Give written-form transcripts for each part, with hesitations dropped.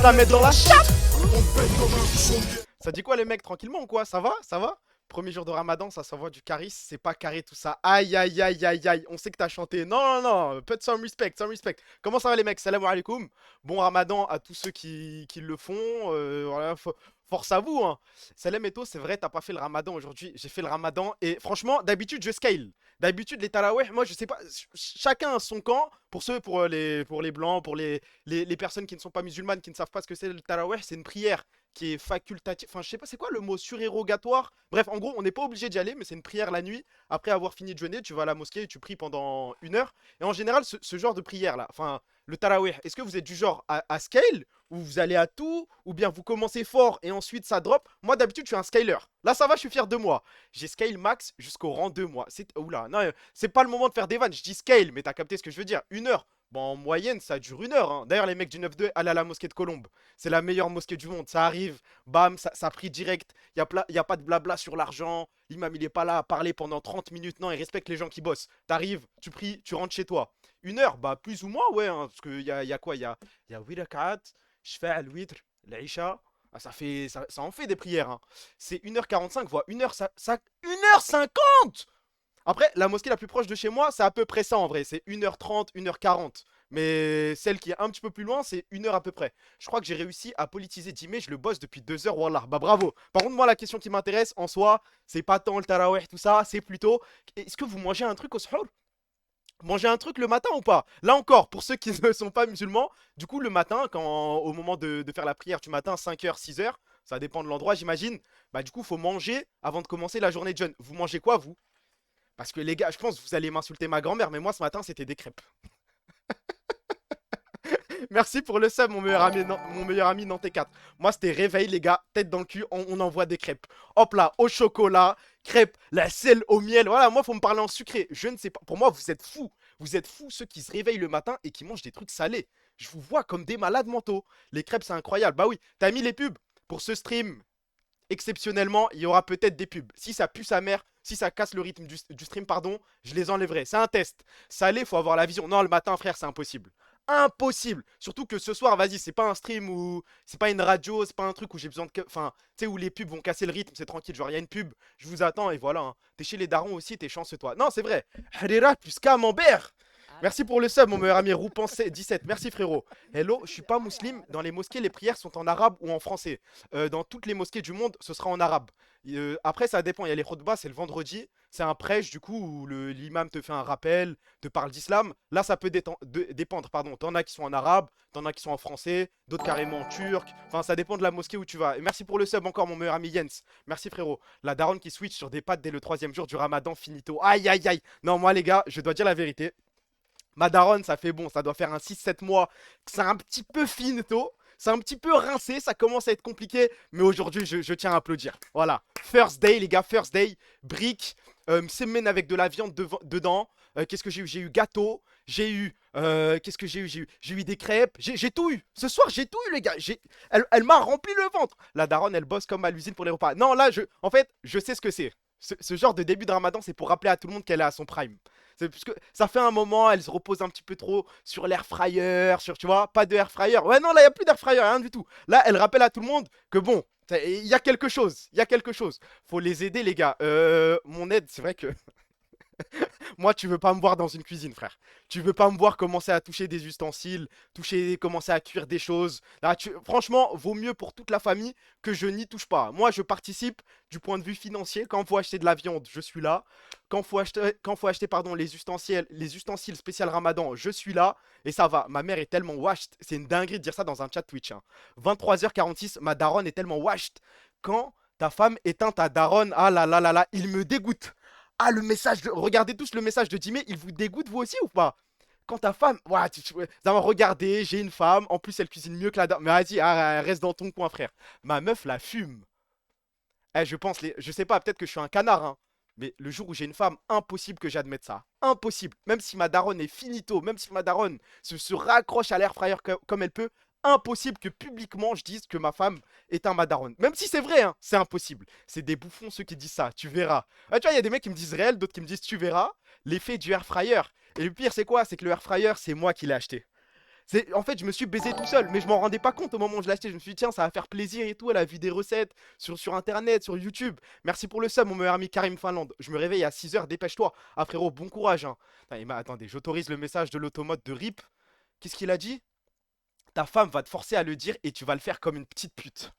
la mettre dans la chatte. Ça dit quoi les mecs, tranquillement ou quoi? Ça va? Ça va? Premier jour de Ramadan, ça s'envoie du charisme, c'est pas carré tout ça. Aïe aïe aïe aïe aïe, on sait que t'as chanté. Non non non, peu de sans respect, sans respect. Comment ça va les mecs? Salam alaikum. Bon Ramadan à tous ceux qui le font. Voilà, force à vous hein. Salam Eto, c'est vrai, t'as pas fait le Ramadan aujourd'hui. J'ai fait le Ramadan et franchement, d'habitude je scale. D'habitude les taraweh, moi je sais pas, chacun a son camp. Pour les blancs, pour les personnes qui ne sont pas musulmanes, qui ne savent pas ce que c'est le taraweh, c'est une prière qui est facultative. Enfin, je sais pas, c'est quoi le mot surérogatoire? Bref, en gros, on n'est pas obligé d'y aller, mais c'est une prière la nuit. Après avoir fini de jeûner, tu vas à la mosquée et tu pries pendant 1 heure. Et en général, ce genre de prière-là, enfin, le tarawih, est-ce que vous êtes du genre à scale, ou vous allez à tout, ou bien vous commencez fort et ensuite ça drop? Moi, d'habitude, je suis un scaler. Là, ça va, je suis fier de moi. J'ai scale max jusqu'au rang 2, moi. Oula, non, c'est pas le moment de faire des vannes. Je dis scale, mais t'as capté ce que je veux dire. 1 heure. Bon, en moyenne, ça dure 1 heure, hein. D'ailleurs, les mecs du 9-2, allez à la mosquée de Colombe. C'est la meilleure mosquée du monde. Ça arrive, bam, ça prie direct. Y a pas de blabla sur l'argent. L'imam, il est pas là à parler pendant 30 minutes. Non, il respecte les gens qui bossent. T'arrives, tu pries, tu rentres chez toi. 1 heure, bah, plus ou moins, ouais, hein, parce qu'il y a quoi? Il y a 8 rak'at, Shfa' al-Witr, l'Aïcha. Ah, ça en fait des prières, hein. C'est 1h45, voire 1 heure, 1h50. Après, la mosquée la plus proche de chez moi, c'est à peu près ça en vrai. C'est 1h30, 1h40. Mais celle qui est un petit peu plus loin, c'est 1 heure à peu près. Je crois que j'ai réussi à politiser Jimé, je le bosse depuis 2 heures, wallah. Bah bravo. Par contre, moi, la question qui m'intéresse en soi, c'est pas tant le taraweh, tout ça, c'est plutôt est-ce que vous mangez un truc au suhour? Mangez un truc le matin ou pas? Là encore, pour ceux qui ne sont pas musulmans, du coup, le matin, au moment de faire la prière du matin, 5 heures, 6 heures, ça dépend de l'endroit, j'imagine. Bah, du coup, faut manger avant de commencer la journée de jeûne. Vous mangez quoi, vous? Parce que les gars, je pense que vous allez m'insulter ma grand-mère, mais moi ce matin c'était des crêpes. Merci pour le sub, mon meilleur ami Nantais 4. Moi c'était réveil, les gars, tête dans le cul, on envoie des crêpes. Hop là, au chocolat, crêpes, la sel au miel. Voilà, moi faut me parler en sucré. Je ne sais pas. Pour moi, vous êtes fous. Vous êtes fous ceux qui se réveillent le matin et qui mangent des trucs salés. Je vous vois comme des malades mentaux. Les crêpes, c'est incroyable. Bah oui, t'as mis les pubs pour ce stream. Exceptionnellement, il y aura peut-être des pubs. Si ça pue sa mère, si ça casse le rythme du stream, pardon, je les enlèverai. C'est un test. Salé, faut avoir la vision. Non, le matin, frère, c'est impossible. Impossible. Surtout que ce soir, vas-y, c'est pas un stream où. C'est pas une radio, c'est pas un truc où j'ai besoin de. Enfin, tu sais, où les pubs vont casser le rythme, c'est tranquille. Genre, il y a une pub, je vous attends et voilà, hein. T'es chez les darons aussi, t'es chanceux, toi. Non, c'est vrai. Harira plus Camembert. Merci pour le sub, mon meilleur ami Roupensé 17. Merci frérot. Hello, je suis pas musulman. Dans les mosquées, les prières sont en arabe ou en français. Dans toutes les mosquées du monde, ce sera en arabe. Après, ça dépend. Il y a les khutbahs, c'est le vendredi. C'est un prêche, du coup, où l'imam te fait un rappel, te parle d'islam. Là, ça peut dépendre. Pardon. T'en as qui sont en arabe, t'en as qui sont en français, d'autres carrément en turc. Enfin, ça dépend de la mosquée où tu vas. Et merci pour le sub encore, mon meilleur ami Jens. Merci frérot. La daronne qui switch sur des pattes dès le troisième jour du ramadan, finito. Aïe, aïe, aïe. Non, moi, les gars, je dois dire la vérité. Ma daronne, ça fait bon, ça doit faire un 6-7 mois. C'est un petit peu finito. C'est un petit peu rincé, ça commence à être compliqué. Mais aujourd'hui, je tiens à applaudir. Voilà. First day, les gars, first day. Briques, semaine avec de la viande dedans. Qu'est-ce que j'ai eu? J'ai eu gâteau. J'ai eu. Qu'est-ce que j'ai eu? J'ai eu des crêpes. J'ai tout eu. Ce soir, j'ai tout eu, les gars. Elle m'a rempli le ventre. La daronne, elle bosse comme à l'usine pour les repas. Non, là, en fait, je sais ce que c'est. Ce genre de début de ramadan, c'est pour rappeler à tout le monde qu'elle est à son prime. C'est parce que ça fait un moment, elle se repose un petit peu trop sur l'air fryer, tu vois, pas de air fryer. Ouais, non, là, il n'y a plus d'air fryer, rien du tout. Là, elle rappelle à tout le monde que bon, il y a quelque chose, il y a quelque chose. Faut les aider, les gars. Mon aide, c'est vrai que moi, tu veux pas me voir dans une cuisine, frère. Tu veux pas me voir commencer à toucher des ustensiles, commencer à cuire des choses. Là, franchement, vaut mieux pour toute la famille que je n'y touche pas. Moi, je participe du point de vue financier. Quand il faut acheter de la viande, je suis là. Quand faut acheter pardon, les ustensiles spécial Ramadan, je suis là. Et ça va. Ma mère est tellement washed. C'est une dinguerie de dire ça dans un chat Twitch, hein. 23h46, ma daronne est tellement washed. Quand ta femme éteint ta daronne, ah là là là là, il me dégoûte. Ah, regardez tous le message de Jimmy, il vous dégoûte vous aussi ou pas? Quand ta femme, ouais, regardez, j'ai une femme, en plus elle cuisine mieux que la dame. Mais vas-y, ah, reste dans ton coin, frère. Ma meuf la fume. Eh, je sais pas, peut-être que je suis un canard, hein. Mais le jour où j'ai une femme, impossible que j'admette ça. Impossible. Même si ma daronne est finito, même si ma daronne se raccroche à l'air fryer comme elle peut, impossible que publiquement je dise que ma femme est un madaron. Même si c'est vrai, hein, c'est impossible. C'est des bouffons ceux qui disent ça, tu verras. Ah, tu vois, il y a des mecs qui me disent réel, d'autres qui me disent tu verras. L'effet du air fryer. Et le pire, c'est quoi? C'est que le air fryer, c'est moi qui l'ai acheté. En fait, je me suis baisé tout seul, mais je m'en rendais pas compte au moment où je l'ai acheté. Je me suis dit, tiens, ça va faire plaisir et tout. Elle a vu des recettes sur internet, sur YouTube. Merci pour le sub, mon meilleur ami Karim Finlande. Je me réveille à 6 h, dépêche-toi. Ah, frérot, bon courage, hein. Putain, attendez, j'autorise le message de l'automote de RIP. Qu'est-ce qu'il a dit? Ta femme va te forcer à le dire et tu vas le faire comme une petite pute.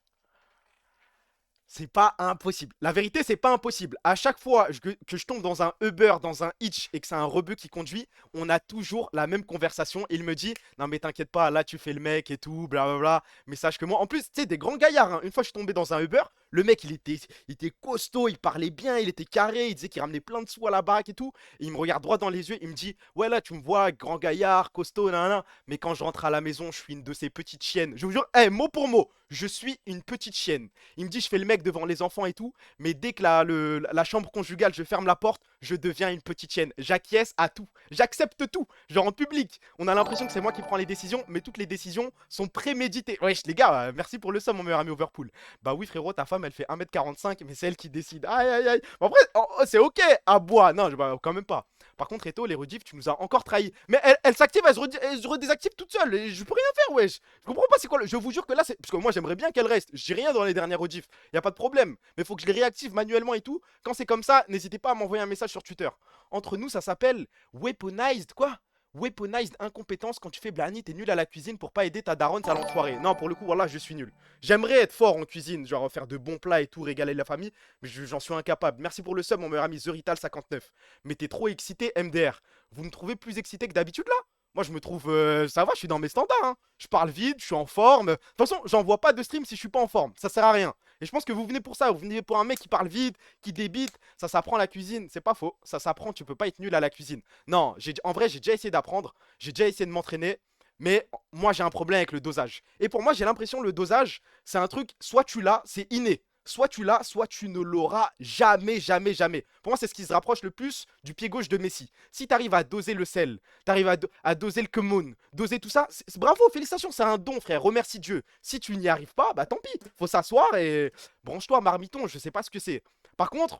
C'est pas impossible. La vérité, c'est pas impossible. À chaque fois que je tombe dans un Uber, dans un Hitch et que c'est un rebeu qui conduit, on a toujours la même conversation. Il me dit, non mais t'inquiète pas, là tu fais le mec et tout, blablabla. Mais sache que moi, en plus, tu sais, des grands gaillards, hein. Une fois, je suis tombé dans un Uber, le mec, il était costaud, il parlait bien, il était carré, il disait qu'il ramenait plein de sous à la baraque et tout. Et il me regarde droit dans les yeux, il me dit, ouais là, tu me vois, grand gaillard, costaud, nan, mais quand je rentre à la maison, je suis une de ces petites chiennes. Je vous jure, mot pour mot, je suis une petite chienne. Il me dit, je fais le mec devant les enfants et tout, mais dès que la chambre conjugale, je ferme la porte, je deviens une petite chienne. J'acquiesce à tout. J'accepte tout. Genre en public. On a l'impression que c'est moi qui prends les décisions, mais toutes les décisions sont préméditées. Wesh, les gars, merci pour le somme, mon meilleur ami Overpool. Bah oui, frérot, ta femme, elle fait 1 m 45, mais c'est elle qui décide. Aïe, aïe, aïe. Bon, après, c'est ok, à bois. Non, bah, quand même pas. Par contre, Eto, les rediffs, tu nous as encore trahi. Mais elle s'active, elle se redésactive toute seule. Et je peux rien faire, wesh. Je comprends pas c'est quoi. Je vous jure que là, c'est. Parce que moi, j'aimerais bien qu'elle reste. J'ai rien dans les dernières rediffs. Y a pas de problème. Mais faut que je les réactive manuellement et tout. Quand c'est comme ça, n'hésitez pas à m'envoyer un message sur Twitter. Entre nous, ça s'appelle Weaponized, quoi? Weaponized incompétence. Quand tu fais Blani, t'es nul à la cuisine pour pas aider ta daronne, ça l'enfoiré. Non, pour le coup, voilà, je suis nul. J'aimerais être fort en cuisine, genre faire de bons plats et tout, régaler la famille, mais j'en suis incapable. Merci pour le sub, mon meilleur ami Zerital59. Mais t'es trop excité, MDR. Vous me trouvez plus excité que d'habitude là? Moi, je me trouve. Ça va, je suis dans mes standards, hein. Je parle vite, je suis en forme. De toute façon, j'envoie pas de stream si je suis pas en forme. Ça sert à rien. Et je pense que vous venez pour ça. Vous venez pour un mec qui parle vite, qui débite. Ça s'apprend la cuisine. C'est pas faux. Ça s'apprend. Tu peux pas être nul à la cuisine. Non, en vrai, j'ai déjà essayé d'apprendre. J'ai déjà essayé de m'entraîner. Mais moi, j'ai un problème avec le dosage. Et pour moi, j'ai l'impression que le dosage, c'est un truc, soit tu l'as, c'est inné. Soit tu l'as, soit tu ne l'auras jamais, jamais, jamais. Pour moi, c'est ce qui se rapproche le plus du pied gauche de Messi. Si tu arrives à doser le sel, tu arrives à doser le kemoun, doser tout ça, bravo, félicitations, c'est un don, frère, remercie Dieu. Si tu n'y arrives pas, bah tant pis. Faut s'asseoir et branche-toi, marmiton, je sais pas ce que c'est. Par contre,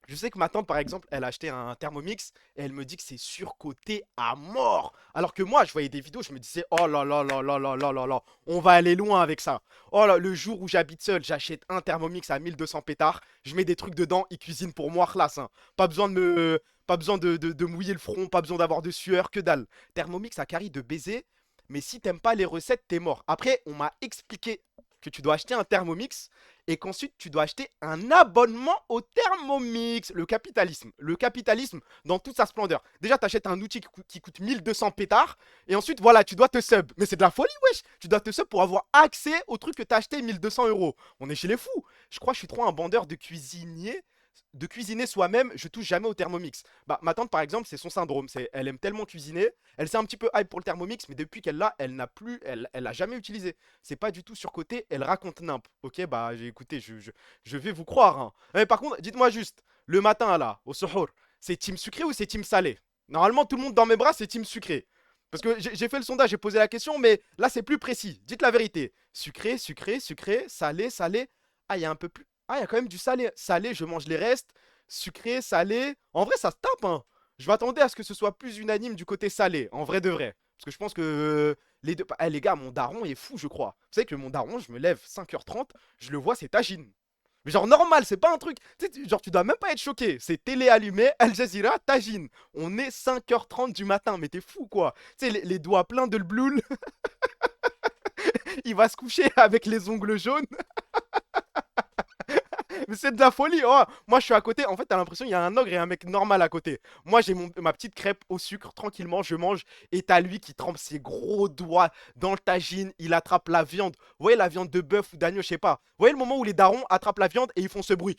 je sais que ma tante, par exemple, elle a acheté un Thermomix et elle me dit que c'est surcoté à mort. Alors que moi, je voyais des vidéos, je me disais, oh là là là là là là là là, on va aller loin avec ça. Oh là, le jour où j'habite seul, j'achète un Thermomix à 1200 pétards, je mets des trucs dedans, il cuisine pour moi, classe, hein. Pas besoin de me. Pas besoin de mouiller le front, pas besoin d'avoir de sueur, que dalle. Thermomix à Carrie de baiser, mais si t'aimes pas les recettes, t'es mort. Après, on m'a expliqué que tu dois acheter un Thermomix et qu'ensuite tu dois acheter un abonnement au Thermomix. Le capitalisme. Le capitalisme dans toute sa splendeur. Déjà, tu achètes un outil qui coûte 1200 pétards et ensuite, voilà, tu dois te sub. Mais c'est de la folie, wesh. Tu dois te sub pour avoir accès au truc que tu as acheté 1200 euros. On est chez les fous. Je crois que je suis trop un bandeur de cuisinier. De cuisiner soi-même, je touche jamais au Thermomix. Bah, ma tante, par exemple, c'est son syndrome. Elle aime tellement cuisiner. Elle s'est un petit peu hype pour le Thermomix, mais depuis qu'elle l'a, elle n'a plus, elle a jamais utilisé. C'est pas du tout surcoté, elle raconte nimp. Ok, bah j'ai écouté, je vais vous croire, hein. Par contre, dites-moi juste, le matin là, au suhour, c'est team sucré ou c'est team salé? Normalement, tout le monde dans mes bras, c'est team sucré. Parce que j'ai fait le sondage, j'ai posé la question, mais là, c'est plus précis. Dites la vérité. Sucré, sucré, sucré, salé, salé. Ah, il y a un peu plus. Ah, il y a quand même du salé. Salé, je mange les restes. Sucré, salé. En vrai, ça se tape, hein. Je m'attendais à ce que ce soit plus unanime du côté salé, en vrai de vrai. Parce que je pense que les deux. Les gars, mon daron est fou, je crois. Vous savez que mon daron, je me lève 5h30, je le vois, c'est tagine. Mais genre normal, c'est pas un truc. Tu sais, genre, tu dois même pas être choqué. C'est télé allumée, Al Jazeera, tagine. On est 5h30 du matin, mais t'es fou, quoi. Tu sais, les doigts pleins de bloul. Il va se coucher avec les ongles jaunes. Mais c'est de la folie. Oh, moi, je suis à côté. En fait, t'as l'impression qu'il y a un ogre et un mec normal à côté. Moi, j'ai ma petite crêpe au sucre, tranquillement, je mange. Et t'as lui qui trempe ses gros doigts dans le tagine. Il attrape la viande. Vous voyez la viande de bœuf ou d'agneau, je sais pas. Vous voyez le moment où les darons attrapent la viande et ils font ce bruit.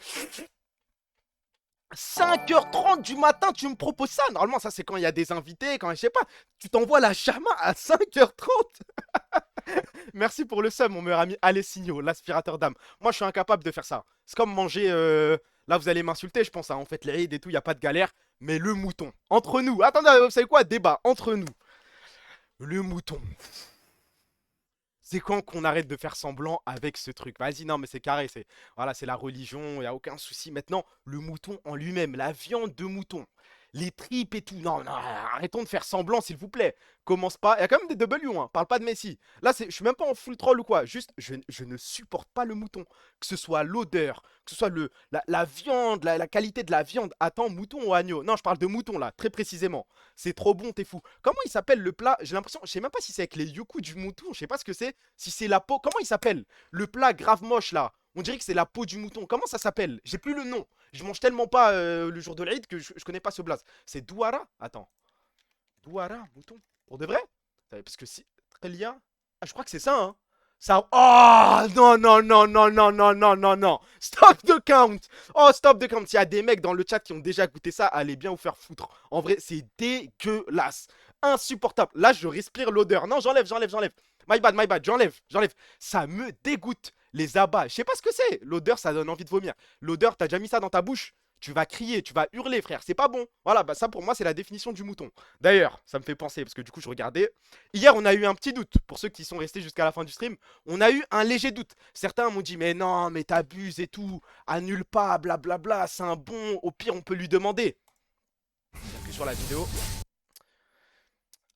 5h30 du matin, tu me proposes ça. Normalement, ça, c'est quand il y a des invités, quand je sais pas. Tu t'envoies la chama à 5h30. Merci pour le sub, mon meilleur ami Alessigno, l'aspirateur d'âme. Moi, je suis incapable de faire ça. C'est comme manger. Là, vous allez m'insulter, je pense. Hein. En fait, les rides et tout, il n'y a pas de galère. Mais le mouton. Entre nous. Attendez, vous savez quoi? Débat. Entre nous. Le mouton. C'est quand qu'on arrête de faire semblant avec ce truc? Vas-y, non, mais c'est carré. Voilà, c'est la religion. Il n'y a aucun souci. Maintenant, le mouton en lui-même. La viande de mouton. les tripes et tout. Non, non, arrêtons de faire semblant, s'il vous plaît. Commence pas. Il y a quand même des W, hein. Parle pas de Messi. Là, je suis même pas en full troll ou quoi. Juste, je ne supporte pas le mouton. Que ce soit l'odeur, que ce soit la viande, la qualité de la viande. Attends, mouton ou agneau? Non, je parle de mouton là, très précisément. C'est trop bon, t'es fou. Comment il s'appelle le plat? J'ai l'impression, je sais même pas si c'est avec les yoku du mouton. Je sais pas ce que c'est. Si c'est la peau. Comment il s'appelle? Le plat grave moche là. On dirait que c'est la peau du mouton. Comment ça s'appelle? J'ai plus le nom. Je mange tellement pas le jour de l'Aïd que je connais pas ce blaze. C'est Douara? Attends. Douara, mouton. Pour de vrai? Parce que si. Trélia. Ah, je crois que c'est ça, hein. Ça. Oh non, non, non, non, non, non, non, non, non. Stop the count. Oh, stop the count. S'il y a des mecs dans le chat qui ont déjà goûté ça, allez bien vous faire foutre. En vrai, c'est dégueulasse. Insupportable. Là, je respire l'odeur. Non, j'enlève, j'enlève, j'enlève. My bad, j'enlève, j'enlève. Ça me dégoûte. Les abats, je sais pas ce que c'est. L'odeur, ça donne envie de vomir. L'odeur, t'as déjà mis ça dans ta bouche? Tu vas crier, tu vas hurler, frère. C'est pas bon. Voilà, bah ça pour moi, c'est la définition du mouton. D'ailleurs, ça me fait penser, parce que du coup, je regardais. Hier, on a eu un petit doute. Pour ceux qui sont restés jusqu'à la fin du stream, on a eu un léger doute. Certains m'ont dit, mais non, mais t'abuses et tout. Annule pas, blablabla. C'est un bon. Au pire, on peut lui demander. Que sur la vidéo.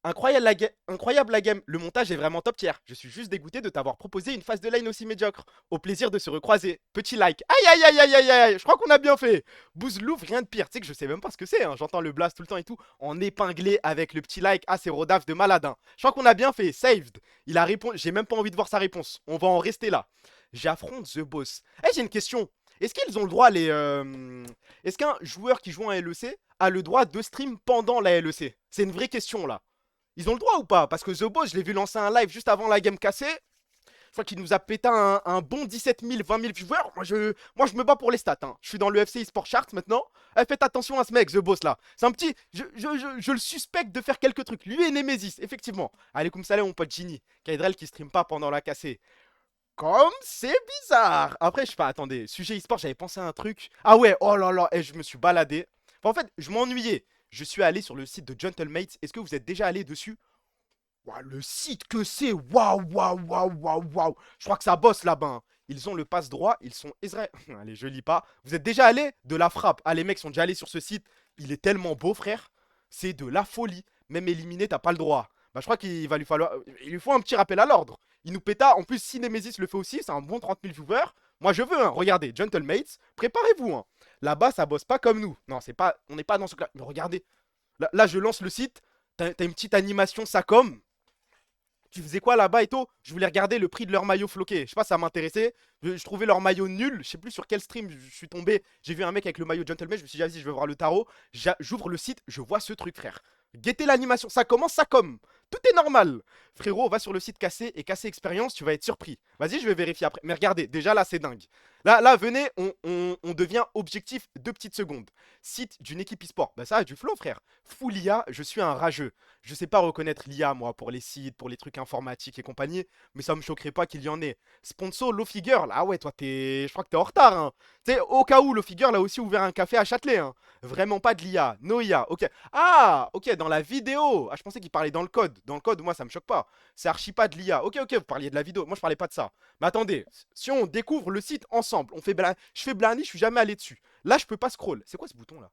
Incroyable la game, le montage est vraiment top tier. Je suis juste dégoûté de t'avoir proposé une phase de lane aussi médiocre. Au plaisir de se recroiser. Petit like. Aïe aïe aïe aïe aïe aïe, je crois qu'on a bien fait. Bouzlouf, rien de pire. Tu sais que je sais même pas ce que c'est, hein. J'entends le blast tout le temps et tout. En épinglé avec le petit like. Ah, c'est Rodaf de malade, hein. Je crois qu'on a bien fait. Saved. Il a répondu. J'ai même pas envie de voir sa réponse. On va en rester là. J'affronte The Boss. Eh, j'ai une question. Est-ce qu'ils ont le droit, Est-ce qu'un joueur qui joue en LEC a le droit de stream pendant la LEC? C'est une vraie question là. Ils ont le droit ou pas? Parce que The Boss, je l'ai vu lancer un live juste avant la game cassée. Je crois qu'il nous a pété un bon 17 000, 20 000 viewers. Moi, je me bats pour les stats, hein. Je suis dans le FC eSport Chart maintenant. Eh, faites attention à ce mec, The Boss là. C'est un petit. Je le suspecte de faire quelques trucs. Lui et Nemesis, effectivement. Allez, comme ça, mon pote Ginny. Kaedrel qui stream pas pendant la cassée. Comme c'est bizarre. Après, je sais pas, attendez. Sujet eSport, j'avais pensé à un truc. Ah ouais, oh là là, et je me suis baladé. Enfin, en fait, je m'ennuyais. Je suis allé sur le site de Gentlemates. Est-ce que vous êtes déjà allé dessus? Ouah, le site que c'est. Waouh, waouh, waouh, waouh, waouh. Je crois que ça bosse là-bas, hein. Ils ont le passe droit. Ils sont Israël. Allez, je lis pas. Vous êtes déjà allé? De la frappe. Ah, les mecs sont déjà allés sur ce site. Il est tellement beau, frère. C'est de la folie. Même éliminé, t'as pas le droit. Bah, je crois qu'il va lui falloir. Il lui faut un petit rappel à l'ordre. Il nous péta. En plus, si Nemesis le fait aussi, c'est un bon 30 000 viewers. Moi, je veux, hein. Regardez, Gentlemates, préparez-vous, hein. Là-bas, ça bosse pas comme nous. Non, c'est pas. On n'est pas dans ce cas. Mais regardez. Là, je lance le site. T'as une petite animation, ça comme. Tu faisais quoi là-bas, Eto? Je voulais regarder le prix de leur maillot floqué. Je sais pas, ça m'intéressait. Je trouvais leur maillot nul. Je sais plus sur quel stream je suis tombé. J'ai vu un mec avec le maillot Gentleman. Je me suis dit, vas-y, je vais voir le tarot. J'ouvre le site, je vois ce truc, frère. Guettez l'animation. Ça commence, ça comme. Tout est normal. Frérot, va sur le site Cassé et Cassé Expérience, tu vas être surpris. Vas-y, je vais vérifier après. Mais regardez, déjà là, c'est dingue. Là, venez, on devient objectif 2 petites secondes. Site d'une équipe e-sport. Bah, ça a du flow, frère. Full IA, je suis un rageux. Je sais pas reconnaître l'IA, moi, pour les sites, pour les trucs informatiques et compagnie, mais ça me choquerait pas qu'il y en ait. Sponsor, Lofi Girl. Ah ouais, toi, je crois que t'es en retard, hein. Tu sais, au cas où, Lofi Girl a aussi ouvert un café à Châtelet, hein. Vraiment pas de l'IA. No IA. Ok. Ah, ok, dans la vidéo. Ah, je pensais qu'il parlait dans le code. Dans le code, moi, ça me choque pas. C'est archi pas de l'IA. Ok, ok, vous parliez de la vidéo. Moi, je parlais pas de ça. Mais attendez, si on découvre le site ensemble, je fais Blani, je suis jamais allé dessus. Là, je peux pas scroll. C'est quoi ce bouton là?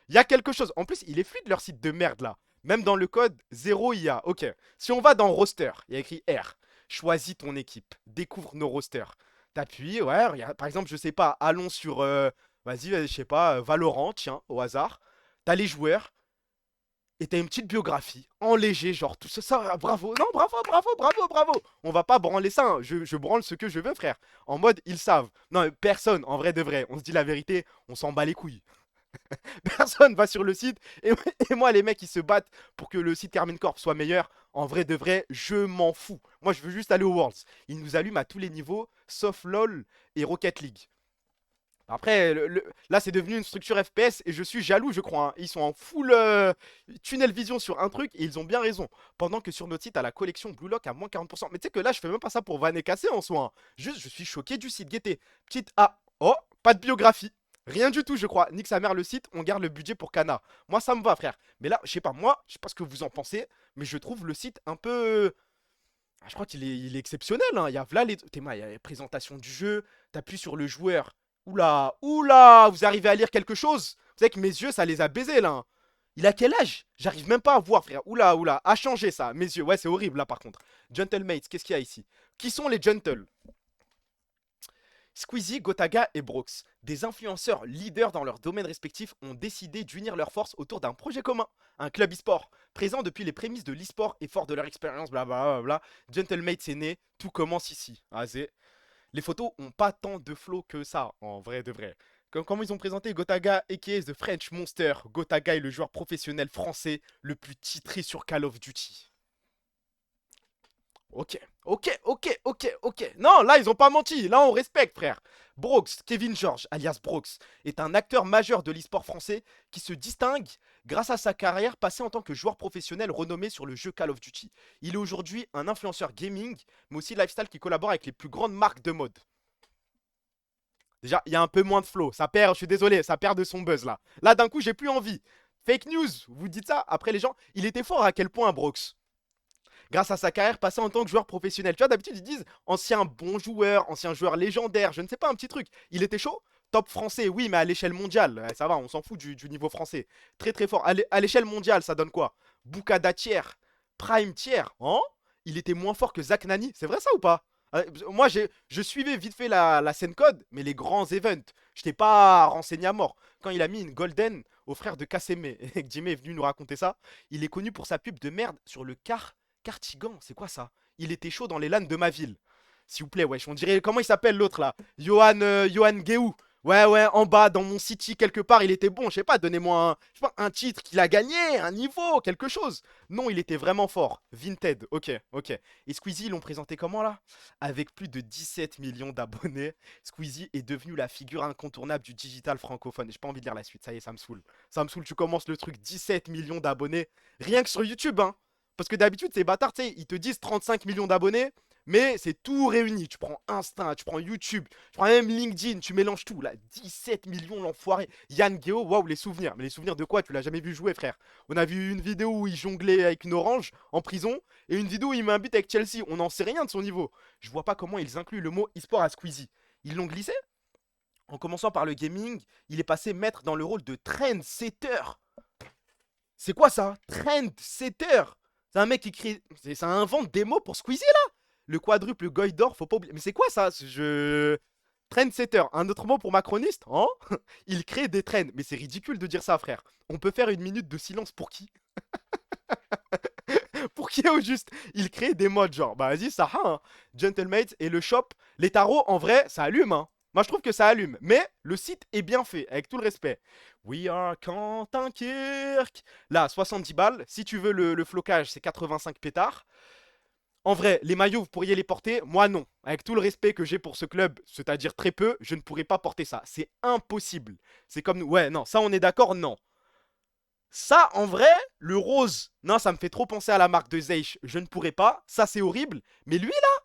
Il y a quelque chose. En plus, il est fluide leur site de merde là. Même dans le code 0 IA. Ok. Si on va dans roster, il y a écrit R. Choisis ton équipe. Découvre nos rosters. T'appuies, ouais. Par exemple, je sais pas, allons sur. Vas-y, je sais pas, Valorant, tiens, au hasard. T'as les joueurs. Et t'as une petite biographie, en léger, genre tout ça, bravo, non, bravo, bravo, bravo, bravo. On va pas branler ça, hein. Je branle ce que je veux, frère. En mode, ils savent. Non, personne, en vrai de vrai, on se dit la vérité, on s'en bat les couilles. Personne va sur le site, et moi, les mecs, ils se battent pour que le site Carmine Corp soit meilleur. En vrai de vrai, je m'en fous. Moi, je veux juste aller au Worlds. Ils nous allument à tous les niveaux, sauf LoL et Rocket League. Après, là, c'est devenu une structure FPS et je suis jaloux, je crois, hein. Ils sont en full tunnel vision sur un truc et ils ont bien raison. Pendant que sur notre site, à la collection Blue Lock à moins 40%. Mais tu sais que là, je fais même pas ça pour vanner casser en soi, hein. Juste, je suis choqué du site. Guettez. Petite A. Oh, pas de biographie. Rien du tout, je crois. Nique sa mère le site, on garde le budget pour Cana. Moi, ça me va, frère. Mais là, je sais pas, moi, je sais pas ce que vous en pensez, mais je trouve le site un peu. Ah, je crois qu'il est exceptionnel, hein. Il y a là les. Il y a la présentation du jeu, t'appuies sur le joueur. Oula, oula, vous arrivez à lire quelque chose? Vous savez que mes yeux, ça les a baisés là, hein. Il a quel âge? J'arrive même pas à voir, frère. Oula, oula, a changé ça, mes yeux. Ouais, c'est horrible là par contre. Gentlemates, qu'est-ce qu'il y a ici? Qui sont les Gentle? Squeezie, Gotaga et Brooks, des influenceurs leaders dans leurs domaines respectifs, ont décidé d'unir leurs forces autour d'un projet commun, un club e-sport. Présent depuis les prémices de l'e-sport et fort de leur expérience, blablabla, Gentlemates est né, tout commence ici. Les photos ont pas tant de flow que ça, en vrai de vrai. Comment ils ont présenté Gotaga, a.k.a. The French Monster. Gotaga est le joueur professionnel français le plus titré sur Call of Duty. Ok, ok. Non, là, ils ont pas menti. Là, on respecte, frère. Brooks, Kevin George, alias Brooks, est un acteur majeur de l'e-sport français qui se distingue grâce à sa carrière passée en tant que joueur professionnel renommé sur le jeu Call of Duty. Il est aujourd'hui un influenceur gaming, mais aussi lifestyle qui collabore avec les plus grandes marques de mode. Déjà, il y a un peu moins de flow. Ça perd, je suis désolé, ça perd de son buzz là. Là, d'un coup, j'ai plus envie. Fake news, vous dites ça. Après, les gens, il était fort à quel point, Brooks? Grâce à sa carrière passée en tant que joueur professionnel. Tu vois, d'habitude, ils disent ancien bon joueur, ancien joueur légendaire, je ne sais pas, un petit truc. Il était chaud. Top français, oui, mais à l'échelle mondiale, ouais, ça va, on s'en fout du niveau français. Très très fort. À l'échelle mondiale, ça donne quoi? Bukada tiers, Prime tiers, hein? Il était moins fort que Zach Nani, c'est vrai ça ou pas? Moi, je suivais vite fait la scène code, mais les grands events, je t'ai pas renseigné à mort. Quand il a mis une golden au frère de Kaseme, et que Jimmy est venu nous raconter ça, il est connu pour sa pub de merde sur le Cartigan, c'est quoi ça? Il était chaud dans les LAN de ma ville. S'il vous plaît, wesh, on dirait. Comment il s'appelle l'autre là? Johan Guéhou. Ouais, ouais, en bas, dans mon city, quelque part, il était bon. Je sais pas, donnez-moi je sais pas, un titre qu'il a gagné, un niveau, quelque chose. Non, il était vraiment fort. Vinted, ok. Et Squeezie, ils l'ont présenté comment là? Avec plus de 17 millions d'abonnés, Squeezie est devenu la figure incontournable du digital francophone. J'ai pas envie de lire la suite, ça y est, ça me saoule. Ça me saoule, tu commences le truc, 17 millions d'abonnés. Rien que sur YouTube, hein. Parce que d'habitude, ces bâtards, tu sais, ils te disent 35 millions d'abonnés, mais c'est tout réuni. Tu prends Insta, tu prends YouTube, tu prends même LinkedIn, tu mélanges tout. Là, 17 millions, l'enfoiré. Yann Guéo, waouh, les souvenirs. Mais les souvenirs de quoi? Tu l'as jamais vu jouer, frère. On a vu une vidéo où il jonglait avec une orange en prison et une vidéo où il m'invite avec Chelsea. On n'en sait rien de son niveau. Je vois pas comment ils incluent le mot e-sport à Squeezie. Ils l'ont glissé? En commençant par le gaming, il est passé maître dans le rôle de trendsetter. C'est quoi ça? Trendsetter. C'est un mec qui crée. Ça invente des mots pour Squeezie là? Le quadruple Goydor, faut pas oublier. Mais c'est quoi ça? Trendsetter, un autre mot pour macroniste? Hein? Il crée des trends. Mais c'est ridicule de dire ça, frère. On peut faire une minute de silence pour qui? Pour qui au juste? Il crée des modes genre. Bah vas-y, ça, hein. Gentlemates et le shop. Les tarots, en vrai, ça allume, hein. Moi, je trouve que ça allume. Mais le site est bien fait, avec tout le respect. We are Quentin Kirk. Là, 70 balles. Si tu veux le flocage, c'est 85 pétards. En vrai, les maillots, vous pourriez les porter. Moi, non. Avec tout le respect que j'ai pour ce club, c'est-à-dire très peu, je ne pourrais pas porter ça. C'est impossible. C'est comme nous. Ouais, non, ça, on est d'accord, non. Ça, en vrai, le rose, non, ça me fait trop penser à la marque de Zeiss. Je ne pourrais pas. Ça, c'est horrible. Mais lui, là,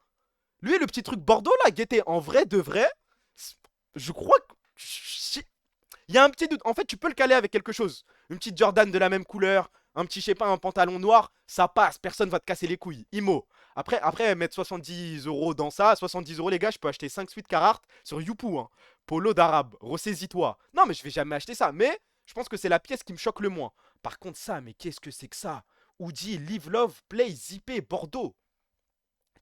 lui, le petit truc Bordeaux, là, guettez, en vrai, de vrai, je crois que. Il y a un petit doute. En fait, tu peux le caler avec quelque chose. Une petite Jordan de la même couleur, un petit, je sais pas, un pantalon noir, ça passe. Personne va te casser les couilles. Imo. Après mettre 70 € dans ça, 70 €, les gars, je peux acheter 5 suites Carhartt sur Youpo, hein. Polo d'arabe, ressaisis-toi. Non, mais je vais jamais acheter ça. Mais je pense que c'est la pièce qui me choque le moins. Par contre, ça, mais qu'est-ce que c'est que ça? Hoodie, Live Love, Play, Zippé, Bordeaux.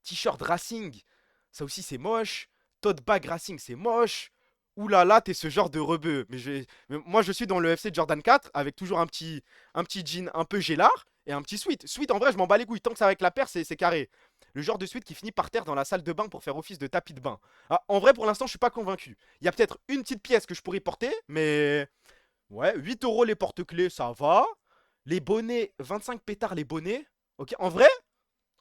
T-shirt Racing, ça aussi c'est moche. Tote bag Racing, c'est moche. Ouh là là, t'es ce genre de rebeu. Mais moi, je suis dans le FC Jordan 4 avec toujours un petit jean un peu gélard et un petit sweat. Sweat, en vrai, je m'en bats les couilles. Tant que ça va avec la paire, c'est carré. Le genre de sweat qui finit par terre dans la salle de bain pour faire office de tapis de bain. Ah, en vrai, pour l'instant, je suis pas convaincu. Il y a peut-être une petite pièce que je pourrais porter, mais. Ouais, 8 € les porte-clés, ça va. Les bonnets, 25 pétards les bonnets. Ok, en vrai,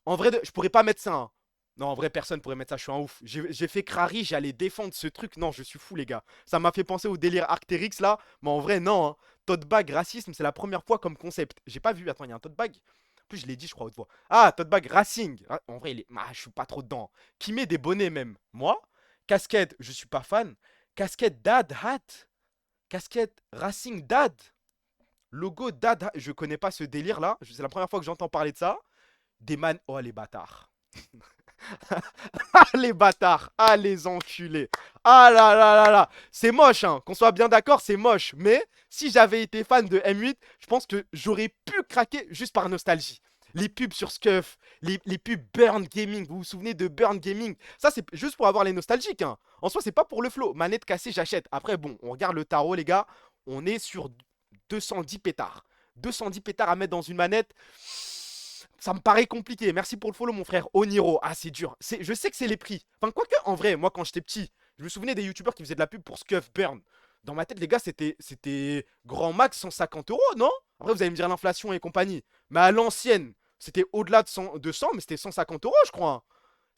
je pourrais pas mettre ça, hein. Non, en vrai, personne pourrait mettre ça, je suis un ouf. J'ai fait Crary, j'allais défendre ce truc. Non, je suis fou, les gars. Ça m'a fait penser au délire Arctérix, là. Mais en vrai, non, hein. Tote bag, racisme, c'est la première fois comme concept. J'ai pas vu, attends, il y a un tote bag. En plus, je l'ai dit, je crois, haute voix. Ah, tote bag, racing. Ah, en vrai, je suis pas trop dedans. Qui met des bonnets, même? Moi? Casquette, je suis pas fan. Casquette Dad Hat. Casquette Racing Dad. Logo Dad Hat. Je connais pas ce délire, là. C'est la première fois que j'entends parler de ça. Des man. Oh, les bâtards. Ah les bâtards, ah les enculés. Ah là là là là. C'est moche, hein. Qu'on soit bien d'accord, c'est moche. Mais si j'avais été fan de M8, je pense que j'aurais pu craquer juste par nostalgie. Les pubs sur Scuf, les pubs Burn Gaming, vous vous souvenez de Burn Gaming? Ça, c'est juste pour avoir les nostalgiques, hein. En soi, c'est pas pour le flow. Manette cassée, j'achète. Après, bon, on regarde le tarot, les gars. On est sur 210 pétards. 210 pétards à mettre dans une manette. Ça me paraît compliqué. Merci pour le follow, mon frère. Oniro. Ah, c'est dur. Je sais que c'est les prix. Enfin, quoique, en vrai, moi, quand j'étais petit, je me souvenais des youtubeurs qui faisaient de la pub pour Scuff Burn. Dans ma tête, les gars, c'était grand max 150 euros, non? Après, vous allez me dire l'inflation et compagnie. Mais à l'ancienne, c'était au-delà de 100, mais c'était 150 euros, je crois, hein.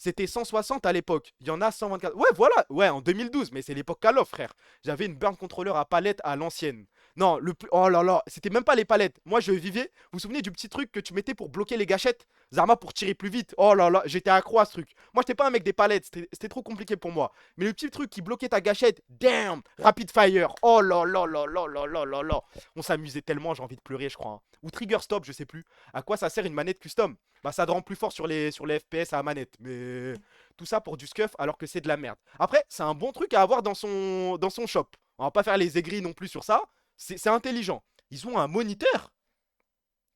C'était 160 à l'époque. Il y en a 124. Ouais, voilà. Ouais, en 2012. Mais c'est l'époque Call of, frère. J'avais une burn controller à palette à l'ancienne. Non, le plus. Oh là là. C'était même pas les palettes. Moi, je vivais. Vous vous souvenez du petit truc que tu mettais pour bloquer les gâchettes? Zarma pour tirer plus vite. Oh là là. J'étais accro à ce truc. Moi, j'étais pas un mec des palettes. C'était trop compliqué pour moi. Mais le petit truc qui bloquait ta gâchette. Damn. Rapid fire. Oh là là là là là là là là. On s'amusait tellement. J'ai envie de pleurer, je crois, hein. Ou trigger stop, je sais plus. À quoi ça sert une manette custom? Bah ça te rend plus fort sur les FPS à manette. Mais tout ça pour du scuff alors que c'est de la merde. Après, c'est un bon truc à avoir dans son shop. On va pas faire les aigris non plus sur ça. C'est intelligent. Ils ont un moniteur.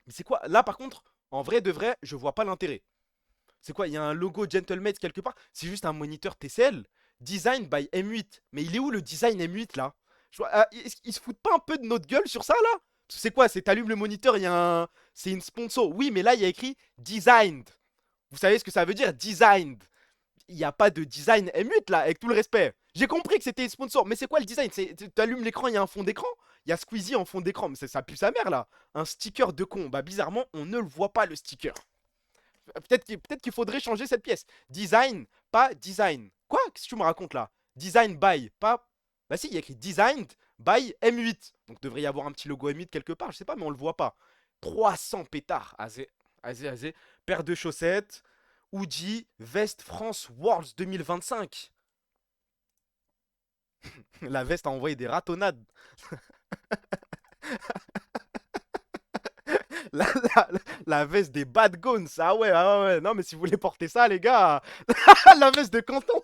Mais c'est quoi? Là par contre, en vrai de vrai, je vois pas l'intérêt. C'est quoi? Il y a un logo Gentlemate quelque part? C'est juste un moniteur TCL. Design by M8. Mais il est où le design M8 là? Ils se foutent pas un peu de notre gueule sur ça là? C'est quoi? C'est t'allumes le moniteur, il y a un. C'est une sponsor. Oui, mais là il y a écrit designed. Vous savez ce que ça veut dire? Designed. Il n'y a pas de design M8 là, avec tout le respect. J'ai compris que c'était sponsor, mais c'est quoi le design? Tu allumes l'écran, il y a un fond d'écran. Il y a Squeezie en fond d'écran, mais ça pue sa mère là. Un sticker de con. Bah bizarrement, on ne le voit pas le sticker. Peut-être qu'il faudrait changer cette pièce. Design, pas design. Quoi? Qu'est-ce que tu me racontes là? Design by, pas. Bah si, il y a écrit designed by M8. Donc devrait y avoir un petit logo M8 quelque part, je sais pas, mais on le voit pas. 300 pétards. Azé, azé, azé. Paire de chaussettes. Oudji, veste France Worlds 2025. La veste a envoyé des ratonnades. La, la- la veste des Bad Guns. Ah ouais, ah ouais. Non, mais si vous voulez porter ça, les gars. La veste de Canton.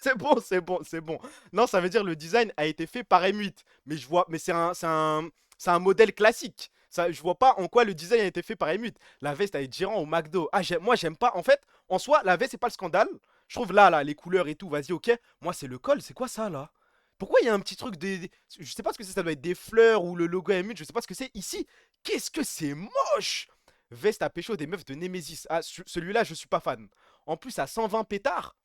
C'est bon, c'est bon, c'est bon. Non, ça veut dire le design a été fait par M8. Mais je vois, mais c'est un modèle classique. Ça, je vois pas en quoi le design a été fait par M8. La veste a été gérant au McDo. Ah, moi j'aime pas. En fait, en soi, la veste c'est pas le scandale. Je trouve là, les couleurs et tout, vas-y, ok. Moi, c'est le col. C'est quoi ça là? Pourquoi il y a un petit truc je sais pas ce que c'est. Ça doit être des fleurs ou le logo M8. Je sais pas ce que c'est. Ici, qu'est-ce que c'est moche! Veste à pécho des meufs de Nemesis. Ah, celui-là, je suis pas fan. En plus, à 120 pétards.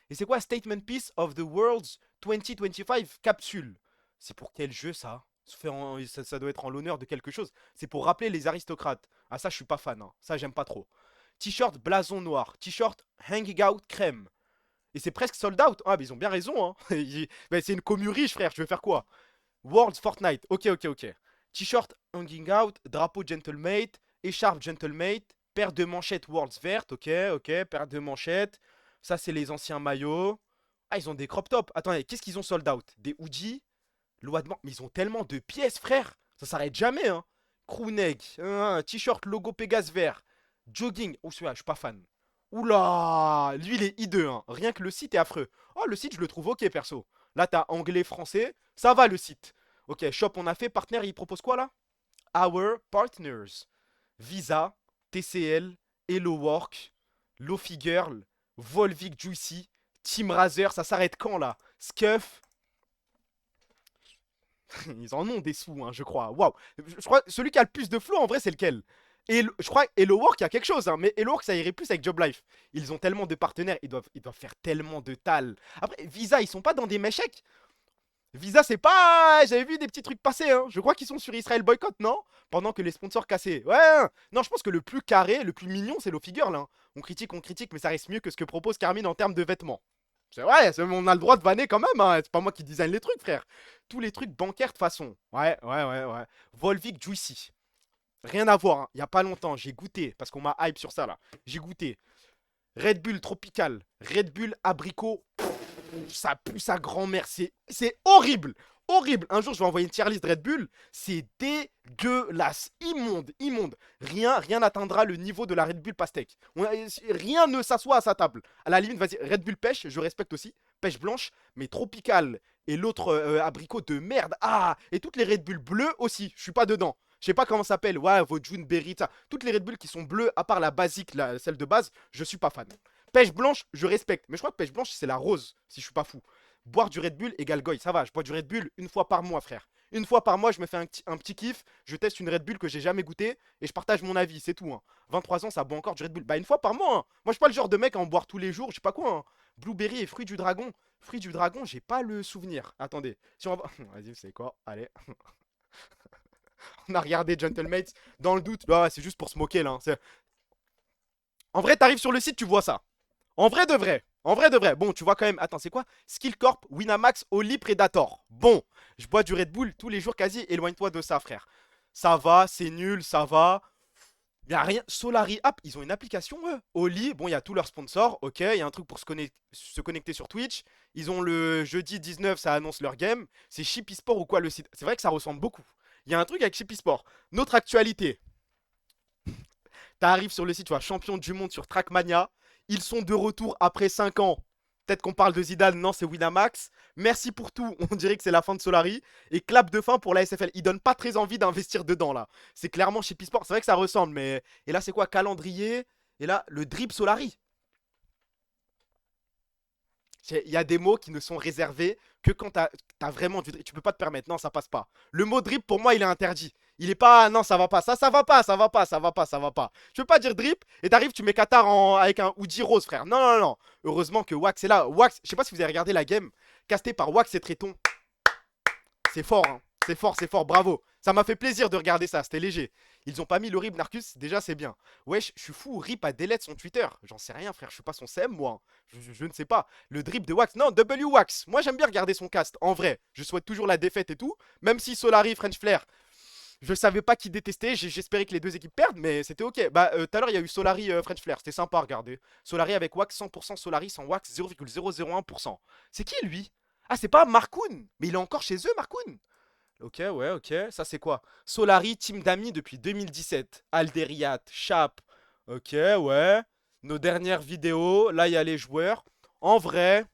Et c'est quoi Statement Piece of the World's 2025 Capsule? C'est pour quel jeu ça? Ça doit être en l'honneur de quelque chose. C'est pour rappeler les aristocrates. Ah ça je suis pas fan, hein. Ça j'aime pas trop. T-shirt blason noir. T-shirt hanging out crème. Et c'est presque sold out. Ah mais ils ont bien raison, hein. Mais c'est une commu riche frère, je vais faire quoi? World's Fortnite. Ok, ok, ok. T-shirt hanging out, drapeau gentlemate, écharpe gentlemate, paire de manchettes World's verte. Ok, ok, paire de manchettes. Ça, c'est les anciens maillots. Ah, ils ont des crop tops. Attendez, qu'est-ce qu'ils ont sold out? Des hoodies. Loi de Mais ils ont tellement de pièces, frère. Ça s'arrête jamais, hein. Crewneck. T-shirt logo Pégase vert. Jogging. Oh, celui-là, je suis pas fan. Oula. Lui, il est hideux, hein. Rien que le site est affreux. Oh, le site, je le trouve ok, perso. Là, t'as anglais, français. Ça va, le site. Ok, shop, on a fait. Partenaire, il propose quoi, là? Our partners. Visa, TCL, Hello Work, Lofi Girl, Volvic Juicy, Team Razer, ça s'arrête quand là? Scuff. Ils en ont des sous, hein, je crois. Waouh. Je crois que celui qui a le plus de flow en vrai, c'est lequel? Et je crois Hello Work, il y a quelque chose, hein, mais Hello Work, ça irait plus avec Job Life. Ils ont tellement de partenaires, ils doivent faire tellement de tal. Après, Visa, ils sont pas dans des méchecs. Visa, c'est pas. J'avais vu des petits trucs passer, hein. Je crois qu'ils sont sur Israël Boycott, non? Pendant que les sponsors cassaient. Ouais, hein. Non, je pense que le plus carré, le plus mignon, c'est Girl, là, hein. On critique, mais ça reste mieux que ce que propose Carmine en termes de vêtements. C'est vrai, on a le droit de vanner quand même, hein. C'est pas moi qui design les trucs, frère. Tous les trucs bancaires de façon. Ouais, ouais, ouais, ouais. Volvic Juicy. Rien à voir, hein. Il y a pas longtemps, j'ai goûté, parce qu'on m'a hype sur ça, là. J'ai goûté. Red Bull Tropical. Red Bull Abricot. Ça pue sa grand-mère. C'est horrible. horrible. Un jour, je vais envoyer une tier list Red Bull. C'est dégueulasse. Immonde, immonde. Rien n'atteindra le niveau de la Red Bull pastèque. Rien ne s'assoit à sa table. À la limite, vas-y, Red Bull pêche, je respecte aussi. Pêche blanche, mais tropicale. Et l'autre abricot de merde. Ah, et toutes les Red Bull bleues aussi. Je suis pas dedans. Je sais pas comment ça s'appelle. Ouais, vos June Berry, ça. Toutes les Red Bull qui sont bleues, à part la basique, celle de base, je suis pas fan. Pêche blanche, je respecte. Mais je crois que pêche blanche, c'est la rose, si je suis pas fou. Boire du Red Bull égale goy. Ça va, je bois du Red Bull une fois par mois, frère. Une fois par mois, je me fais un petit kiff. Je teste une Red Bull que j'ai jamais goûté et je partage mon avis, c'est tout. Hein. 23 ans, ça boit encore du Red Bull. Bah, une fois par mois. Hein. Moi, je suis pas le genre de mec à en boire tous les jours. Je sais pas quoi. Hein. Blueberry et fruits du dragon. Fruits du dragon, j'ai pas le souvenir. Attendez. Si on va. Vas-y, c'est quoi? Allez. On a regardé Gentlemates. Dans le doute, bah, c'est juste pour se moquer là. Hein. En vrai, t'arrives sur le site, tu vois ça. En vrai de vrai. En vrai de vrai. Bon, tu vois quand même. Attends, c'est quoi? Skill Corp, Winamax, Oli, Predator. Bon, je bois du Red Bull tous les jours quasi. Éloigne-toi de ça, frère. Ça va, c'est nul, ça va. Y a rien. Solari App, ils ont une application, eux. Oli, bon, il y a tous leurs sponsors. Ok, il y a un truc pour se connecter sur Twitch. Ils ont le jeudi 19, ça annonce leur game. C'est Chippy Sport ou quoi le site? C'est vrai que ça ressemble beaucoup. Il y a un truc avec Chippy Sport. Notre actualité. T'arrives sur le site, tu vois, champion du monde sur Trackmania. Ils sont de retour après 5 ans. Peut-être qu'on parle de Zidane, non, c'est Winamax. Merci pour tout, on dirait que c'est la fin de Solari. Et clap de fin pour la SFL. Il donne pas très envie d'investir dedans, là. C'est clairement chez Pisport, c'est vrai que ça ressemble, mais... Et là, c'est quoi? Calendrier. Et là, le drip Solari. Il y a des mots qui ne sont réservés que quand t'as vraiment du drip. Tu peux pas te permettre, non, ça passe pas. Le mot drip, pour moi, il est interdit. Il est pas, non, ça va pas, ça va pas, ça va pas, ça va pas, ça va pas. Tu peux pas dire drip et t'arrives, tu mets Qatar avec un Oudi rose, frère. Non, non, non. Heureusement que Wax est là. Wax, je sais pas si vous avez regardé la game, casté par Wax et Tréton. C'est fort, hein. C'est fort, bravo. Ça m'a fait plaisir de regarder ça, c'était léger. Ils ont pas mis l'horrible Narcus, déjà c'est bien. Wesh, je suis fou, Rip a delete son Twitter. J'en sais rien, frère, je suis pas son CM, moi. Je ne sais pas. Le drip de Wax, non, W Wax. Moi j'aime bien regarder son cast, en vrai. Je souhaite toujours la défaite et tout. Même si Solari, French Flair, je savais pas qui détester. J'espérais que les deux équipes perdent, mais c'était ok. Bah, tout à l'heure, il y a eu Solari, French Flair. C'était sympa à regarder. Solari avec Wax 100%, Solari sans Wax 0,001%. C'est qui lui? Ah, c'est pas Markoun. Mais il est encore chez eux, Markoun. Ok, ouais, ok. Ça, c'est quoi? Solari, team d'amis depuis 2017. Alderiat, Chap. Ok, ouais. Nos dernières vidéos. Là, il y a les joueurs. En vrai,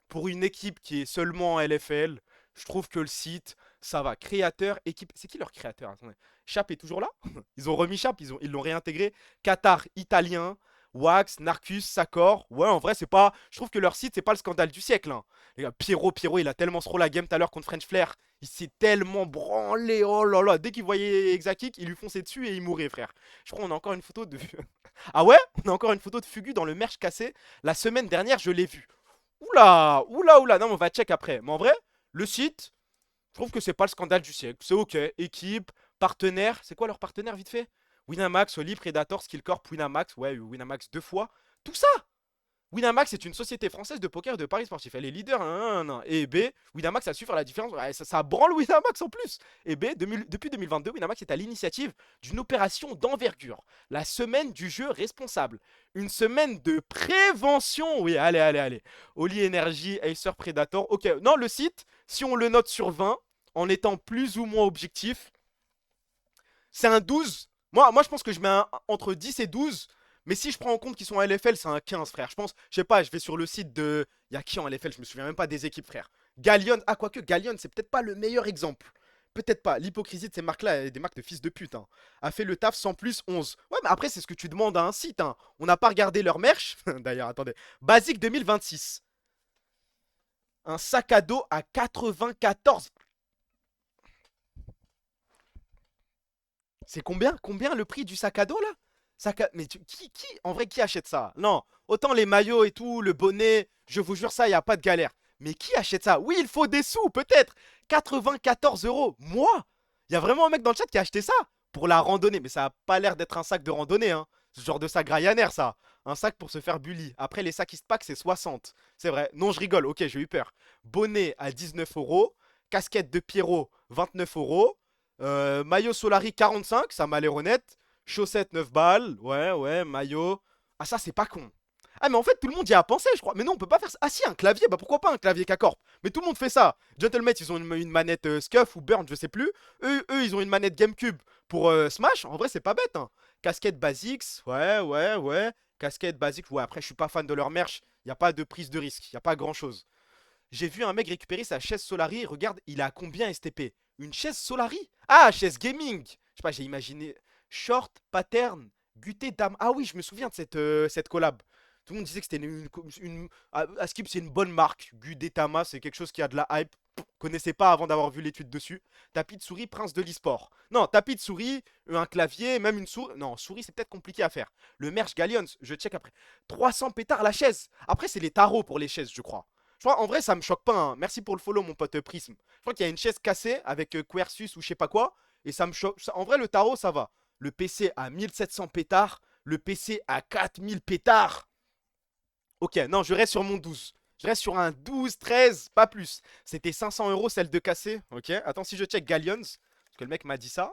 pour une équipe qui est seulement en LFL, je trouve que le site, ça va. Créateur, équipe. C'est qui leur créateur? Attendez. Chap est toujours là? Ils ont remis Chap, ils l'ont réintégré. Qatar, italien. Wax, Narcus, Sakor. Ouais, en vrai, c'est pas. Je trouve que leur site, c'est pas le scandale du siècle. Hein. Les gars, Pierrot, il a tellement trop la game tout à l'heure contre French Flair. Il s'est tellement branlé. Oh là là. Dès qu'il voyait Exakik, il lui fonçait dessus et il mourait, frère. Je crois qu'on a encore une photo de. Ah ouais? On a encore une photo de Fugu dans le merch cassé. La semaine dernière, je l'ai vu. Oula, oula, oula. Non, mais on va check après. Mais en vrai, le site, je trouve que c'est pas le scandale du siècle. C'est ok. Équipe, partenaire. C'est quoi leur partenaire, vite fait? Winamax, Oli, Predator, Skillcorp, Winamax. Ouais, Winamax 2 fois. Tout ça! Winamax est une société française de poker et de paris sportifs. Elle est leader. Et B, Winamax a su faire la différence. Ouais, ça branle Winamax en plus. Et B, depuis 2022, Winamax est à l'initiative d'une opération d'envergure. La semaine du jeu responsable. Une semaine de prévention. Oui, allez, allez, allez. Oli Energy, Acer Predator. Ok, non, le site, si on le note sur 20, en étant plus ou moins objectif, c'est un 12. Moi, je pense que je mets entre 10 et 12. Mais si je prends en compte qu'ils sont en LFL, c'est un 15, frère. Je pense, je sais pas, je vais sur le site de. Il y a qui en LFL? Je me souviens même pas des équipes, frère. Gallion. Ah, quoique, Gallion, c'est peut-être pas le meilleur exemple. Peut-être pas. L'hypocrisie de ces marques-là, des marques de fils de pute, hein, a fait le taf 100 plus 11. Ouais, mais après, c'est ce que tu demandes à un site. Hein. On n'a pas regardé leur merch. D'ailleurs, attendez. Basique 2026. Un sac à dos à 94. C'est combien le prix du sac à dos là? Mais en vrai, qui achète ça? Non, autant les maillots et tout, le bonnet, je vous jure ça, il n'y a pas de galère. Mais qui achète ça? Oui, il faut des sous, peut-être. 94 euros. Moi? Il y a vraiment un mec dans le chat qui a acheté ça pour la randonnée. Mais ça a pas l'air d'être un sac de randonnée, hein. Ce genre de sac Ryanair, ça. Un sac pour se faire bully. Après, les sacs Eastpak, c'est 60. C'est vrai. Non, je rigole. Ok, j'ai eu peur. Bonnet à 19 euros. Casquette de Pierrot, 29 euros. Maillot Solari 45, ça m'a l'air honnête. Chaussettes 9 balles. Ouais, ouais, maillot. Ah, ça, c'est pas con. Ah, mais en fait, tout le monde y a pensé, je crois. Mais non, on peut pas faire ça. Ah, si, un clavier, bah pourquoi pas un clavier K-Corp? Mais tout le monde fait ça. Gentlemen, ils ont une manette Scuff ou Burn, je sais plus. Eux, ils ont une manette GameCube pour Smash. En vrai, c'est pas bête, hein. Casquette Basics, ouais, ouais, ouais. Casquette Basics, ouais, après, je suis pas fan de leur merch. Y a pas de prise de risque, y a pas grand chose. J'ai vu un mec récupérer sa chaise Solari. Regarde, il a combien STP? Une chaise Solari? Ah, chaise gaming. Je sais pas, j'ai imaginé short, pattern, Guté, dame. Ah oui, je me souviens de cette collab. Tout le monde disait que c'était Askip, c'est une bonne marque. Guté Tama, c'est quelque chose qui a de la hype. Connaissais pas avant d'avoir vu l'étude dessus. Tapis de souris, prince de l'e-sport. Non, tapis de souris, un clavier, même une souris. Non, souris, c'est peut-être compliqué à faire. Le merch Galleons, je check après. 300 pétards la chaise. Après, c'est les tarots pour les chaises, je crois. Je crois, en vrai, ça me choque pas, hein. Merci pour le follow, mon pote Prism. Je crois qu'il y a une chaise cassée avec Quersus ou je sais pas quoi. Et ça me choque. En vrai, le tarot, ça va. Le PC à 1700 pétards. Le PC à 4000 pétards. Ok, non, je reste sur mon 12. Je reste sur un 12, 13, pas plus. C'était 500 euros celle de cassé. Ok, attends, si je check Galleons. Parce que le mec m'a dit ça.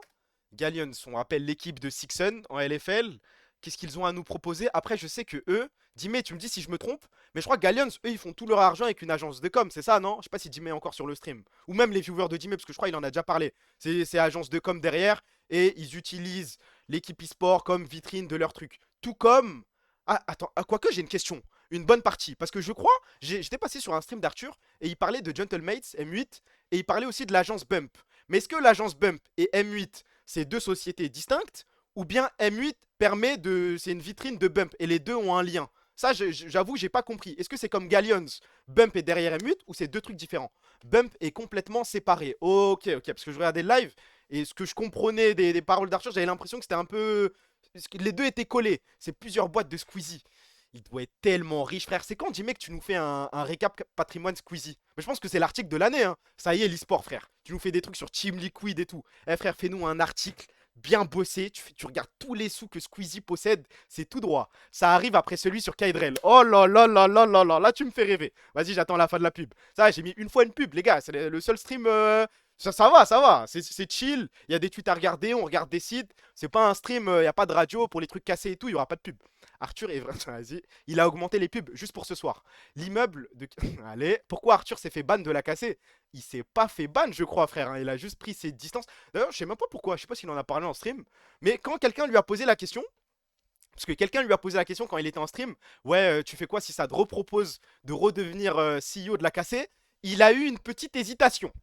Galleons, on rappelle l'équipe de Sixon en LFL. Qu'est-ce qu'ils ont à nous proposer? Après, je sais que eux, Dimé, tu me dis si je me trompe, mais je crois que Galleons, eux, ils font tout leur argent avec une agence de com, c'est ça, non? Je sais pas si Dimé est encore sur le stream. Ou même les viewers de Dimé, parce que je crois qu'il en a déjà parlé. C'est agence de com derrière, et ils utilisent l'équipe e-sport comme vitrine de leur truc. Tout comme. Ah, attends, quoique j'ai une question. Une bonne partie. Parce que je crois, j'étais passé sur un stream d'Arthur, et il parlait de Gentlemates, M8, et il parlait aussi de l'agence Bump. Mais est-ce que l'agence Bump et M8, c'est deux sociétés distinctes? Ou bien M8 permet de. C'est une vitrine de Bump et les deux ont un lien. Ça, j'avoue, j'ai pas compris. Est-ce que c'est comme Galleons, Bump est derrière M8 ou c'est deux trucs différents? Bump est complètement séparé. Ok, ok, parce que je regardais le live et ce que je comprenais des paroles d'Arthur, j'avais l'impression que c'était un peu. Les deux étaient collés. C'est plusieurs boîtes de Squeezie. Il doit être tellement riche, frère. C'est quand, Jimmy, que tu nous fais un récap patrimoine Squeezie? Mais je pense que c'est l'article de l'année, hein. Ça y est, l'e-sport, frère. Tu nous fais des trucs sur Team Liquid et tout. Eh, frère, fais-nous un article bien bossé. Tu regardes tous les sous que Squeezie possède. C'est tout droit. Ça arrive après celui sur Kydrel. Oh là là là là là là. Là, tu me fais rêver. Vas-y, j'attends la fin de la pub. Ça, j'ai mis une fois une pub, les gars. C'est le seul stream. Ça va, ça va. C'est chill. Il y a des tweets à regarder. On regarde des sites. C'est pas un stream. Il n'y a pas de radio pour les trucs cassés et tout. Il n'y aura pas de pub. Arthur est vraiment. Vas-y. Il a augmenté les pubs juste pour ce soir. L'immeuble de. Allez. Pourquoi Arthur s'est fait ban de la casser? Il s'est pas fait ban, je crois, frère, hein. Il a juste pris ses distances. D'ailleurs, je sais même pas pourquoi. Je sais pas s'il en a parlé en stream. Mais quand quelqu'un lui a posé la question. Parce que quelqu'un lui a posé la question quand il était en stream. Ouais, tu fais quoi si ça te repropose de redevenir CEO de la cassée? Il a eu une petite hésitation.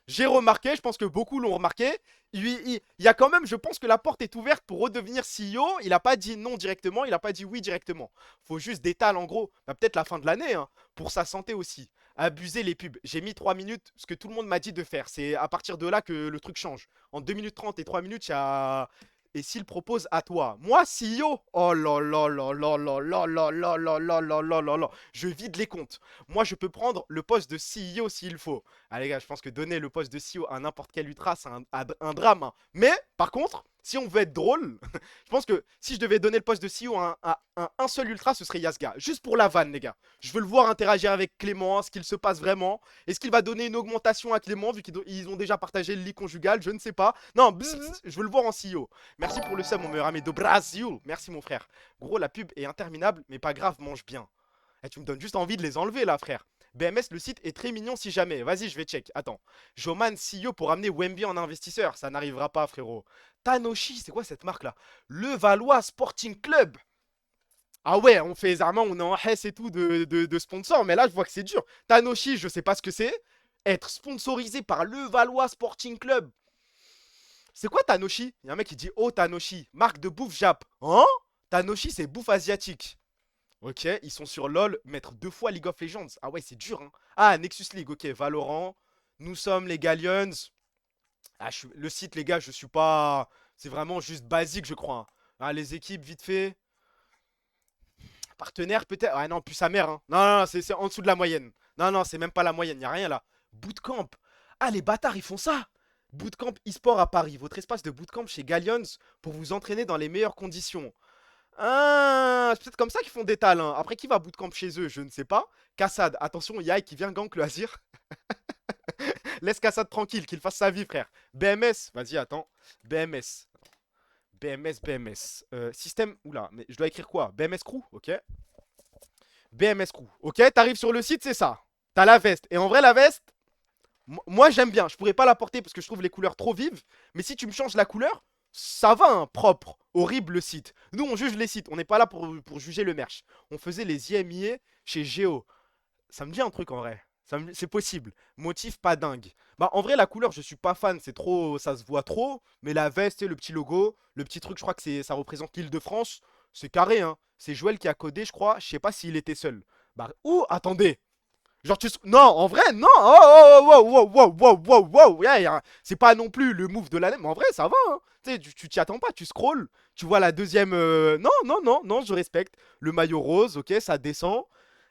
J'ai remarqué, je pense que beaucoup l'ont remarqué. Il y a quand même, je pense que la porte est ouverte pour redevenir CEO. Il n'a pas dit non directement, il n'a pas dit oui directement. Faut juste d'étal en gros. Bah, peut-être la fin de l'année, hein, pour sa santé aussi. Abuser les pubs. J'ai mis 3 minutes, ce que tout le monde m'a dit de faire. C'est à partir de là que le truc change. En 2 minutes 30 et 3 minutes, il y a. Et s'il propose à toi, moi CEO, oh là là là là là là là là là là là là là là, je vide les comptes. Moi, je peux prendre le poste de CEO s'il faut. Ah les gars, je pense que donner le poste de CEO à n'importe quel ultra, c'est un drame, hein. Mais, par contre, si on veut être drôle, je pense que si je devais donner le poste de CEO à un seul ultra, ce serait Yasga. Juste pour la vanne, les gars. Je veux le voir interagir avec Clément, ce qu'il se passe vraiment. Est-ce qu'il va donner une augmentation à Clément, vu qu'ils ont déjà partagé le lit conjugal? Je ne sais pas. Non, je veux le voir en CEO. Merci pour le sub, mon meilleur ami de Brasil. Merci, mon frère. Gros, la pub est interminable, mais pas grave, mange bien. Eh, tu me donnes juste envie de les enlever, là, frère. BMS, le site est très mignon si jamais. Vas-y, je vais check. Attends. Joman CEO pour amener Wemby en investisseur. Ça n'arrivera pas, frérot. Tanoshi, c'est quoi cette marque-là? Le Valois Sporting Club. Ah ouais, on fait les armements, on est en Hess et tout de sponsors, mais là, je vois que c'est dur. Tanoshi, je sais pas ce que c'est. Être sponsorisé par le Valois Sporting Club. C'est quoi Tanoshi? Il y a un mec qui dit oh Tanoshi, marque de bouffe Jap. Hein? Tanoshi, c'est bouffe asiatique. Ok, ils sont sur LoL, mettre 2 fois League of Legends. Ah ouais, c'est dur, hein. Ah, Nexus League, ok, Valorant. Nous sommes les Galleons. Ah, le site, les gars, je suis pas. C'est vraiment juste basique, je crois, hein. Ah, les équipes, vite fait. Partenaire, peut-être. Ah non, plus sa mère, hein. Non, non, non, c'est en dessous de la moyenne. Non, non, c'est même pas la moyenne, y a rien là. Bootcamp. Ah, les bâtards, ils font ça. Bootcamp e-sport à Paris, votre espace de bootcamp chez Galleons pour vous entraîner dans les meilleures conditions. Ah, c'est peut-être comme ça qu'ils font des talents. Après, qui va bootcamp chez eux? Je ne sais pas. Kassad, attention, Yai qui vient gank le Azir. Laisse Kassad tranquille, qu'il fasse sa vie, frère. BMS, vas-y, attends. BMS. BMS. Système. Oula, mais je dois écrire quoi? BMS Crew, ok. BMS Crew. Ok, t'arrives sur le site, c'est ça. T'as la veste. Et en vrai, la veste, moi j'aime bien. Je pourrais pas la porter parce que je trouve les couleurs trop vives. Mais si tu me changes la couleur, ça va, hein, propre. Horrible le site. Nous, on juge les sites. On n'est pas là pour juger le merch. On faisait les IMIA chez Géo. Ça me dit un truc en vrai. C'est possible. Motif pas dingue. Bah en vrai la couleur je suis pas fan, c'est trop, ça se voit trop. Mais la veste et le petit logo, le petit truc je crois que ça représente l'Île-de-France. C'est carré hein. C'est Joël qui a codé je crois. Je sais pas s'il était seul. Bah ouh attendez. Genre non en vrai non. Oh, oh, oh, oh, oh, oh, oh, oh, oh. Yeah. C'est pas non plus le move de l'année. Mais en vrai ça va hein. Tu sais tu t'y attends pas. Tu scrolls. Tu vois la deuxième. Non non non non je respecte. Le maillot rose ok ça descend.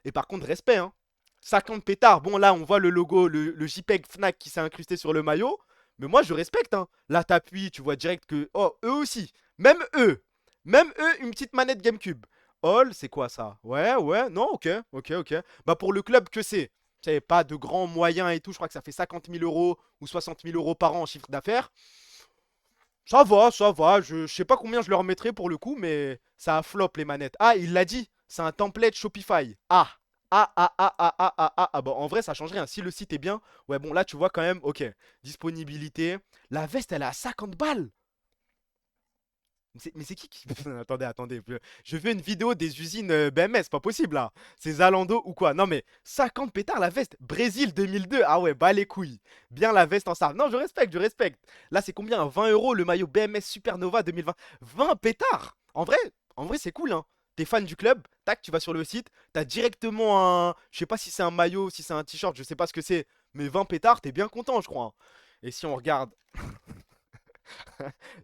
Et par contre respect hein. 50 pétards. Bon, là, on voit le logo, le JPEG Fnac qui s'est incrusté sur le maillot. Mais moi, je respecte. Hein. Là, t'appuies, tu vois direct que. Oh, eux aussi. Même eux. Même eux, une petite manette GameCube. All, c'est quoi ça? Ouais, ouais, non, ok, ok, ok. Bah, pour le club, que c'est? Tu sais, pas de grands moyens et tout. Je crois que ça fait 50 000 euros ou 60 000 euros par an en chiffre d'affaires. Ça va, ça va. Je sais pas combien je leur mettrai pour le coup, mais ça a flop les manettes. Ah, il l'a dit. C'est un template Shopify. Ah. Ah, ah, ah, ah, ah, ah, ah, ah. Bon, en vrai, ça change rien. Si le site est bien, ouais, bon, là, tu vois quand même, ok. Disponibilité. La veste, elle est à 50 balles. Mais c'est qui Attendez, attendez. Je veux une vidéo des usines BMS, pas possible là. C'est Zalando ou quoi? Non mais 50 pétards la veste. Brésil 2002. Ah ouais, bah les couilles. Bien la veste en ça. Non, je respecte, je respecte. Là, c'est combien? 20 euros le maillot BMS Supernova 2020. 20 pétards. En vrai, c'est cool hein. T'es fan du club, tac, tu vas sur le site, t'as directement un. Je sais pas si c'est un maillot, si c'est un t-shirt, je sais pas ce que c'est. Mais 20 pétards, t'es bien content, je crois, hein. Et si on regarde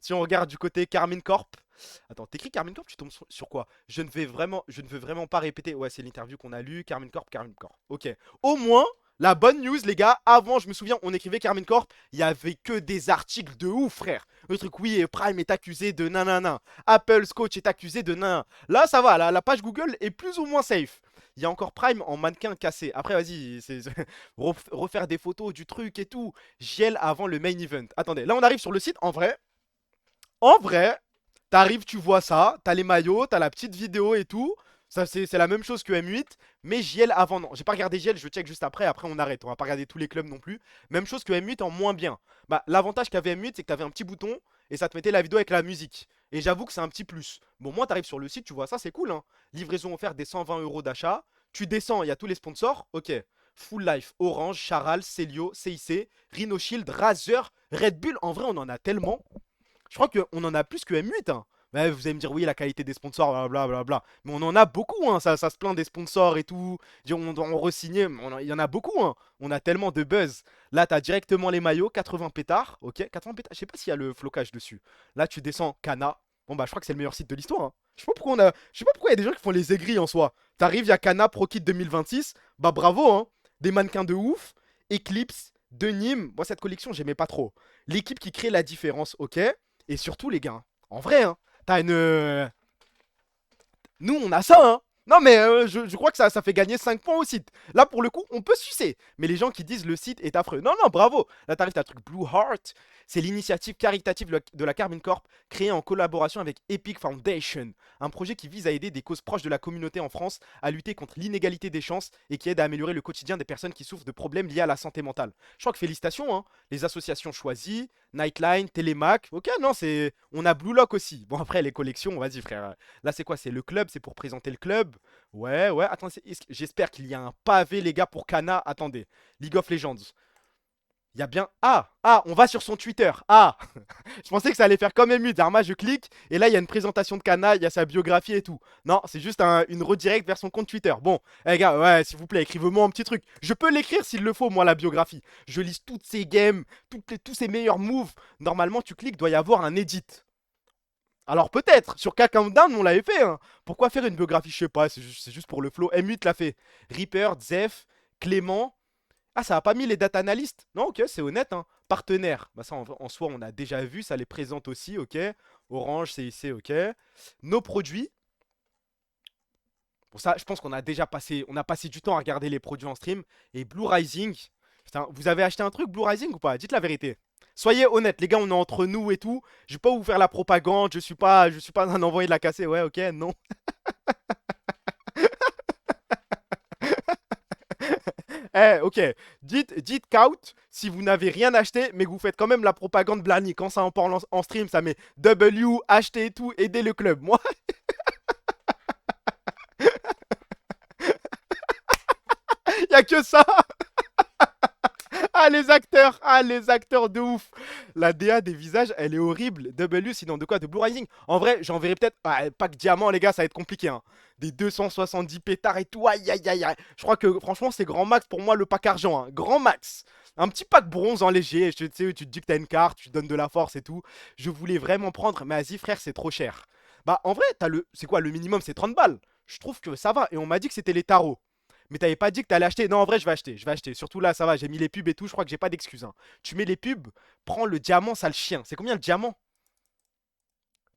si on regarde du côté Carmine Corp. Attends, t'écris Carmine Corp, tu tombes sur quoi? Je ne veux vraiment pas répéter. Ouais, c'est l'interview qu'on a lu. Carmine Corp, Carmine Corp. Ok. Au moins, la bonne news, les gars. Avant, je me souviens, on écrivait Carmine Corp. Il y avait que des articles de ouf, frère. Le truc, oui, et Prime est accusé de nanana. Apple Scotch est accusé de nan. Là, ça va. La page Google est plus ou moins safe. Il y a encore Prime en mannequin cassé. Après, vas-y, refaire des photos du truc et tout. JL avant le main event. Attendez, là, on arrive sur le site. En vrai, t'arrives, tu vois ça, t'as les maillots, t'as la petite vidéo et tout. Ça, c'est la même chose que M8, mais JL avant, non. J'ai pas regardé JL, je check juste après on arrête. On va pas regarder tous les clubs non plus. Même chose que M8 en moins bien. Bah, l'avantage qu'avait M8, c'est que t'avais un petit bouton et ça te mettait la vidéo avec la musique. Et j'avoue que c'est un petit plus. Bon, moi, t'arrives sur le site, tu vois ça, c'est cool, hein. Livraison offerte des 120 euros d'achat. Tu descends, il y a tous les sponsors. Ok. Full Life, Orange, Charal, Celio, CIC, Rhino Shield, Razer, Red Bull. En vrai, on en a tellement. Je crois qu'on en a plus que M8. Hein. Ouais, vous allez me dire, oui, la qualité des sponsors, blablabla. Mais on en a beaucoup, hein. Ça se plaint des sponsors et tout. On doit en re-signer. Il y en a beaucoup, hein. On a tellement de buzz. Là, t'as directement les maillots, 80 pétards. Ok, 80 pétards. Je sais pas s'il y a le flocage dessus. Là, tu descends, Cana. Bon, bah, je crois que c'est le meilleur site de l'histoire. Hein. Je sais pas pourquoi Je sais pas pourquoi il y a des gens qui font les aigris en soi. T'arrives, il y a Cana Pro Kit 2026. Bah, bravo, hein. Des mannequins de ouf. Eclipse, de Nîmes. Moi, cette collection, j'aimais pas trop. L'équipe qui crée la différence, ok. Et surtout, les gars, en vrai, hein, t'as une. Nous, on a ça, hein. Non, mais je crois que ça fait gagner 5 points au site. Là, pour le coup, on peut sucer. Mais les gens qui disent le site est affreux. Non, non, bravo. Là, t'arrives, t'as le truc Blue Heart. C'est l'initiative caritative de la Carmine Corp, créée en collaboration avec Epic Foundation. Un projet qui vise à aider des causes proches de la communauté en France à lutter contre l'inégalité des chances et qui aide à améliorer le quotidien des personnes qui souffrent de problèmes liés à la santé mentale. Je crois que félicitations, hein. Les associations choisies, Nightline, Télémac. Ok, non, c'est. On a Blue Lock aussi. Bon, après, les collections, vas-y, frère. Là, c'est quoi? C'est le club, c'est pour présenter le club. Ouais, ouais. Attends, j'espère qu'il y a un pavé, les gars, pour Kana. Attendez. League of Legends. Il y a bien. Ah! Ah! On va sur son Twitter. Ah! Je pensais que ça allait faire comme Emu. Dharma, je clique. Et là, il y a une présentation de Kana. Il y a sa biographie et tout. Non, c'est juste une redirect vers son compte Twitter. Bon, les gars, ouais, s'il vous plaît, écrivez-moi un petit truc. Je peux l'écrire s'il le faut, moi, la biographie. Je lis toutes ces games, tous ces meilleurs moves. Normalement, tu cliques, doit y avoir un edit. Alors peut-être, sur K Countdown, on l'avait fait. Hein. Pourquoi faire une biographie? Je sais pas, c'est juste pour le flow. M8 l'a fait. Reaper, Zef, Clément. Ah, ça a pas mis les data analystes? Non, ok, c'est honnête. Hein. Partenaire. Bah ça, en soi, on a déjà vu. Ça les présente aussi, ok. Orange, CIC, ok. Nos produits. Pour ça, je pense qu'on a déjà passé, on a passé du temps à regarder les produits en stream. Et Blue Rising. Putain, vous avez acheté un truc Blue Rising ou pas? Dites la vérité. Soyez honnêtes, les gars, on est entre nous et tout. Je vais pas vous faire la propagande, je suis pas un envoyé de la casser. Ouais, ok, non. Ok. Dites Kaut si vous n'avez rien acheté, mais que vous faites quand même la propagande Blani. Quand ça en parle en stream, ça met W, acheter et tout, aider le club. Moi, y a que ça. Ah les acteurs de ouf. La DA des visages, elle est horrible. W, sinon de quoi? De Blue Rising. En vrai, j'enverrai peut-être. Ah, pack diamant, les gars, ça va être compliqué. Hein. Des 270 pétards et tout. Aïe, aïe, aïe, aïe. Je crois que franchement, c'est grand max pour moi le pack argent. Hein. Grand max. Un petit pack bronze en léger. Tu sais, tu te dis que t'as une carte, tu te donnes de la force et tout. Je voulais vraiment prendre, mais vas-y, frère, c'est trop cher. Bah, en vrai, t'as le. C'est quoi le minimum? C'est 30 balles. Je trouve que ça va. Et on m'a dit que c'était les tarots. Mais t'avais pas dit que t'allais acheter. Non, en vrai, je vais acheter. Je vais acheter. Surtout là, ça va. J'ai mis les pubs et tout. Je crois que j'ai pas d'excuses. Hein. Tu mets les pubs, prends le diamant, sale chien. C'est combien le diamant?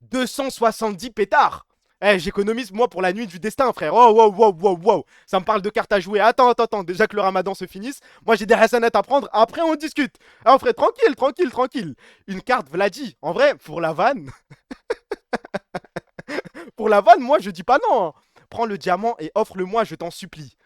270 pétards. Eh, j'économise moi pour la nuit du destin, frère. Oh, wow, wow, wow, wow. Ça me parle de cartes à jouer. Attends, attends, attends. Déjà que le ramadan se finisse. Moi, j'ai des hasanettes à prendre. Après, on discute. Ah, frère, tranquille, tranquille, tranquille. Une carte Vladi. En vrai, pour la vanne. Pour la vanne, moi, je dis pas non. Hein. Prends le diamant et offre-le-moi, je t'en supplie.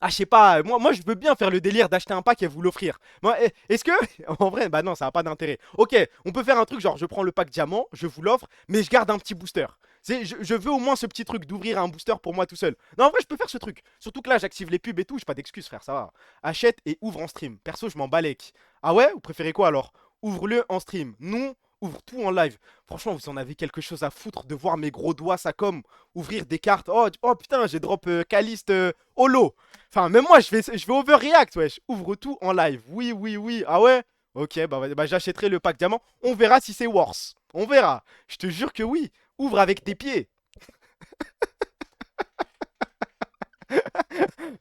Ah, je sais pas, moi je veux bien faire le délire d'acheter un pack et vous l'offrir. Moi, est-ce que. En vrai, bah non, ça n'a pas d'intérêt. Ok, on peut faire un truc genre je prends le pack diamant, je vous l'offre, mais je garde un petit booster. Je veux au moins ce petit truc d'ouvrir un booster pour moi tout seul. Non, en vrai, je peux faire ce truc. Surtout que là, j'active les pubs et tout, j'ai pas d'excuses, frère, ça va. Achète et ouvre en stream. Perso, je m'en balèque. Ah ouais, vous préférez quoi alors? Ouvre-le en stream. Non, ouvre tout en live. Franchement, vous en avez quelque chose à foutre de voir mes gros doigts, ça comme ouvrir des cartes. Oh, oh putain, j'ai drop Caliste Holo. Enfin, même moi, je vais overreact, wesh. Ouvre tout en live. Oui, oui, oui. Ah ouais? Ok, bah j'achèterai le pack diamant. On verra si c'est worse. On verra. Je te jure que oui. Ouvre avec tes pieds.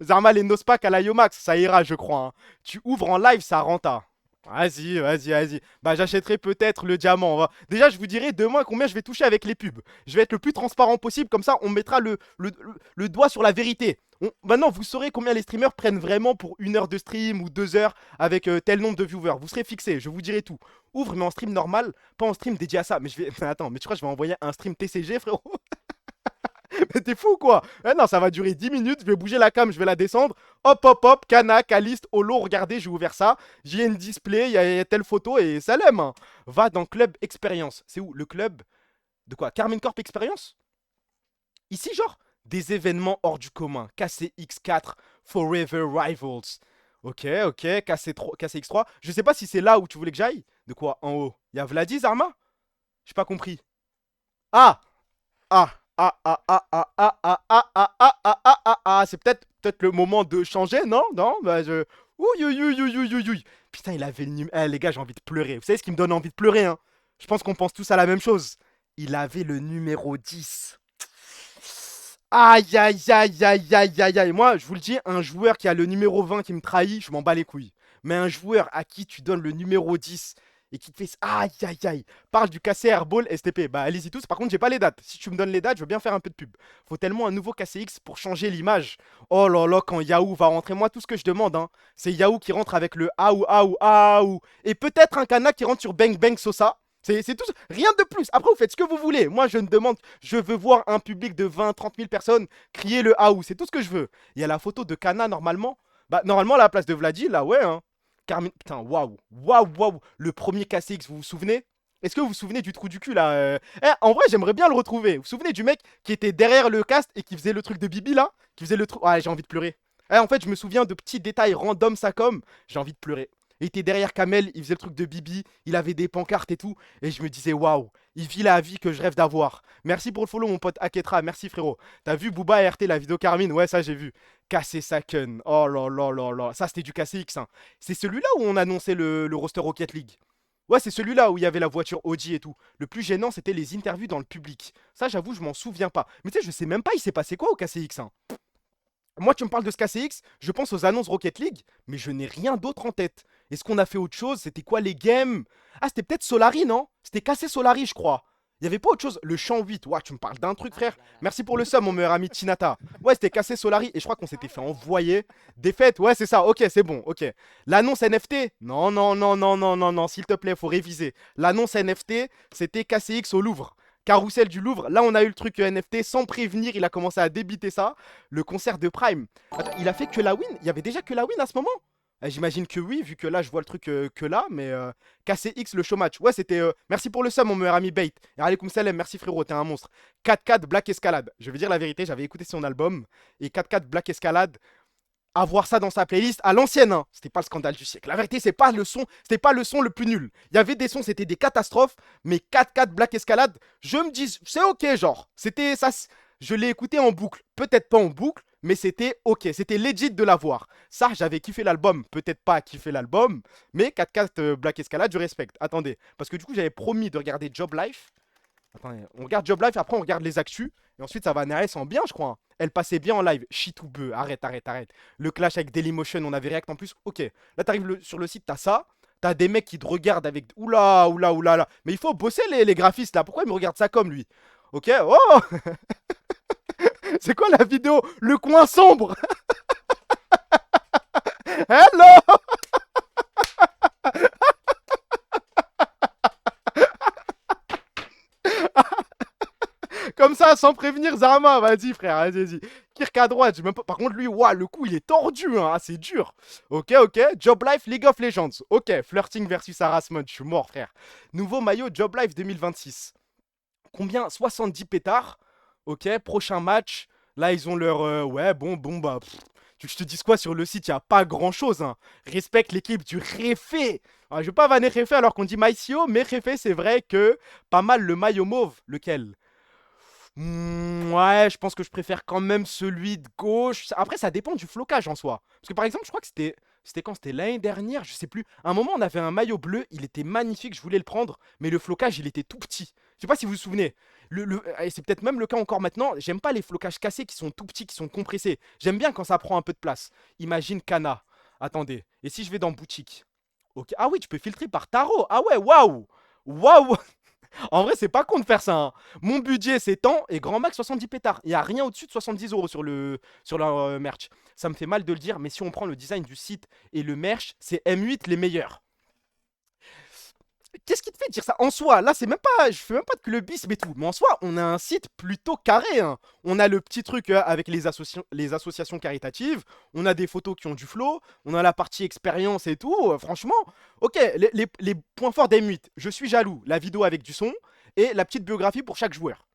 Zarma les nospack à la Yomax, ça ira, je crois. Hein. Tu ouvres en live, ça renta. Vas-y, vas-y, vas-y. Bah, j'achèterai peut-être le diamant. Déjà, je vous dirai demain combien je vais toucher avec les pubs. Je vais être le plus transparent possible, comme ça, on mettra le doigt sur la vérité. Maintenant, vous saurez combien les streamers prennent vraiment pour 1 heure de stream ou 2 heures avec tel nombre de viewers. Vous serez fixé, je vous dirai tout. Ouvre, mais en stream normal, pas en stream dédié à ça. Mais je vais. Attends, mais tu crois que je vais envoyer un stream TCG, frérot? Mais t'es fou quoi? Eh non, ça va durer 10 minutes, je vais bouger la cam, je vais la descendre. Hop, hop, hop, Kana, Caliste, Holo, regardez, j'ai ouvert ça. J'ai une display, il y a telle photo et ça l'aime. Hein. Va dans Club Experience. C'est où? Le club de quoi? Carmine Corp Experience? Ici, genre? Des événements hors du commun. KCX4, Forever Rivals. Ok, ok, KCX3. Je sais pas si c'est là où tu voulais que j'aille. De quoi? En haut. Il y a Vladi, Zarma? J'ai pas compris. Ah! Ah, ah, ah, ah, ah, ah, ah, ah, ah, ah, ah, ah, ah, ah, c'est peut-être le moment de changer, non? Non, bah je. Ouïe, ouïe, ouïe, ouïe, ouïe, ouïe. Putain, il avait le numéro. Eh, les gars, j'ai envie de pleurer. Vous savez ce qui me donne envie de pleurer, hein? Je pense qu'on pense tous à la même chose. Il avait le numéro 10. Aïe, aïe, aïe, aïe, aïe, aïe, aïe. Moi, je vous le dis, un joueur qui a le numéro 20 qui me trahit, je m'en bats les couilles. Mais un joueur à qui tu donnes le numéro 10 et qui te fait aïe, aïe, aïe. Parle du KC Airball STP. Bah, allez-y tous. Par contre, j'ai pas les dates. Si tu me donnes les dates, je veux bien faire un peu de pub. Faut tellement un nouveau KCX pour changer l'image. Oh là là, quand Yahoo va rentrer, moi, tout ce que je demande, hein, c'est Yahoo qui rentre avec le Aou, Aou, Aou. Et peut-être un Kana qui rentre sur Bang Bang Sosa. C'est tout. Rien de plus. Après, vous faites ce que vous voulez. Moi, je ne demande. Je veux voir un public de 20, 30 000 personnes crier le Aou. C'est tout ce que je veux. Il y a la photo de Kana normalement. Bah, normalement, à la place de Vladi, là, ouais, hein. Carmine. Putain, waouh. Waouh, waouh. Le premier KCX, vous vous souvenez? Est-ce que vous vous souvenez du trou du cul là En vrai, j'aimerais bien le retrouver. Vous vous souvenez du mec qui était derrière le cast et qui faisait le truc de Bibi là? Qui faisait le truc. Ah, j'ai envie de pleurer. En fait, je me souviens de petits détails random, ça comme. J'ai envie de pleurer. Il était derrière Kamel, il faisait le truc de Bibi, il avait des pancartes et tout. Et je me disais, waouh, il vit la vie que je rêve d'avoir. Merci pour le follow, mon pote Aketra, merci frérot. T'as vu Booba RT, la vidéo Carmine? Ouais, ça j'ai vu. Casser Saken, oh là là là là. Ça c'était du KCX. Hein. C'est celui-là où on annonçait le roster Rocket League. Ouais, c'est celui-là où il y avait la voiture Audi et tout. Le plus gênant, c'était les interviews dans le public. Ça, j'avoue, je m'en souviens pas. Mais tu sais, je sais même pas, il s'est passé quoi au KCX. Hein. Moi, tu me parles de ce KCX, je pense aux annonces Rocket League, mais je n'ai rien d'autre en tête. Est-ce qu'on a fait autre chose? C'était quoi les games? Ah, c'était peut-être Solari, non? C'était KC Solari, je crois. Il y avait pas autre chose? Le champ 8. Ouah, tu me parles d'un truc, frère. Merci pour le sub, mon meilleur ami Tinata. Ouais, c'était KC Solari, et je crois qu'on s'était fait envoyer. Défaite, ouais, c'est ça. Ok, c'est bon, ok. L'annonce NFT? Non, non, non, non, non, non, non, s'il te plaît, faut réviser. L'annonce NFT, c'était KCX au Louvre. Carrousel du Louvre, là on a eu le truc NFT sans prévenir, il a commencé à débiter ça. Le concert de Prime. Attends, il a fait que la win? Il y avait déjà que la win à ce moment? J'imagine que oui, vu que là je vois le truc que là, mais KCX le showmatch. Ouais, c'était. Merci pour le sum, mon meilleur ami Bait. Et Alaykoum Salem, merci frérot, t'es un monstre. 4-4 Black Escalade. Je vais dire la vérité, j'avais écouté son album. Et 4-4 Black Escalade, avoir ça dans sa playlist à l'ancienne, hein, c'était pas le scandale du siècle. La vérité, c'est pas le son, c'était pas le son le plus nul. Il y avait des sons, c'était des catastrophes, mais 4-4 Black Escalade, je me dis, c'est ok, genre. C'était ça, je l'ai écouté en boucle. Peut-être pas en boucle, mais c'était ok. C'était legit de l'avoir. Ça, j'avais kiffé l'album. Peut-être pas kiffé l'album, mais 4-4 Black Escalade, je respecte. Attendez, parce que du coup, j'avais promis de regarder Job Life. Attendez, on regarde Job Life, après on regarde les actus. Et ensuite, ça va Nares en bien, je crois, hein. Elle passait bien en live. Chitoubeu, arrête, arrête, arrête. Le clash avec Dailymotion, on avait react en plus. Ok, là, t'arrives sur le site, t'as ça. T'as des mecs qui te regardent avec. Oula, oula, oula, là. Mais il faut bosser les graphistes là. Pourquoi il me regarde ça comme lui? Ok, oh. C'est quoi la vidéo? Le coin sombre. Hello. Comme ça, sans prévenir Zama. Vas-y, frère, vas-y. Kirk à droite. Même pas... Par contre, lui, waouh, le coup, il est tordu. Hein. Ah, c'est dur. Ok, ok. Job Life, League of Legends. Ok, flirting versus harassment. Je suis mort, frère. Nouveau maillot Job Life 2026. Combien? 70 pétards. Ok, prochain match. Là, ils ont leur. Ouais, bon, bah. Je te dis quoi sur le site? Il n'y a pas grand chose. Hein. Respecte l'équipe du Réfé. Alors, je vais pas vanner Réfé alors qu'on dit Maïsio, mais Réfé, c'est vrai que pas mal le maillot mauve. Lequel? Ouais, je pense que je préfère quand même celui de gauche. Après, ça dépend du flocage en soi. Parce que par exemple, je crois que c'était. C'était quand? C'était l'année dernière, je sais plus. À un moment, on avait un maillot bleu, il était magnifique, je voulais le prendre, mais le flocage, il était tout petit. Je sais pas si vous vous souvenez. Et c'est peut-être même le cas encore maintenant. J'aime pas les flocages cassés qui sont tout petits, qui sont compressés. J'aime bien quand ça prend un peu de place. Imagine Kana. Attendez. Et si je vais dans boutique? Ok. Ah oui, tu peux filtrer par tarot. Ah ouais, waouh! Waouh! En vrai, c'est pas con de faire ça, hein. Mon budget, c'est tant et grand max 70 pétards. Il n'y a rien au-dessus de 70 € sur leur merch. Ça me fait mal de le dire, mais si on prend le design du site et le merch, c'est M8 les meilleurs. Qu'est-ce qui te fait dire ça? En soi, là, c'est même pas. Je fais même pas de clubisme et tout. Mais en soi, on a un site plutôt carré, hein. On a le petit truc avec les associations caritatives. On a des photos qui ont du flow. On a la partie expérience et tout. Franchement, ok, les points forts d'M8. Je suis jaloux. La vidéo avec du son et la petite biographie pour chaque joueur.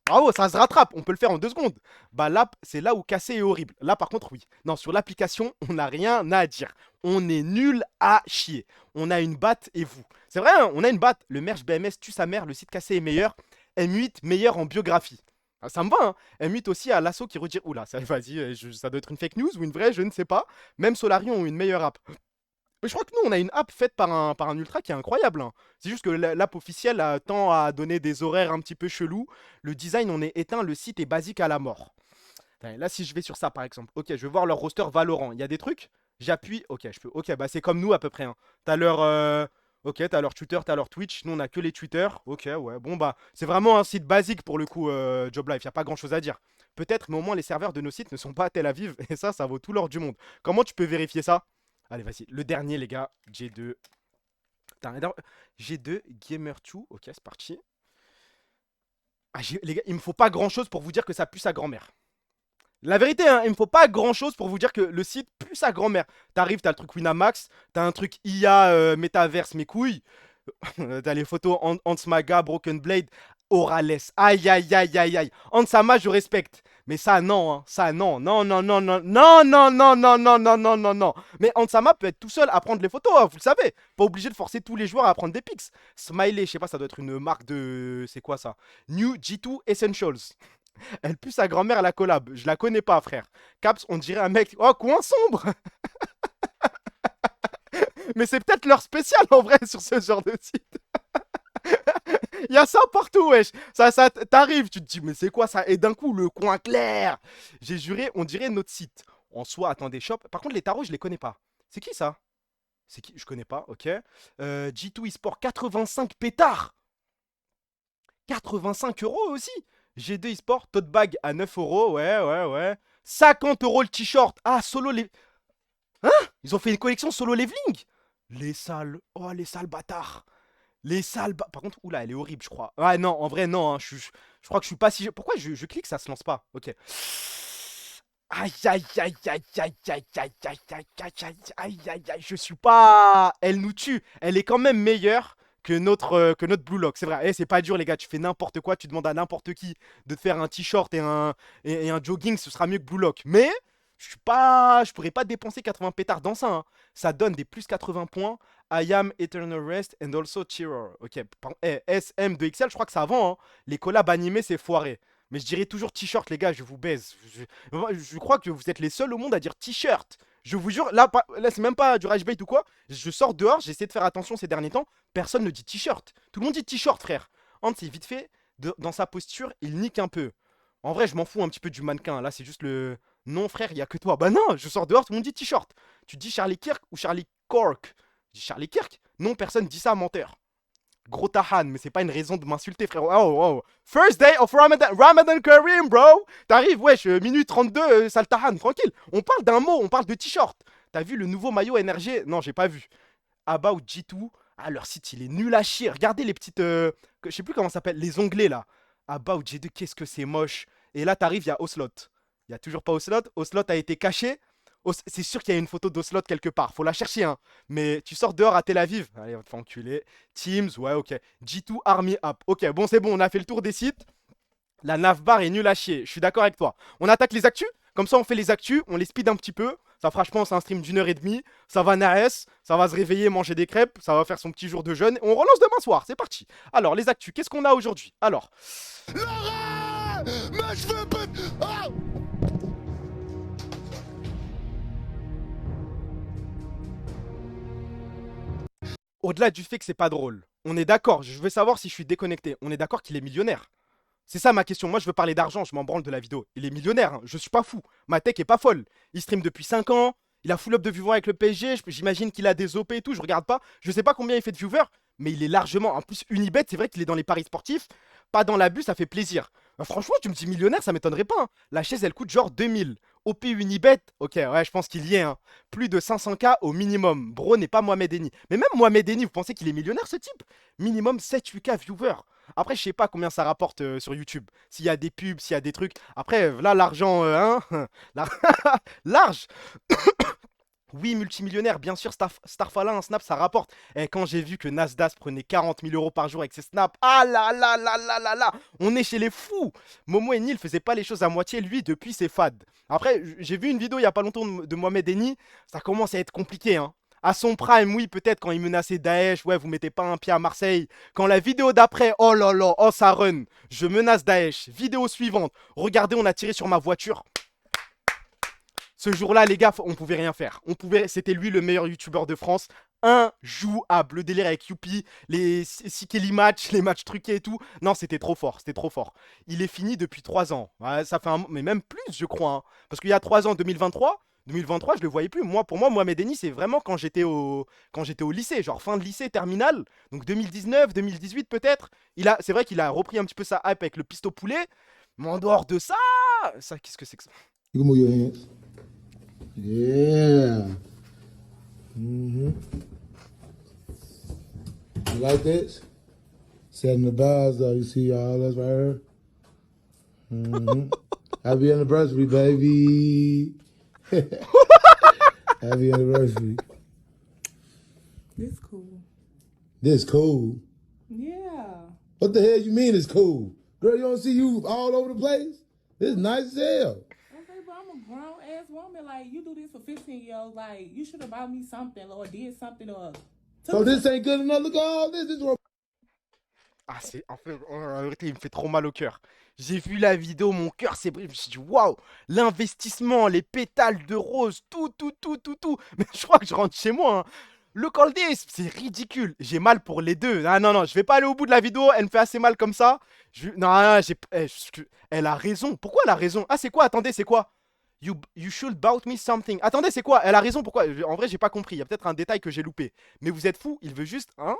Bravo, ça se rattrape, on peut le faire en 2 secondes. Bah là, c'est là où casser est horrible. Là, par contre, oui. Non, sur l'application, on n'a rien à dire. On est nul à chier. On a une batte et vous. C'est vrai, hein, on a une batte. Le merch BMS tue sa mère, le site cassé est meilleur. M8 meilleur en biographie. Ah, ça me va, hein. M8 aussi à l'assaut qui redire. Oula, ça, vas-y, ça doit être une fake news ou une vraie, je ne sais pas. Même Solari ont une meilleure app. Mais je crois que nous, on a une app faite par un ultra qui est incroyable, hein. C'est juste que l'app officielle tend à donner des horaires un petit peu chelous. Le design, on est éteint, le site est basique à la mort. Attends, là, si je vais sur ça, par exemple, ok, je vais voir leur roster Valorant. Il y a des trucs, j'appuie, ok, je peux. Ok, bah c'est comme nous à peu près, hein. T'as leur. Ok, t'as leur Twitter, t'as leur Twitch. Nous, on a que les Twitter. Ok, ouais, bon, bah, c'est vraiment un site basique pour le coup, Job Life. Y a pas grand chose à dire. Peut-être, mais au moins, les serveurs de nos sites ne sont pas à Tel Aviv. Et ça vaut tout l'or du monde. Comment tu peux vérifier ça? Allez, vas-y. Le dernier, les gars. G2. G2, Gamer2. Ok, c'est parti. Ah, les gars, il me faut pas grand chose pour vous dire que ça pue sa grand-mère. La vérité, hein, il me faut pas grand chose pour vous dire que le site pue sa grand-mère. T'arrives, t'as le truc Winamax, t'as un truc IA, Metaverse, mes couilles. T'as les photos Maga, Broken Blade, Orales. Aïe, aïe, aïe, aïe, aïe. Ansama, je respecte. Mais ça, non, hein. Ça, non. Non, non, non, non. Non, non, non, non, non, non, non, non, non. Mais Ansama peut être tout seul à prendre les photos, hein, vous le savez. Pas obligé de forcer tous les joueurs à prendre des pics. Smiley, je sais pas, ça doit être une marque de. C'est quoi ça? New G2 Essentials. Elle pue sa grand-mère à la collab. Je la connais pas, frère. Caps, on dirait un mec. Oh, coin sombre. Mais c'est peut-être leur spécial en vrai sur ce genre de site. Il y a ça partout, wesh. Ça t'arrive, tu te dis, mais c'est quoi ça? Et d'un coup, le coin clair. J'ai juré, on dirait notre site. En soi, attendez, shop. Par contre, les tarots, je les connais pas. C'est qui ça? C'est qui? Je connais pas, ok. G2 eSport, 85 pétards. 85 € aussi. G2 eSport, tote bag à 9 €. Ouais, ouais, ouais. 50 € le t-shirt. Ah, solo les. Hein? Ils ont fait une collection solo leveling? Les sales. Oh, les sales bâtards. Les salles. Par contre, oula, elle est horrible, je crois. Ouais, non, en vrai, non. Hein, je crois que je suis pas si. Pourquoi je clique, ça se lance pas? Ok. Aïe, aïe, aïe, aïe, aïe, aïe, aïe, aïe, aïe, aïe, aïe, aïe, aïe, aïe, je suis pas. Elle nous tue. Elle est quand même meilleure que notre Blue Lock. C'est vrai. Eh, c'est pas dur, les gars. Tu fais n'importe quoi. Tu demandes à n'importe qui de te faire un t-shirt et un jogging. Ce sera mieux que Blue Lock. Mais je suis pas. Je pourrais pas dépenser 80 pétards dans ça. Hein. Ça donne des plus 80 points. I am Eternal Rest and also Cheerer. Ok. SM de XL, je crois que ça vend. Hein. Les collabs animés, c'est foiré. Mais je dirais toujours t-shirt, les gars, je vous baise. Je crois que vous êtes les seuls au monde à dire t-shirt. Je vous jure, là c'est même pas du rage bait ou quoi. Je sors dehors, j'essaie de faire attention ces derniers temps. Personne ne dit t-shirt. Tout le monde dit t-shirt, frère. Hans, c'est vite fait, dans sa posture, il nique un peu. En vrai, je m'en fous un petit peu du mannequin. Là, c'est juste le. Non, frère, il y a que toi. Bah non, je sors dehors, tout le monde dit t-shirt. Tu dis Charlie Kirk ou Charlie Cork? Je dis Charlie Kirk? Non, personne dit ça, menteur. Gros Tahan, mais c'est pas une raison de m'insulter, frérot. Oh, oh. First day of Ramadan, Ramadan Kareem, bro. T'arrives, wesh, minute 32, sale Tahan, tranquille. On parle d'un mot, on parle de t-shirt. T'as vu le nouveau maillot NRG? Non, j'ai pas vu. About G2. Ah, leur site, il est nul à chier. Regardez les petites. Je sais plus comment ça s'appelle, les onglets là. About G2, qu'est-ce que c'est moche. Et là, t'arrives, il y a Oslot. Il y a toujours pas Oslot. Oslot a été caché. C'est sûr qu'il y a une photo d'Oslot quelque part. Faut la chercher, hein. Mais tu sors dehors à Tel Aviv. Allez, on va te faire enculer. Teams, ouais, ok. G2 Army App. Ok, bon, c'est bon, on a fait le tour des sites. La navbar est nulle à chier. Je suis d'accord avec toi. On attaque les actus. Comme ça, on fait les actus. On les speed un petit peu. Ça fera, je pense, un stream d'1 h 30. Ça va naes. Ça va se réveiller, manger des crêpes. Ça va faire son petit jour de jeûne. On relance demain soir. C'est parti. Alors, les actus. Qu'est-ce qu'on a aujourd'hui? Alors. Laura, mais je veux pas. Oh. Au-delà du fait que c'est pas drôle, on est d'accord, je veux savoir si je suis déconnecté. On est d'accord qu'il est millionnaire. C'est ça ma question. Moi, je veux parler d'argent, je m'en branle de la vidéo. Il est millionnaire, hein. Je suis pas fou. Ma tech est pas folle. Il stream depuis 5 ans. Il a full up de viewers avec le PSG. J'imagine qu'il a des OP et tout. Je regarde pas. Je sais pas combien il fait de viewers, mais il est largement. En plus, Unibet, c'est vrai qu'il est dans les paris sportifs. Pas dans l'abus, ça fait plaisir. Franchement, tu me dis millionnaire, ça m'étonnerait pas. Hein. La chaise, elle coûte genre 2000. OP Unibet, ok, ouais, je pense qu'il y est. Hein. Plus de 500K au minimum. Bro n'est pas Mohamed Eni. Mais même Mohamed Eni, vous pensez qu'il est millionnaire ce type? Minimum 7-8K viewers. Après, je sais pas combien ça rapporte sur YouTube. S'il y a des pubs, s'il y a des trucs. Après, là, l'argent, hein. Large. Oui, multimillionnaire, bien sûr, Starfala, un snap, ça rapporte. Et quand j'ai vu que Nasdaq prenait 40 000 euros par jour avec ses snaps, ah là là là là là là, on est chez les fous. Momo Eni, il faisait pas les choses à moitié, lui, depuis ses fads. Après, j'ai vu une vidéo il y a pas longtemps de Mohamed Eni, ça commence à être compliqué, hein. À son prime, oui, peut-être quand il menaçait Daesh, ouais, vous mettez pas un pied à Marseille. Quand la vidéo d'après, oh là là, oh ça run, je menace Daesh. Vidéo suivante, regardez, on a tiré sur ma voiture. Ce jour-là, les gars, on pouvait rien faire. C'était lui le meilleur youtubeur de France. Injouable. Le délire avec Youpi, les Sikeli matchs, les matchs truqués et tout. Non, c'était trop fort, c'était trop fort. Il est fini depuis 3 ans. Ouais, ça fait mais même plus, je crois. Hein. Parce qu'il y a 3 ans, 2023, je le voyais plus. Pour moi, Mohamed Eni, c'est vraiment quand j'étais au lycée, genre fin de lycée, terminale. Donc 2019, 2018 peut-être. C'est vrai qu'il a repris un petit peu sa hype avec le pisto poulet. Mais en dehors de ça, qu'est-ce que c'est que ça? You can move your hands. Yeah. Mm-hmm. You like this? Setting the bars, though. You see all this right here? Mm-hmm. Happy anniversary, baby. Happy anniversary. This cool. This cool. Yeah. What the hell you mean it's cool? Girl, you don't see you all over the place? This nice as hell. Okay, but I'm a grown ass woman. Like, you do this for 15-year-olds. Like, you should have bought me something or did something or. So this ain't good enough. Look at all this. This is Ah, en fait, en vérité, il me fait trop mal au cœur. J'ai vu la vidéo, mon cœur s'est brisé. Je me suis dit, waouh, l'investissement, les pétales de rose, tout, tout, tout, tout, tout. Mais je crois que je rentre chez moi. Hein. Le call this, c'est ridicule. J'ai mal pour les deux. Ah non, non, je vais pas aller au bout de la vidéo. Elle me fait assez mal comme ça. Non, non, elle a raison. Pourquoi elle a raison? Ah, c'est quoi? Attendez, c'est quoi? You should bout me something. Attendez, c'est quoi? Elle a raison, pourquoi? En vrai, j'ai pas compris. Il y a peut-être un détail que j'ai loupé. Mais vous êtes fous, il veut juste, hein?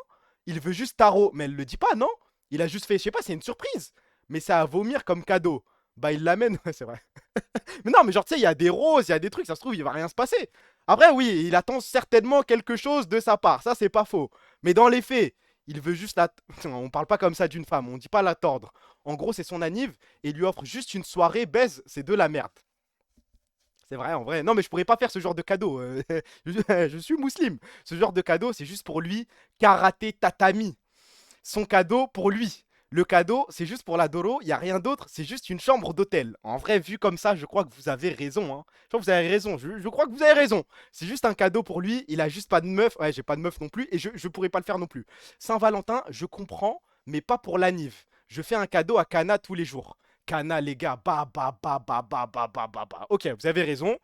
Il veut juste tarot. Mais elle le dit pas, non? Il a juste fait, je sais pas, c'est une surprise. Mais c'est à vomir comme cadeau. Bah, il l'amène, ouais, c'est vrai. Mais non, mais genre, tu sais, il y a des roses, il y a des trucs, ça se trouve, il va rien se passer. Après, oui, il attend certainement quelque chose de sa part. Ça, c'est pas faux. Mais dans les faits, Il veut juste la... On parle pas comme ça d'une femme, on dit pas la tordre. En gros, c'est son anniv et il lui offre juste une soirée baise, c'est de la merde. C'est vrai, en vrai. Non, mais je pourrais pas faire ce genre de cadeau. Je suis musulman. Ce genre de cadeau, c'est juste pour lui. Karaté tatami. Son cadeau pour lui. Le cadeau, c'est juste pour l'adoro. Il n'y a rien d'autre. C'est juste une chambre d'hôtel. En vrai, vu comme ça, je crois que vous avez raison. Hein. Je crois que vous avez raison. Je crois que vous avez raison. C'est juste un cadeau pour lui. Il a juste pas de meuf. Ouais, j'ai pas de meuf non plus. Et je pourrais pas le faire non plus. Saint-Valentin, je comprends, mais pas pour l'anniv. Je fais un cadeau à Kana tous les jours. Kana, les gars. Bah. Ok, vous avez raison.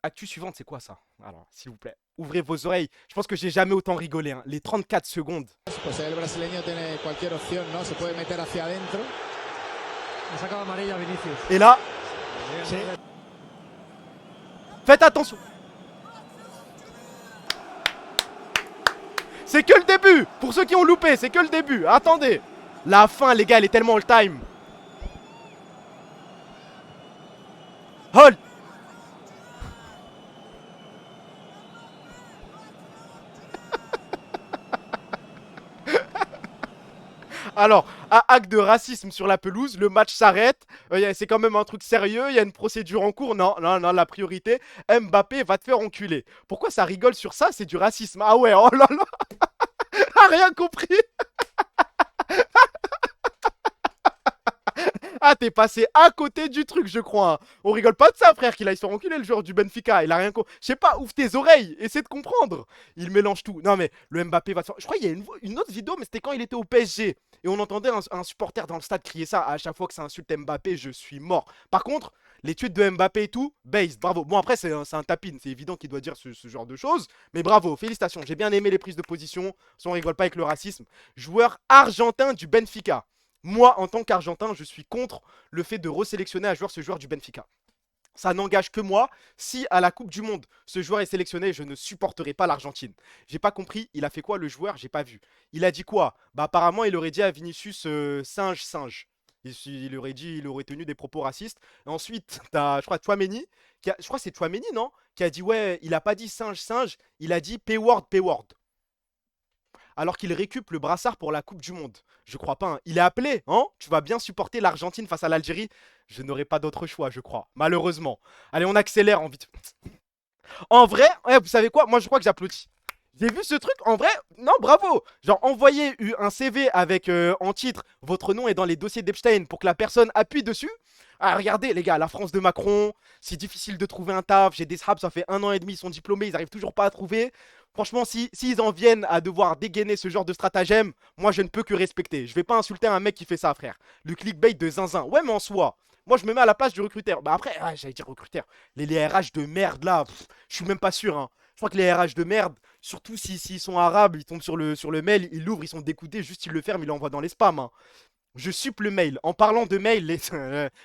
Actu suivante, c'est quoi ça? Alors, s'il vous plaît, ouvrez vos oreilles. Je pense que j'ai jamais autant rigolé. Hein. Les 34 secondes. Pues el brasileño tiene cualquier opción, ¿no? Se puede meter hacia adentro. Ha sacado amarilla Vinicius. Et là, Sí. faites attention. C'est que le début. Pour ceux qui ont loupé, c'est que le début. Attendez. La fin, les gars, elle est tellement all time. Hold. Alors, acte de racisme sur la pelouse, le match s'arrête, c'est quand même un truc sérieux, il y a une procédure en cours, non, la priorité, Mbappé va te faire enculer. Pourquoi ça rigole sur ça? C'est du racisme. Ah ouais, oh là là, ah, rien compris. Ah, t'es passé à côté du truc, je crois. Hein. On rigole pas de ça, frère, qu'il aille se faire enculer le joueur du Benfica. Il a rien compris. Je sais pas, ouvre tes oreilles, essaie de comprendre. Il mélange tout. Non, mais le Mbappé va te faire. Je crois qu'il y a une autre vidéo, mais c'était quand il était au PSG. Et on entendait un supporter dans le stade crier ça. À chaque fois que ça insulte Mbappé, je suis mort. Par contre, les tweets de Mbappé et tout, base, bravo. Bon, après, c'est un tapin. C'est évident qu'il doit dire ce genre de choses. Mais bravo, félicitations. J'ai bien aimé les prises de position. Si on rigole pas avec le racisme. Joueur argentin du Benfica. Moi, en tant qu'Argentin, je suis contre le fait de resélectionner un joueur, ce joueur du Benfica. Ça n'engage que moi. Si à la Coupe du Monde, ce joueur est sélectionné, je ne supporterai pas l'Argentine. J'ai pas compris. Il a fait quoi le joueur? J'ai pas vu. Il a dit quoi? Bah apparemment, il aurait dit à Vinicius singe. Il aurait dit, il aurait tenu des propos racistes. Et ensuite, t'as, je crois, Chouameni, je crois que c'est Chouameni, non? Qui a dit ouais, il a pas dit singe, il a dit P-word. Alors qu'il récup le brassard pour la Coupe du Monde. Je crois pas. Hein. Il est appelé, hein? Tu vas bien supporter l'Argentine face à l'Algérie. Je n'aurai pas d'autre choix, je crois. Malheureusement. Allez, on accélère en vite. En vrai, ouais, vous savez quoi? Moi, je crois que j'applaudis. J'ai vu ce truc, en vrai, non, bravo. Genre, envoyer un CV avec en titre, votre nom est dans les dossiers d'Epstein pour que la personne appuie dessus. Ah, regardez, les gars, la France de Macron, c'est difficile de trouver un taf. J'ai des SRAP, ça fait 1 an et demi, ils sont diplômés, ils arrivent toujours pas à trouver. Franchement, s'ils en viennent à devoir dégainer ce genre de stratagème, moi, je ne peux que respecter. Je vais pas insulter un mec qui fait ça, frère. Le clickbait de zinzin. Ouais, mais en soi, moi, je me mets à la place du recruteur. Bah après, j'allais dire recruteur. Les RH de merde, là, je suis même pas sûr, hein. Je crois que les RH de merde, surtout s'ils sont arabes, ils tombent sur le mail, ils l'ouvrent, ils sont dégoûtés, juste ils le ferment, ils l'envoient dans les spams. Hein. Je supe le mail. En parlant de mail,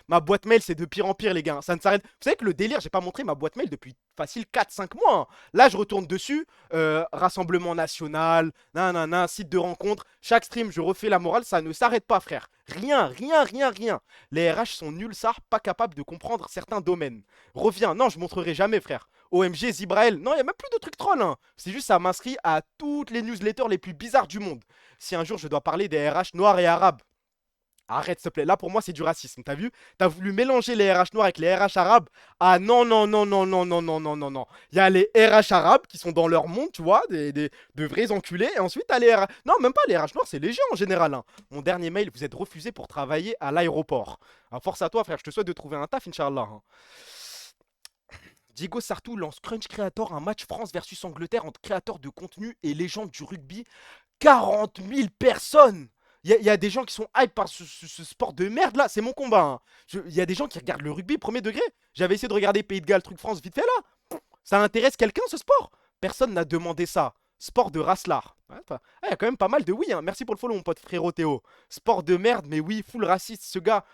ma boîte mail c'est de pire en pire les gars. Ça ne s'arrête. Vous savez que le délire, j'ai pas montré ma boîte mail depuis facile 4-5 mois. Hein. Là, je retourne dessus. Rassemblement national, nanana, site de rencontre. Chaque stream, je refais la morale. Ça ne s'arrête pas, frère. Rien. Les RH sont nuls, ça, pas capables de comprendre certains domaines. Reviens. Non, je montrerai jamais, frère. OMG, Zibrael. Non, il n'y a même plus de trucs trolls. Hein. C'est juste ça m'inscrit à toutes les newsletters les plus bizarres du monde. Si un jour je dois parler des RH noirs et arabes. Arrête, s'il te plaît. Là, pour moi, c'est du racisme. T'as vu? T'as voulu mélanger les RH noirs avec les RH arabes. Ah non. Il y a les RH arabes qui sont dans leur monde, tu vois, de vrais enculés. Et ensuite, t'as les RH... Non, même pas les RH noirs, c'est léger en général. Hein. Mon dernier mail, vous êtes refusé pour travailler à l'aéroport. Alors, force à toi, frère. Je te souhaite de trouver un taf, Inch'Allah. Hein. Diego Sartou lance Crunch Creator, un match France versus Angleterre entre créateurs de contenu et légendes du rugby. 40 000 personnes! Il y a des gens qui sont hype par ce sport de merde là, c'est mon combat. Hein. Il y a des gens qui regardent le rugby premier degré. J'avais essayé de regarder Pays de Galles, truc France vite fait là. Ça intéresse quelqu'un ce sport? Personne n'a demandé ça. Sport de racelard. Ouais, il y a quand même pas mal de oui. Hein. Merci pour le follow mon pote frérot Théo. Sport de merde, mais oui, full raciste ce gars.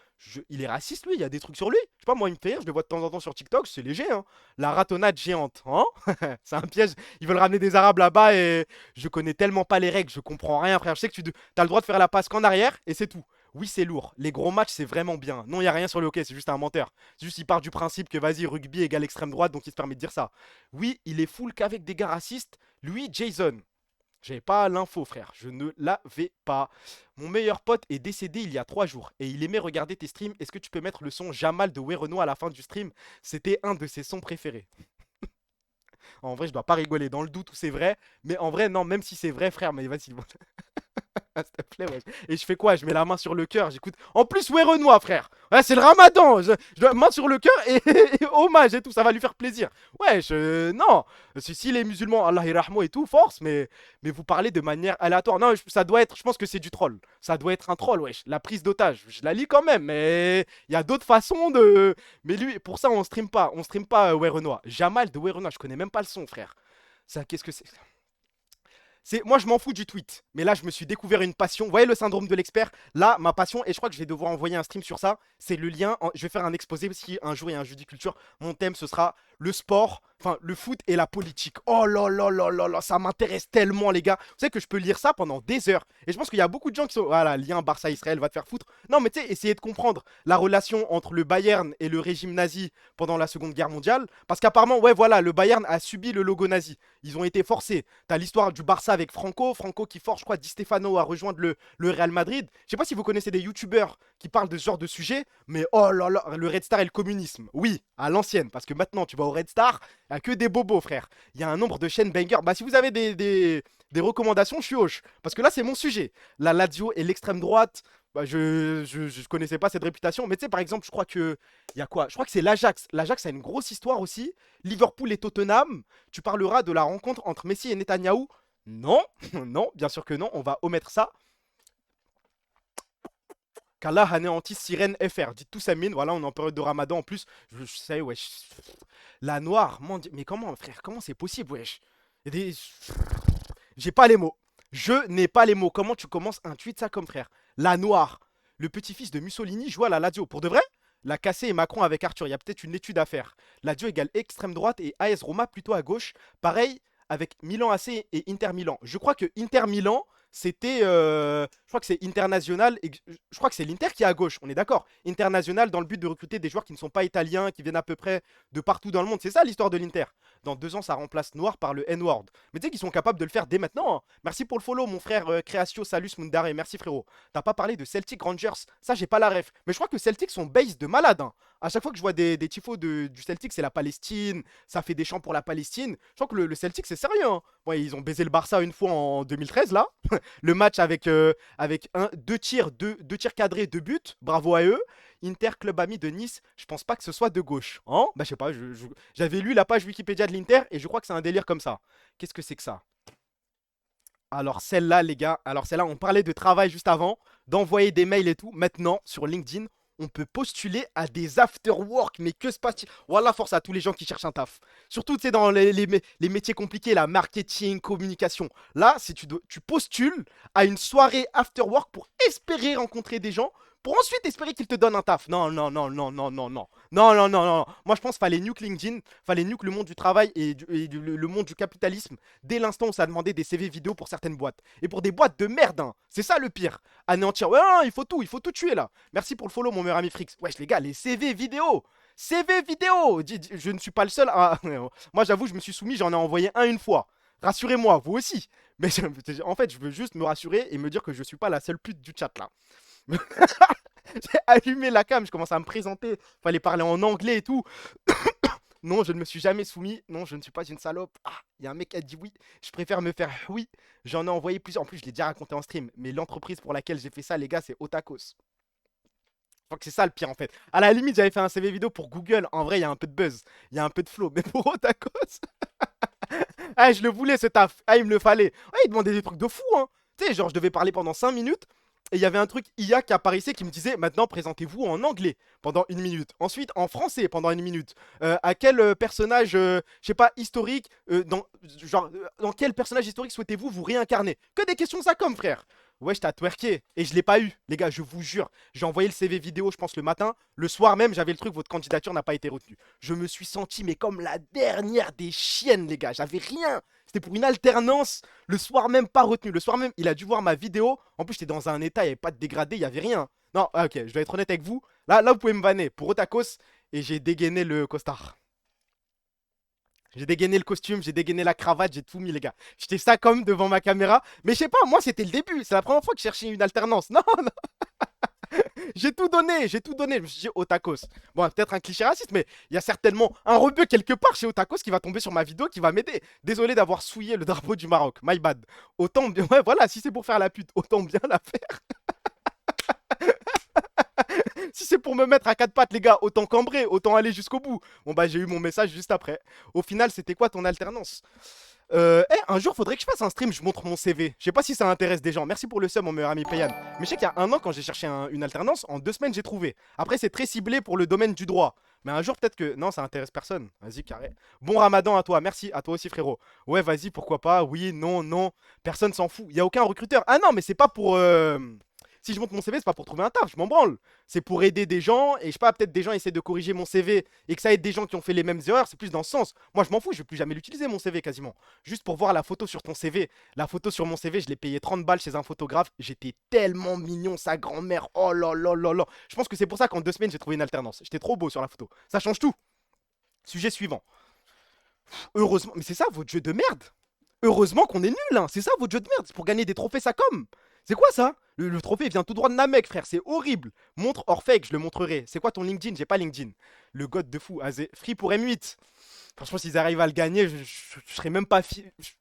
Il est raciste lui, il y a des trucs sur lui. Je sais pas, moi il me fait rire, je le vois de temps en temps sur TikTok, c'est léger. Hein. La ratonnade géante. Hein. C'est un piège. Ils veulent ramener des arabes là-bas et je connais tellement pas les règles, je comprends rien frère. Je sais que tu as le droit de faire la passe qu'en arrière et c'est tout. Oui, c'est lourd. Les gros matchs, c'est vraiment bien. Non, il n'y a rien sur le hockey, c'est juste un menteur. C'est juste, il part du principe que vas-y, rugby égale extrême droite, donc il se permet de dire ça. Oui, il est full qu'avec des gars racistes. Lui, Jason. J'avais pas l'info, frère. Je ne l'avais pas. Mon meilleur pote est décédé il y a 3 jours et il aimait regarder tes streams. Est-ce que tu peux mettre le son Jamal de Werenoi à la fin du stream? C'était un de ses sons préférés. En vrai, je dois pas rigoler dans le doute où c'est vrai. Mais en vrai, non, même si c'est vrai, frère, mais vas-y. S'il te plaît, ouais. Et je fais quoi? Je mets la main sur le cœur, j'écoute. En plus, ouais, Renoir, frère. Ouais, c'est le ramadan. Je dois main sur le cœur et hommage et tout, ça va lui faire plaisir. Ouais, non. Si les musulmans, Allah irahmo et tout, force, mais vous parlez de manière aléatoire. Non, ça doit être, je pense que c'est du troll. Ça doit être un troll, wesh. La prise d'otage. Je la lis quand même, mais il y a d'autres façons de. Mais lui, pour ça, on stream pas. On stream pas, ouais, Renoir. Jamal de ouais, Renoir, je connais même pas le son, frère. Ça, qu'est-ce que c'est? Moi, je m'en fous du tweet. Mais là, je me suis découvert une passion. Vous voyez le syndrome de l'expert? Là, ma passion, et je crois que je vais devoir envoyer un stream sur ça, c'est le lien. Je vais faire un exposé si un jour il y a un jeudi culture. Mon thème, ce sera le sport, enfin le foot et la politique. Oh là là là là là, ça m'intéresse tellement, les gars. Vous savez que je peux lire ça pendant des heures. Et je pense qu'il y a beaucoup de gens qui sont. Voilà, lien Barça-Israël va te faire foutre. Non, mais tu sais, essayez de comprendre la relation entre le Bayern et le régime nazi pendant la Seconde Guerre mondiale. Parce qu'apparemment, ouais, voilà, le Bayern a subi le logo nazi. Ils ont été forcés. T'as l'histoire du Barça avec Franco. Franco qui force, je crois, Di Stefano à rejoindre le Real Madrid. Je sais pas si vous connaissez des youtubeurs qui parlent de ce genre de sujet, mais oh là là, le Red Star et le communisme. Oui, à l'ancienne, parce que maintenant, tu vas au Red Star, il n'y a que des bobos, frère. Il y a un nombre de chaînes banger. Bah, si vous avez des recommandations, je suis hoche. Parce que là, c'est mon sujet. La Lazio et l'extrême droite. Bah, je connaissais pas cette réputation. Mais tu sais, par exemple, je crois que. Il y a quoi? Je crois que c'est l'Ajax. L'Ajax a une grosse histoire aussi. Liverpool et Tottenham. Tu parleras de la rencontre entre Messi et Netanyahou. Non, non, bien sûr que non. On va omettre ça. Qu'Allah anéantisse Sirène FR. Dites tous Amin. Voilà, on est en période de Ramadan en plus. Je sais, wesh. La noire, mon Dieu. Mais comment, frère? Comment c'est possible, wesh? Il y a des. J'ai pas les mots. Je n'ai pas les mots. Comment tu commences un tweet ça comme frère? La noire. Le petit-fils de Mussolini joue à la Lazio. Pour de vrai? La cassée et Macron avec Arthur. Il y a peut-être une étude à faire. Lazio égale extrême droite et AS Roma plutôt à gauche. Pareil avec Milan AC et Inter Milan. Je crois que Inter Milan, c'était. Je crois que c'est international. Et je crois que c'est l'Inter qui est à gauche. On est d'accord? International dans le but de recruter des joueurs qui ne sont pas italiens, qui viennent à peu près de partout dans le monde. C'est ça l'histoire de l'Inter. Dans 2 ans, ça remplace Noir par le N-word. Mais tu sais qu'ils sont capables de le faire dès maintenant, hein. Merci pour le follow, mon frère Créatio Salus Mundare. Merci frérot. T'as pas parlé de Celtic Rangers. Ça, j'ai pas la ref. Mais je crois que Celtic sont base de malade, hein. À chaque fois que je vois des tifos du Celtic, c'est la Palestine. Ça fait des chants pour la Palestine. Je crois que le Celtic, c'est sérieux, hein. Ouais, ils ont baisé le Barça une fois en 2013, là. Le match avec, deux tirs, deux tirs cadrés, 2 buts. Bravo à eux. Inter Club Ami de Nice, je pense pas que ce soit de gauche. Hein? Bah, je sais pas, j'avais lu la page Wikipédia de l'Inter et je crois que c'est un délire comme ça. Qu'est-ce que c'est que ça? Alors, celle-là, les gars, alors celle-là, on parlait de travail juste avant, d'envoyer des mails et tout. Maintenant, sur LinkedIn, on peut postuler à des after-work. Mais que se passe-t-il? Voilà, force à tous les gens qui cherchent un taf. Surtout, tu sais, dans les métiers compliqués, la marketing, communication. Là, si tu postules à une soirée after-work pour espérer rencontrer des gens, pour ensuite espérer qu'ils te donnent un taf. Non, non, non, non, non, non, non. Non, non, non, non. Moi, je pense qu'il fallait nuke LinkedIn, fallait nuke le monde du travail et le monde du capitalisme dès l'instant où ça a demandé des CV vidéo pour certaines boîtes. Et pour des boîtes de merde, hein. C'est ça le pire. Anéantir. Ouais, non, il faut tout tuer là. Merci pour le follow, mon meilleur ami Frix. Wesh, les gars, les CV vidéo. CV vidéo. Je ne suis pas le seul à. Moi, j'avoue, je me suis soumis, j'en ai envoyé un une fois. Rassurez-moi, vous aussi. Mais en fait, je veux juste me rassurer et me dire que je suis pas la seule pute du chat là. J'ai allumé la cam, je commence à me présenter. Fallait parler en anglais et tout. Non, je ne me suis jamais soumis. Non, je ne suis pas une salope. Ah, il y a un mec qui a dit oui. Je préfère me faire oui. J'en ai envoyé plusieurs. En plus, je l'ai déjà raconté en stream. Mais l'entreprise pour laquelle j'ai fait ça, les gars, c'est Otakos. Je crois que c'est ça le pire en fait. À la limite, j'avais fait un CV vidéo pour Google. En vrai, il y a un peu de buzz. Il y a un peu de flow. Mais pour Otakos. Ah, je le voulais ce taf. Ah, il me le fallait. Ah, il demandait des trucs de fou, hein. Tu sais, genre, je devais parler pendant 5 minutes. Et il y avait un truc IA qui apparaissait qui me disait maintenant présentez-vous en anglais pendant 1 minute. Ensuite en français pendant 1 minute. À quel personnage, je sais pas, historique, dans quel personnage historique souhaitez-vous vous réincarner? Que des questions ça comme frère. Ouais, je t'ai twerké et je l'ai pas eu, les gars, je vous jure. J'ai envoyé le CV vidéo, je pense, le matin. Le soir même, j'avais le truc, votre candidature n'a pas été retenue. Je me suis senti, mais comme la dernière des chiennes, les gars. J'avais rien. C'était pour une alternance. Le soir même, pas retenu. Le soir même, il a dû voir ma vidéo. En plus, j'étais dans un état, il n'y avait pas de dégradé, il n'y avait rien. Non, ok, je dois être honnête avec vous. Là, vous pouvez me vanner pour Otakos et j'ai dégainé le costard. J'ai dégainé le costume, j'ai dégainé la cravate, j'ai tout mis, les gars. J'étais ça comme devant ma caméra. Mais je sais pas, moi, c'était le début. C'est la première fois que je cherchais une alternance. Non, non, j'ai tout donné, j'ai tout donné. Je me suis dit, Otakos. Bon, peut-être un cliché raciste, mais il y a certainement un rebeu quelque part chez Otakos qui va tomber sur ma vidéo, qui va m'aider. Désolé d'avoir souillé le drapeau du Maroc. My bad. Autant bien. Ouais, voilà, si c'est pour faire la pute, autant bien la faire. Si c'est pour me mettre à quatre pattes, les gars, autant cambrer, autant aller jusqu'au bout. Bon, bah, j'ai eu mon message juste après. Au final, c'était quoi ton alternance? Un jour, faudrait que je fasse un stream, je montre mon CV. Je sais pas si ça intéresse des gens. Merci pour le sub, mon meilleur ami Payan. Mais je sais qu'il y a un an, quand j'ai cherché une alternance, en 2 semaines, j'ai trouvé. Après, c'est très ciblé pour le domaine du droit. Mais un jour, peut-être que. Non, ça intéresse personne. Vas-y, carré. Bon ramadan à toi. Merci. À toi aussi, frérot. Ouais, vas-y, pourquoi pas. Oui, non, non. Personne s'en fout. Il y a aucun recruteur. Ah non, mais c'est pas pour. Si je monte mon CV, c'est pas pour trouver un taf, je m'en branle. C'est pour aider des gens, et je sais pas, peut-être des gens essaient de corriger mon CV et que ça aide des gens qui ont fait les mêmes erreurs, c'est plus dans ce sens. Moi, je m'en fous, je vais plus jamais l'utiliser mon CV quasiment. Juste pour voir la photo sur ton CV. La photo sur mon CV, je l'ai payé 30 balles chez un photographe. J'étais tellement mignon, sa grand-mère. Oh là là là là. Je pense que c'est pour ça qu'en 2 semaines, j'ai trouvé une alternance. J'étais trop beau sur la photo. Ça change tout. Sujet suivant. Heureusement, mais c'est ça votre jeu de merde. Heureusement qu'on est nul, hein. C'est ça votre jeu de merde. C'est pour gagner des trophées, ça comme. C'est quoi ça? Le trophée vient tout droit de Namek, frère. C'est horrible. Montre or fake, je le montrerai. C'est quoi ton LinkedIn? J'ai pas LinkedIn. Le god de fou. Azé. Free pour M8. Franchement, s'ils arrivent à le gagner, je serais même pas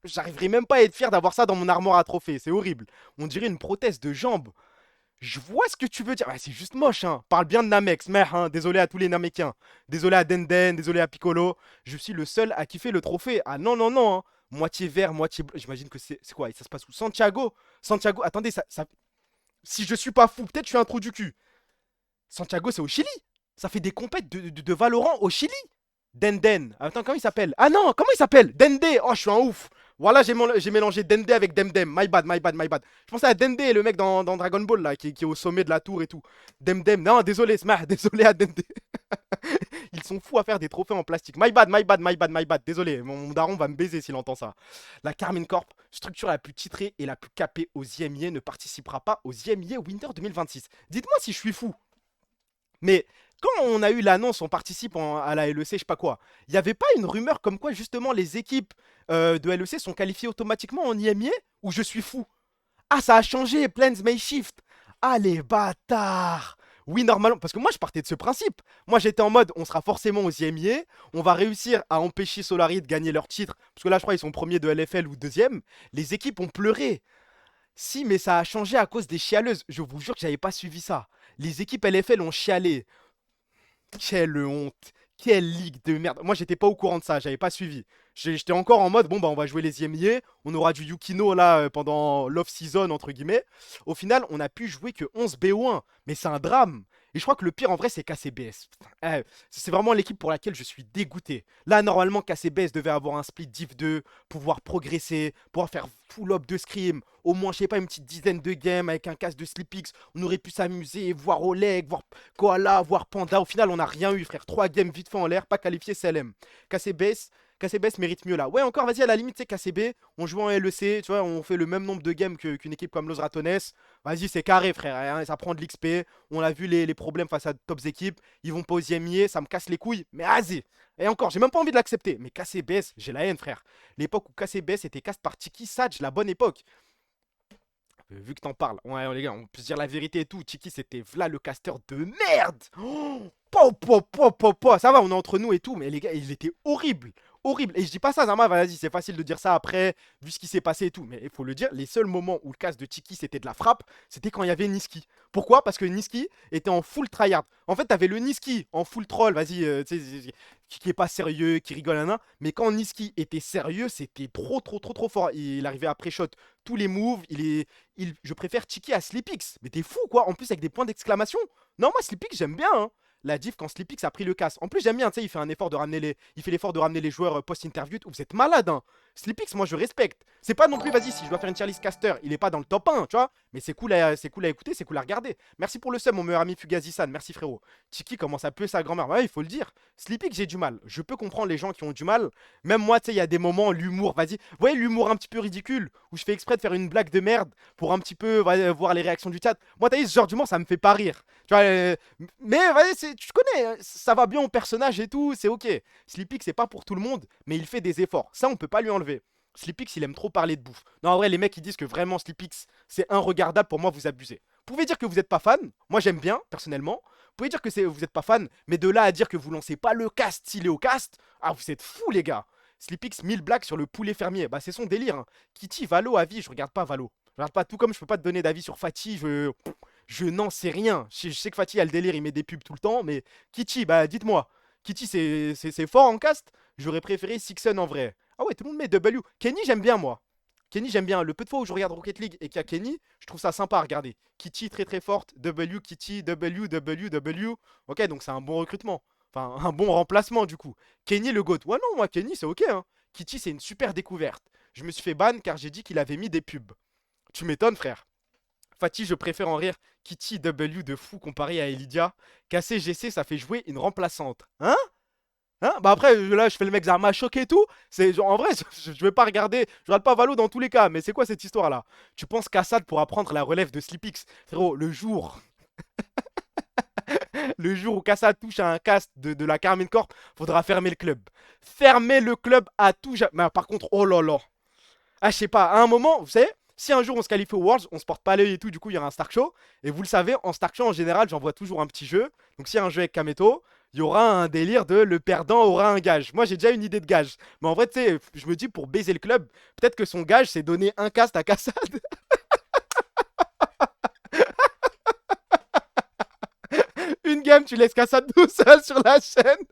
j'arriverai même pas à être fier d'avoir ça dans mon armoire à trophée. C'est horrible. On dirait une prothèse de jambe. Je vois ce que tu veux dire. Ouais, c'est juste moche, hein. Parle bien de Namek, merde, hein. Désolé à tous les Namekiens. Désolé à Denden, désolé à Piccolo. Je suis le seul à kiffer le trophée. Ah non, non, non, hein. Moitié vert, moitié bleu. J'imagine que c'est quoi? Ça se passe où? Santiago? Santiago, attendez, si je suis pas fou, peut-être je suis un trou du cul. Santiago, c'est au Chili. Ça fait des compètes de Valorant au Chili. Denden. Attends, comment il s'appelle? Ah non, comment il s'appelle? Dende. Oh, je suis un ouf. Voilà, j'ai mélangé Dende avec Demdem. My bad, my bad, my bad. Je pensais à Dende, le mec dans Dragon Ball, là, qui est au sommet de la tour et tout. Demdem. Non, désolé, Smah. Désolé à Dende. Ils sont fous à faire des trophées en plastique. My bad, my bad, my bad, my bad. Désolé, mon daron va me baiser s'il entend ça. La Carmine Corp, structure la plus titrée et la plus capée aux IMIA, ne participera pas aux IMIA Winter 2026. Dites-moi si je suis fou. Mais quand on a eu l'annonce, on participe à la LEC, je sais pas quoi, il n'y avait pas une rumeur comme quoi justement les équipes de LEC sont qualifiées automatiquement en IMIA? Ou je suis fou? Ah, ça a changé, Plans May Shift. Ah, les bâtards. Oui, normalement, parce que moi je partais de ce principe. Moi j'étais en mode, on sera forcément aux IMIA, on va réussir à empêcher Solari de gagner leur titre, parce que là je crois ils sont premiers de LFL ou deuxième. Les équipes ont pleuré. Si, mais ça a changé à cause des chialeuses. Je vous jure que j'avais pas suivi ça. Les équipes LFL ont chialé. Quelle honte. Quelle ligue de merde. Moi, j'étais pas au courant de ça, j'avais pas suivi. J'étais encore en mode, bon, bah, on va jouer les IMIA. On aura du Yukino là pendant l'off-season, entre guillemets. Au final, on a pu jouer que 11 BO1. Mais c'est un drame. Et je crois que le pire en vrai, c'est KCBS. C'est vraiment l'équipe pour laquelle je suis dégoûté. Là, normalement, KCBS devait avoir un split div 2, pouvoir progresser, pouvoir faire full-up de scrim. Au moins, je sais pas, une petite dizaine de games avec un casque de Sleepix. On aurait pu s'amuser, voir Oleg, voir Koala, voir Panda. Au final, on n'a rien eu, frère. 3 games vite fait en l'air, pas qualifié CLM. KCBS mérite mieux là. Ouais, encore, vas-y, à la limite, c'est KCB. On joue en LEC, tu vois, on fait le même nombre de games qu'une équipe comme Los Ratones. Vas-y, c'est carré, frère. Hein, ça prend de l'XP. On a vu les problèmes face à de tops équipes. Ils vont pas aux IMIA, ça me casse les couilles. Mais vas-y. Et encore, j'ai même pas envie de l'accepter. Mais KCBS, j'ai la haine, frère. L'époque où KCBS était cast par Tiki Sage, la bonne époque. Vu que t'en parles, ouais, les gars, on peut se dire la vérité et tout. Tiki, c'était v'là le caster de merde. Oh, ça va, on est entre nous et tout, mais les gars, il était horrible. Horrible. Et je dis pas ça, Zama, vas-y, c'est facile de dire ça après, vu ce qui s'est passé et tout. Mais il faut le dire, les seuls moments où le cast de Tiki c'était de la frappe, c'était quand il y avait Niski. Pourquoi? Parce que Niski était en full tryhard. En fait, t'avais le Niski en full troll, vas-y, qui est pas sérieux, qui rigole, mais quand Niski était sérieux, c'était trop fort. Il arrivait à pré-shot tous les moves. Je préfère Tiki à Sleepix. Mais t'es fou, quoi. En plus, avec des points d'exclamation. Non, moi, Sleepix, j'aime bien, hein. La diff quand Sleepix a pris le casse. En plus, j'aime bien, tu sais, il fait l'effort de ramener les joueurs post-interview. Vous êtes malade, hein. Sleepix, moi je respecte. C'est pas non plus, vas-y, si je dois faire une tier list caster, il est pas dans le top 1, tu vois. Mais c'est cool à écouter, c'est cool à regarder. Merci pour le sub, mon meilleur ami Fugazi-san. Merci frérot. Tiki commence à puer sa grand-mère. Ouais, il faut le dire. Sleepix, j'ai du mal. Je peux comprendre les gens qui ont du mal. Même moi, tu sais, il y a des moments, l'humour, vas-y. Vous voyez l'humour un petit peu ridicule, où je fais exprès de faire une blague de merde pour un petit peu voir les réactions du chat. Moi, t'as dit, ce genre d'humour, ça me fait pas rire. Tu vois, mais vas-y, tu connais, ça va bien au personnage et tout, c'est ok. Sleepix, c'est pas pour tout le monde, mais il fait des efforts. Ça, on peut pas lui enlever. Sleepix, il aime trop parler de bouffe. Non, en vrai, les mecs qui disent que vraiment Sleepix, c'est inregardable, pour moi, vous abusez. Vous pouvez dire que vous n'êtes pas fan. Moi, j'aime bien, personnellement. Vous pouvez dire que vous n'êtes pas fan, mais de là à dire que vous lancez pas le cast s'il est au cast, ah, vous êtes fous, les gars. Sleepix, 1000 blagues sur le poulet fermier. Bah, c'est son délire. Hein. Kitty, Valo, avis, je regarde pas Valo. Je regarde pas, tout comme je peux pas te donner d'avis sur Fatih, je n'en sais rien. Je sais que Fatih a le délire, il met des pubs tout le temps, mais Kitty, bah, dites-moi. Kitty, c'est fort en cast. J'aurais préféré Sixon en vrai. Ah ouais, tout le monde met W. Kenny, j'aime bien, moi. Kenny, j'aime bien. Le peu de fois où je regarde Rocket League et qu'il y a Kenny, je trouve ça sympa à regarder. Kitty, très très forte. W, Kitty, W, W, W. Ok, donc c'est un bon recrutement. Enfin, un bon remplacement, du coup. Kenny, le GOAT. Ouais, non, moi, Kenny, c'est ok. Hein. Kitty, c'est une super découverte. Je me suis fait ban car j'ai dit qu'il avait mis des pubs. Tu m'étonnes, frère. Fatih, je préfère en rire. Kitty, W de fou comparé à Elidia. Cassé, GC, ça fait jouer une remplaçante. Hein? Hein, bah après, là, je fais le mec Zarma choqué et tout. C'est genre, en vrai, je vais pas regarder. Je regarde pas Valo dans tous les cas. Mais c'est quoi cette histoire-là? Tu penses qu'Assad pourra prendre la relève de Sleepix? Frérot, le jour. Le jour où Kassad touche à un cast de la Carmine Corp, faudra fermer le club. Fermer le club à tout jamais. Mais par contre, oh là là. Ah, je sais pas, à un moment, vous savez, si un jour on se qualifie aux Worlds, on se porte pas l'œil et tout, du coup il y aura un Stark Show. Et vous le savez, en Stark Show en général, j'envoie toujours un petit jeu. Donc s'il y a un jeu avec Kameto, il y aura un délire de le perdant aura un gage. Moi j'ai déjà une idée de gage. Mais en vrai, tu sais, je me dis pour baiser le club, peut-être que son gage c'est donner un cast à Kassad. Une game, tu laisses Kassad tout seul sur la chaîne.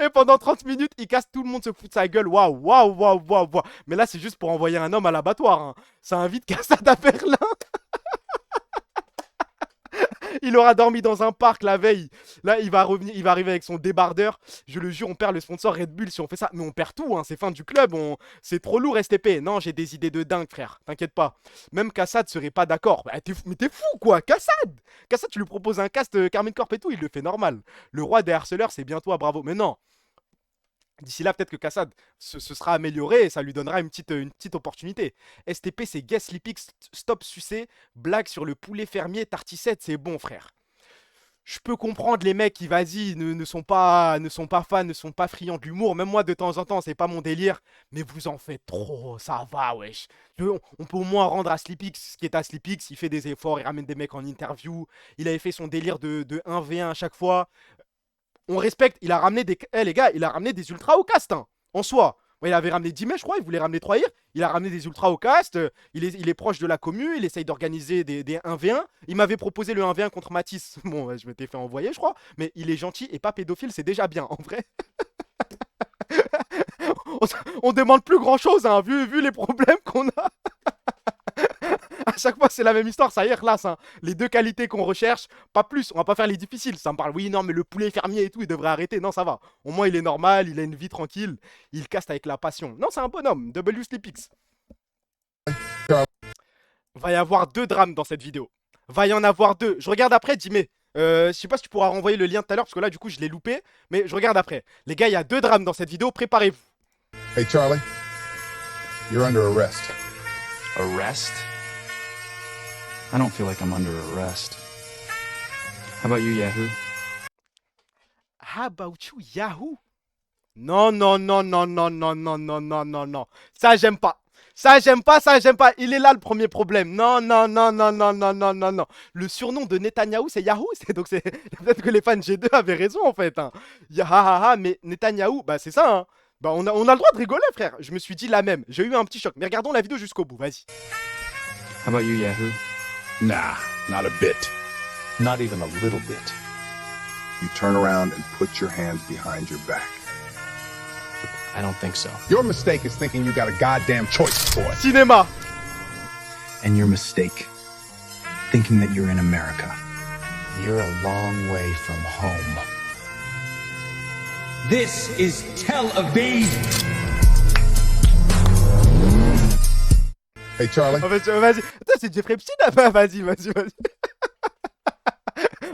Et pendant 30 minutes, il casse, tout le monde se fout de sa gueule. Waouh, waouh, waouh, waouh, waouh. Mais là, c'est juste pour envoyer un homme à l'abattoir. Hein. Ça invite Kassad à Berlin. Il aura dormi dans un parc la veille. Là, il va revenir, il va arriver avec son débardeur. Je le jure, on perd le sponsor Red Bull si on fait ça. Mais on perd tout, hein. C'est fin du club. C'est trop lourd, STP. Non, j'ai des idées de dingue, frère. T'inquiète pas. Même Kassad serait pas d'accord. Bah, mais t'es fou, quoi. Kassad, tu lui proposes un cast Carmine Corp et tout, il le fait normal. Le roi des harceleurs, c'est bien toi, bravo. Mais non. D'ici là, peut-être que Kassad se sera amélioré et ça lui donnera une petite opportunité. STP, c'est Guess Sleepix, Stop Sucé, blague sur le poulet fermier, Tarticette, c'est bon, frère. Je peux comprendre les mecs qui, vas-y, ne sont pas fans, ne sont pas friands de l'humour. Même moi, de temps en temps, c'est pas mon délire. Mais vous en faites trop, ça va, wesh. On peut au moins rendre à Sleepix ce qui est à Sleepix. Il fait des efforts, il ramène des mecs en interview. Il avait fait son délire de 1v1 à chaque fois. On respecte, il a ramené des... Eh les gars, il a ramené des ultras au cast, hein, en soi. Ouais, il avait ramené 10 je crois, il voulait ramener 3 IR. Il a ramené des ultras au cast, il est proche de la commu, il essaye d'organiser des 1v1. Il m'avait proposé le 1v1 contre Matisse. Bon, je m'étais fait envoyer, je crois. Mais il est gentil et pas pédophile, c'est déjà bien, en vrai. On demande plus grand chose, hein, vu les problèmes qu'on a. À chaque fois, c'est la même histoire, ça y est, classe. Hein. Les deux qualités qu'on recherche, pas plus. On va pas faire les difficiles. Ça me parle, oui, non, mais le poulet fermier et tout, il devrait arrêter. Non, ça va. Au moins, il est normal, il a une vie tranquille. Il caste avec la passion. Non, c'est un bonhomme. W Sleepix. Va y avoir 2 drames dans cette vidéo. Va y en avoir 2. Je regarde après, Jimé. Je sais pas si tu pourras renvoyer le lien tout à l'heure, parce que là, du coup, je l'ai loupé. Mais je regarde après. Les gars, il y a 2 drames dans cette vidéo. Préparez-vous. Hey, Charlie. You're under arrest. Arrest? I don't feel like I'm under arrest. How about you, Yahoo? How about you, Yahoo? Non, non, non, non, non, non, non, non, non, non, non. Ça, j'aime pas. Ça, j'aime pas, ça, j'aime pas. Il est là le premier problème. Non, non, non, non, non, non, non, non, non. Le surnom de Netanyahou, c'est Yahoo. Donc, c'est peut-être que les fans G2 avaient raison, en fait. Hein. Mais Netanyahou, bah, c'est ça, hein. Bah, on a le droit de rigoler, frère. Je me suis dit la même. J'ai eu un petit choc. Mais regardons la vidéo jusqu'au bout. Vas-y. How about you, Yahoo? Nah, not a bit. Not even a little bit. You turn around and put your hands behind your back. I don't think so. Your mistake is thinking you got a goddamn choice, boy. Cinéma. And your mistake, thinking that you're in America. You're a long way from home. This is Tel Aviv. Hey, Charlie. Oh, vas-y. Attends, c'est Jeffrey Epstein là. Bah, vas-y.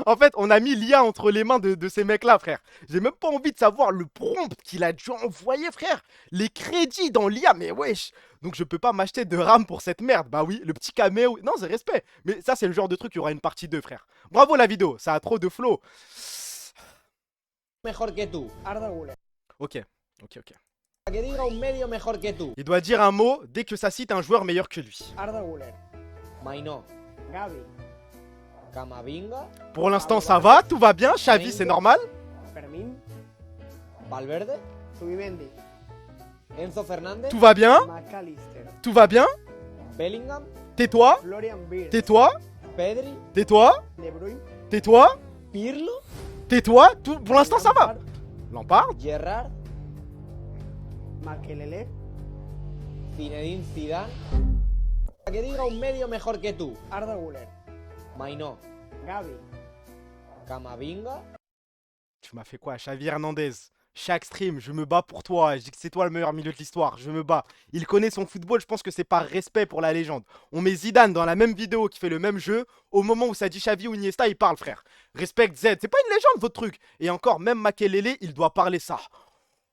En fait, on a mis l'IA entre les mains de ces mecs-là, frère. J'ai même pas envie de savoir le prompt qu'il a dû envoyer, frère. Les crédits dans l'IA, mais wesh. Donc je peux pas m'acheter de RAM pour cette merde. Bah oui, le petit caméo. Non, c'est respect. Mais ça, c'est le genre de truc, il y aura une partie 2, frère. Bravo la vidéo, ça a trop de flow. Mejor que tú. Ok. Que diga un medio mejor que tú. Il doit dire un mot dès que ça cite un joueur meilleur que lui. Arda Güler. Maino. Gavi. Camavinga. Pour l'instant, ça va, tout va bien. Xavi, c'est normal. Fermín. Valverde. Zubimendi. Enzo Fernandez. Tout va bien. McAllister. Tout va bien. Bellingham. Tais-toi. Florian Wirtz. Tais-toi. Pedri. Tais-toi. De Bruyne. Tais-toi. Pirlo. Tais-toi. Tout... Pour l'instant, ça va. Lampard. Gerrard. Makelele. Zinedine Zidane. Que diga un medio mejor que tú. Arda Güler. Maino. Gavi. Camavinga. Tu m'as fait quoi, Xavi Hernandez? Chaque stream, je me bats pour toi. Je dis que c'est toi le meilleur milieu de l'histoire. Je me bats. Il connaît son football. Je pense que c'est par respect pour la légende. On met Zidane dans la même vidéo qui fait le même jeu. Au moment où ça dit Xavi ou Iniesta, il parle, frère. Respect Z. C'est pas une légende, votre truc. Et encore, même Makelele, il doit parler ça.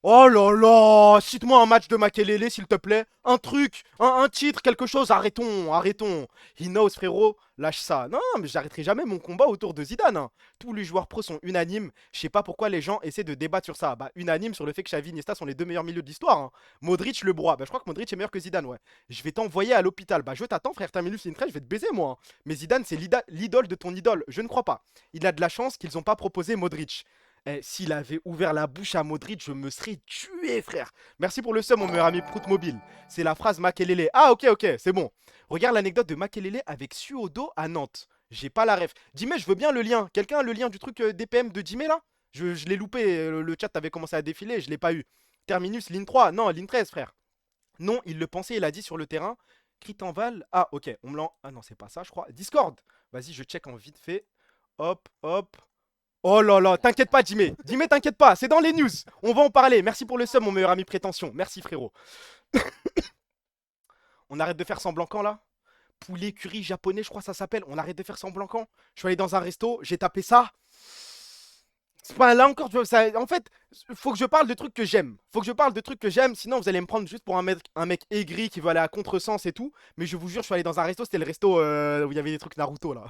Oh là là, cite-moi un match de Makelele, s'il te plaît. Un truc, un titre, quelque chose. Arrêtons. He knows, frérot. Lâche ça. Non, mais j'arrêterai jamais mon combat autour de Zidane. Hein. Tous les joueurs pro sont unanimes. Je sais pas pourquoi les gens essaient de débattre sur ça. Bah, unanime sur le fait que Xavi et Iniesta sont les deux meilleurs milieux de l'histoire. Hein. Modric, le broie. Bah, je crois que Modric est meilleur que Zidane, ouais. Je vais t'envoyer à l'hôpital. Bah, je t'attends, frère. Terminus une trêve, je vais te baiser, moi. Hein. Mais Zidane, c'est l'idole de ton idole. Je ne crois pas. Il a de la chance qu'ils n'ont pas proposé Modric. Eh, s'il avait ouvert la bouche à Modric, je me serais tué, frère. Merci pour le seum, mon meilleur ami Prout Mobile. C'est la phrase Makelele. Ah, ok, c'est bon. Regarde l'anecdote de Makelele avec Suodo à Nantes. J'ai pas la ref. Jimé, je veux bien le lien. Quelqu'un a le lien du truc DPM de Jimé, là? Je l'ai loupé. Le chat avait commencé à défiler. Je l'ai pas eu. Terminus, ligne 3. Non, ligne 13, frère. Non, il le pensait, il a dit sur le terrain. Critanval. Ah, ok. On me l'a. Ah non, c'est pas ça, je crois. Discord. Vas-y, je check en vite fait. Hop. Oh là là, t'inquiète pas, Jimé. Jimé, t'inquiète pas, c'est dans les news. On va en parler. Merci pour le sub, mon meilleur ami prétention. Merci, frérot. On arrête de faire semblant quand, là? Poulet curry japonais, je crois que ça s'appelle. On arrête de faire semblant quand? Je suis allé dans un resto, j'ai tapé ça. C'est pas là encore, ça, en fait, faut que je parle de trucs que j'aime. Sinon vous allez me prendre juste pour un mec aigri qui veut aller à contresens et tout. Mais je vous jure, je suis allé dans un resto, c'était le resto où il y avait des trucs Naruto, là.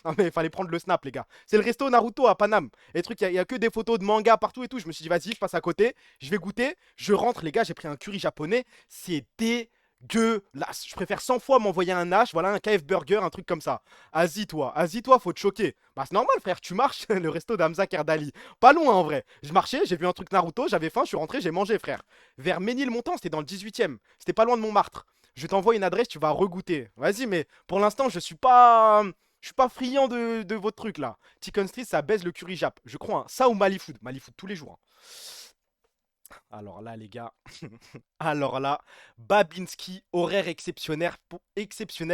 Non mais il fallait prendre le snap les gars. C'est le resto Naruto à Paname. Et truc, il y a que des photos de manga partout et tout. Je me suis dit vas-y, je passe à côté, je vais goûter. Je rentre les gars, j'ai pris un curry japonais. C'est dégueulasse. Je préfère 100 fois m'envoyer un H, voilà un KF Burger, un truc comme ça. Asie-toi, faut te choquer. Bah c'est normal frère, tu marches, le resto d'Hamza Kerdali. Pas loin en vrai. Je marchais, j'ai vu un truc Naruto, j'avais faim, je suis rentré, j'ai mangé frère. Vers Ménilmontant, c'était dans le 18ème. C'était pas loin de Montmartre. Je t'envoie une adresse, tu vas regoûter. Vas-y, mais pour l'instant, je suis pas friand de votre truc là. Chicken Street, ça baise le curry jap. Je crois, hein. Ça ou Malifood. Malifood tous les jours. Hein. Alors là, les gars. Alors là, Babinski, horaire exceptionnel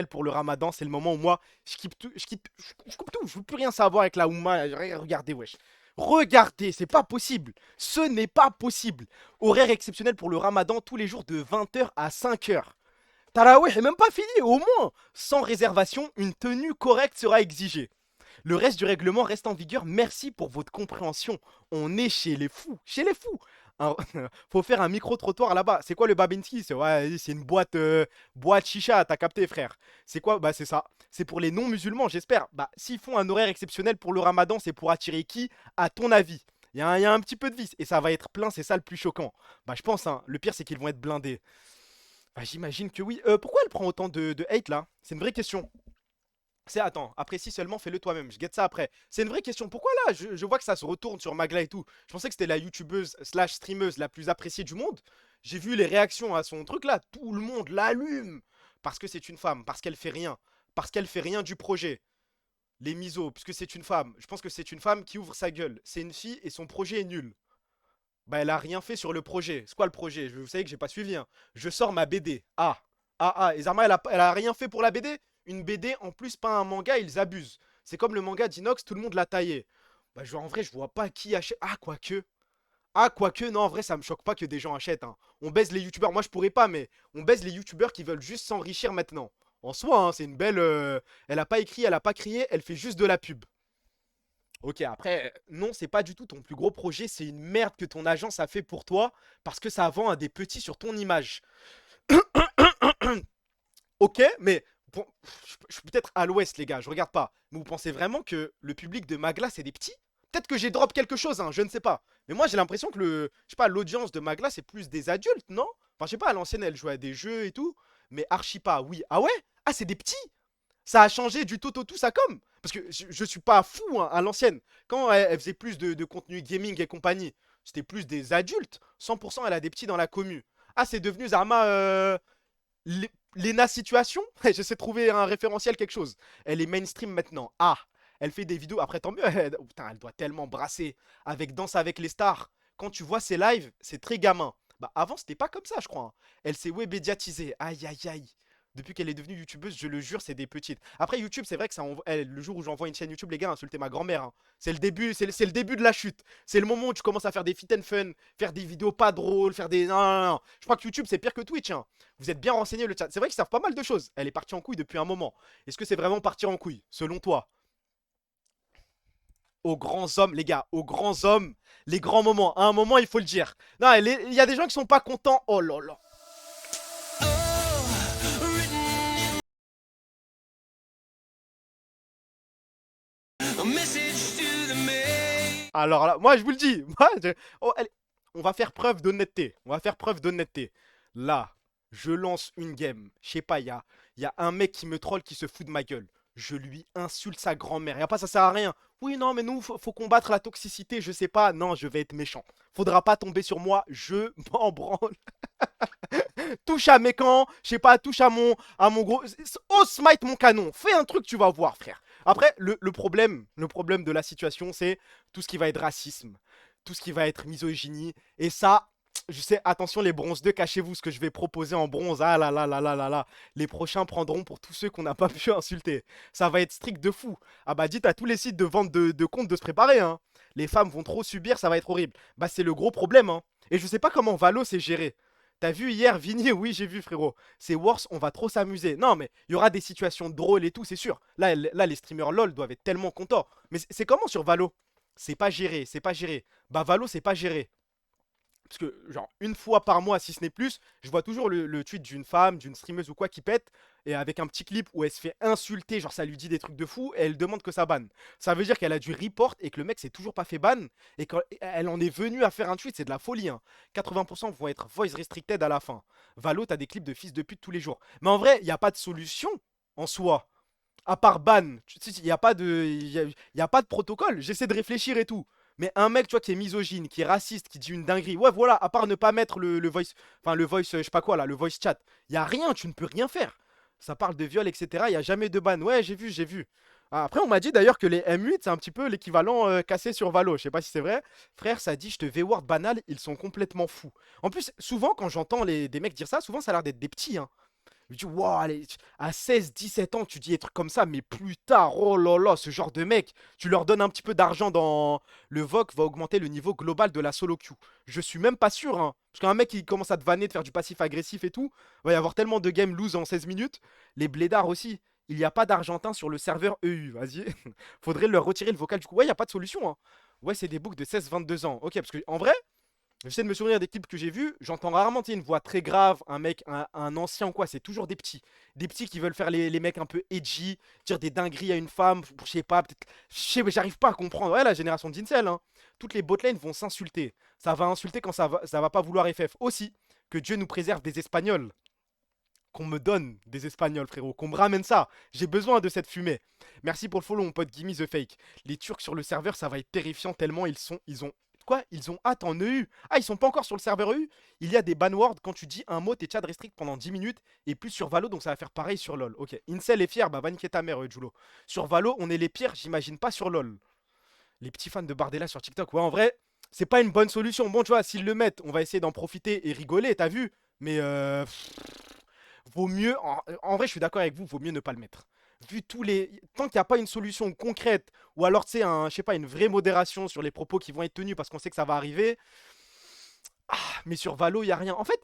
pour le ramadan. C'est le moment où moi, je coupe tout. Je veux plus rien savoir avec la Oumma. Regardez, wesh. Regardez, c'est pas possible. Ce n'est pas possible. Horaire exceptionnel pour le ramadan tous les jours de 20h à 5h. Tarawih est même pas fini, au moins. Sans réservation, une tenue correcte sera exigée. Le reste du règlement reste en vigueur. Merci pour votre compréhension. On est chez les fous. Faut faire un micro-trottoir là-bas. C'est quoi le Babinski? C'est une boîte chicha, t'as capté frère. C'est quoi? Bah c'est ça. C'est pour les non-musulmans, j'espère. Bah s'ils font un horaire exceptionnel pour le ramadan, c'est pour attirer qui? À ton avis? Il y a un petit peu de vice. Et ça va être plein, c'est ça le plus choquant. Bah je pense, hein. Le pire c'est qu'ils vont être blindés. Bah, j'imagine que oui. Pourquoi elle prend autant de hate là? C'est une vraie question. Attends, apprécie seulement, fais-le toi-même. Je guette ça après. C'est une vraie question. Pourquoi là je vois que ça se retourne sur Magla et tout. Je pensais que c'était la youtubeuse / streameuse la plus appréciée du monde. J'ai vu les réactions à son truc là. Tout le monde l'allume. Parce que c'est une femme. Parce qu'elle fait rien. Parce qu'elle fait rien du projet. Les misos. Parce que c'est une femme. Je pense que c'est une femme qui ouvre sa gueule. C'est une fille et son projet est nul. Bah elle a rien fait sur le projet. C'est quoi le projet? Vous savez que j'ai pas suivi hein. Je sors ma BD. Et Zarma elle a rien fait pour la BD? Une BD en plus pas un manga, ils abusent. C'est comme le manga d'Inox, tout le monde l'a taillé. Bah en vrai je vois pas qui achète. Ah quoique. Ah, quoique, non, en vrai, ça me choque pas que des gens achètent, hein. On baise les youtubeurs. Moi, je pourrais pas, mais on baise les youtubeurs qui veulent juste s'enrichir maintenant. En soi, hein, c'est une belle. Elle a pas écrit, elle a pas crié, elle fait juste de la pub. Ok, après, non, c'est pas du tout ton plus gros projet. C'est une merde que ton agence a fait pour toi parce que ça vend à des petits sur ton image. Ok, mais bon, je suis peut-être à l'ouest, les gars, je regarde pas. Mais vous pensez vraiment que le public de Magla, c'est des petits? Peut-être que j'ai drop quelque chose, hein, je ne sais pas. Mais moi, j'ai l'impression que je sais pas, l'audience de Magla, c'est plus des adultes, non? Enfin, je sais pas, à l'ancienne, elle jouait à des jeux et tout. Mais archi pas, oui. Ah ouais? Ah, c'est des petits? Ça a changé du tout au tout, ça comme? Parce que je suis pas fou, hein, à l'ancienne. Quand elle faisait plus de contenu gaming et compagnie, c'était plus des adultes. 100% elle a des petits dans la commu. Ah, c'est devenu Zarma Lena Situation. J'essaie de trouver un référentiel, quelque chose. Elle est mainstream maintenant. Ah, elle fait des vidéos. Après, tant mieux. Oh, putain, elle doit tellement brasser avec Danse avec les stars. Quand tu vois ses lives, c'est très gamin. Bah, avant, c'était pas comme ça, je crois, hein. Elle s'est web médiatisée. Aïe, aïe, aïe. Depuis qu'elle est devenue youtubeuse, je le jure, c'est des petites. Après, YouTube, c'est vrai que ça le jour où j'envoie une chaîne YouTube, les gars, insulter ma grand-mère, hein. C'est le début, c'est le début de la chute. C'est le moment où tu commences à faire des fit and fun, faire des vidéos pas drôles, faire des. Non, non, non. Je crois que YouTube, c'est pire que Twitch, hein. Vous êtes bien renseigné le chat. C'est vrai qu'ils savent pas mal de choses. Elle est partie en couille depuis un moment. Est-ce que c'est vraiment partir en couille, selon toi? Aux grands hommes, les gars, aux grands hommes, les grands moments. À un moment, il faut le dire. Non, il y a des gens qui sont pas contents. Oh là là. Alors là, moi je vous le dis, oh, allez, on va faire preuve d'honnêteté. On va faire preuve d'honnêteté. Là, je lance une game. Je sais pas, il y a un mec qui me troll qui se fout de ma gueule. Je lui insulte sa grand-mère. Et après, ça sert à rien. Oui, non, mais nous, faut combattre la toxicité. Je sais pas. Non, je vais être méchant. Faudra pas tomber sur moi. Je m'en branle. Touche à mes camps, je sais pas, touche à mon gros. Oh, smite mon canon. Fais un truc, tu vas voir, frère. Après, le problème de la situation, c'est tout ce qui va être racisme, tout ce qui va être misogynie. Et ça, je sais, attention, les bronzes 2, cachez-vous ce que je vais proposer en bronze. Ah là là là là là là. Les prochains prendront pour tous ceux qu'on n'a pas pu insulter. Ça va être strict de fou. Ah bah, dites à tous les sites de vente de comptes de se préparer, hein. Les femmes vont trop subir, ça va être horrible. Bah, c'est le gros problème, hein. Et je sais pas comment Valo s'est géré. T'as vu hier, Vini? Oui, j'ai vu, frérot. C'est worse, on va trop s'amuser. Non, mais il y aura des situations drôles et tout, c'est sûr. Là, les streamers LOL doivent être tellement contents. Mais c'est comment sur Valo? C'est pas géré, c'est pas géré. Bah, Valo, c'est pas géré. Parce que, genre, une fois par mois, si ce n'est plus, je vois toujours le tweet d'une femme, d'une streameuse ou quoi qui pète, et avec un petit clip où elle se fait insulter, genre ça lui dit des trucs de fou, et elle demande que ça banne. Ça veut dire qu'elle a dû report et que le mec s'est toujours pas fait ban, et quand elle en est venue à faire un tweet, c'est de la folie, hein. 80% vont être voice restricted à la fin. Valo, t'as des clips de fils de pute tous les jours. Mais en vrai, il n'y a pas de solution en soi. À part ban, il n'y a pas de, y a pas de protocole. J'essaie de réfléchir et tout. Mais un mec, tu vois, qui est misogyne, qui est raciste, qui dit une dinguerie. Ouais, voilà, à part ne pas mettre le voice, enfin le voice, je sais pas quoi là, le voice chat. Il y a rien, tu ne peux rien faire. Ça parle de viol, etc. Il y a jamais de ban. Ouais, j'ai vu, j'ai vu. Ah, après, on m'a dit d'ailleurs que les M8, c'est un petit peu l'équivalent cassé sur Valo. Je sais pas si c'est vrai. Frère, ça dit, je te V-word banal, ils sont complètement fous. En plus, souvent, quand j'entends des mecs dire ça, souvent ça a l'air d'être des petits, hein. Je me dis, waouh, à 16, 17 ans, tu dis des trucs comme ça, mais plus tard, oh là là, ce genre de mec, tu leur donnes un petit peu d'argent dans. Le VOC va augmenter le niveau global de la solo queue. Je suis même pas sûr, hein. Parce qu'un mec qui commence à te vanner, de faire du passif agressif et tout, va y avoir tellement de games lose en 16 minutes. Les blédards aussi. Il n'y a pas d'argentin sur le serveur EU, vas-y. Faudrait leur retirer le vocal du coup. Ouais, il n'y a pas de solution, hein. Ouais, c'est des books de 16, 22 ans. Ok, parce que en vrai, j'essaie de me souvenir des clips que j'ai vus. J'entends rarement une voix très grave, un mec, un ancien ou quoi. C'est toujours des petits. Des petits qui veulent faire les mecs un peu edgy, dire des dingueries à une femme. Je sais pas, peut-être. J'arrive pas à comprendre. Ouais, la génération d'Incel, hein. Toutes les botlanes vont s'insulter. Ça va insulter quand ça va pas vouloir FF. Aussi, que Dieu nous préserve des Espagnols. Qu'on me donne des Espagnols, frérot. Qu'on me ramène ça. J'ai besoin de cette fumée. Merci pour le follow, mon pote Gimme the Fake. Les Turcs sur le serveur, ça va être terrifiant tellement ils ont. Quoi? Ils ont hâte en EU. Ah, ils sont pas encore sur le serveur EU. Il y a des banwords. Quand tu dis un mot, t'es chat restrict pendant 10 minutes. Et plus sur Valo, donc ça va faire pareil sur LoL. Ok. Incel est fier. Bah, va niquer ta mère, Julo. Sur Valo, on est les pires. J'imagine pas sur LoL. Les petits fans de Bardella sur TikTok. Ouais, en vrai, c'est pas une bonne solution. Bon, tu vois, s'ils le mettent, on va essayer d'en profiter et rigoler. T'as vu? Mais vaut mieux. En vrai, je suis d'accord avec vous. Vaut mieux ne pas le mettre. Vu tous les. Tant qu'il n'y a pas une solution concrète, ou alors, tu sais, je sais pas, une vraie modération sur les propos qui vont être tenus parce qu'on sait que ça va arriver, Mais sur Valo, il n'y a rien. En fait,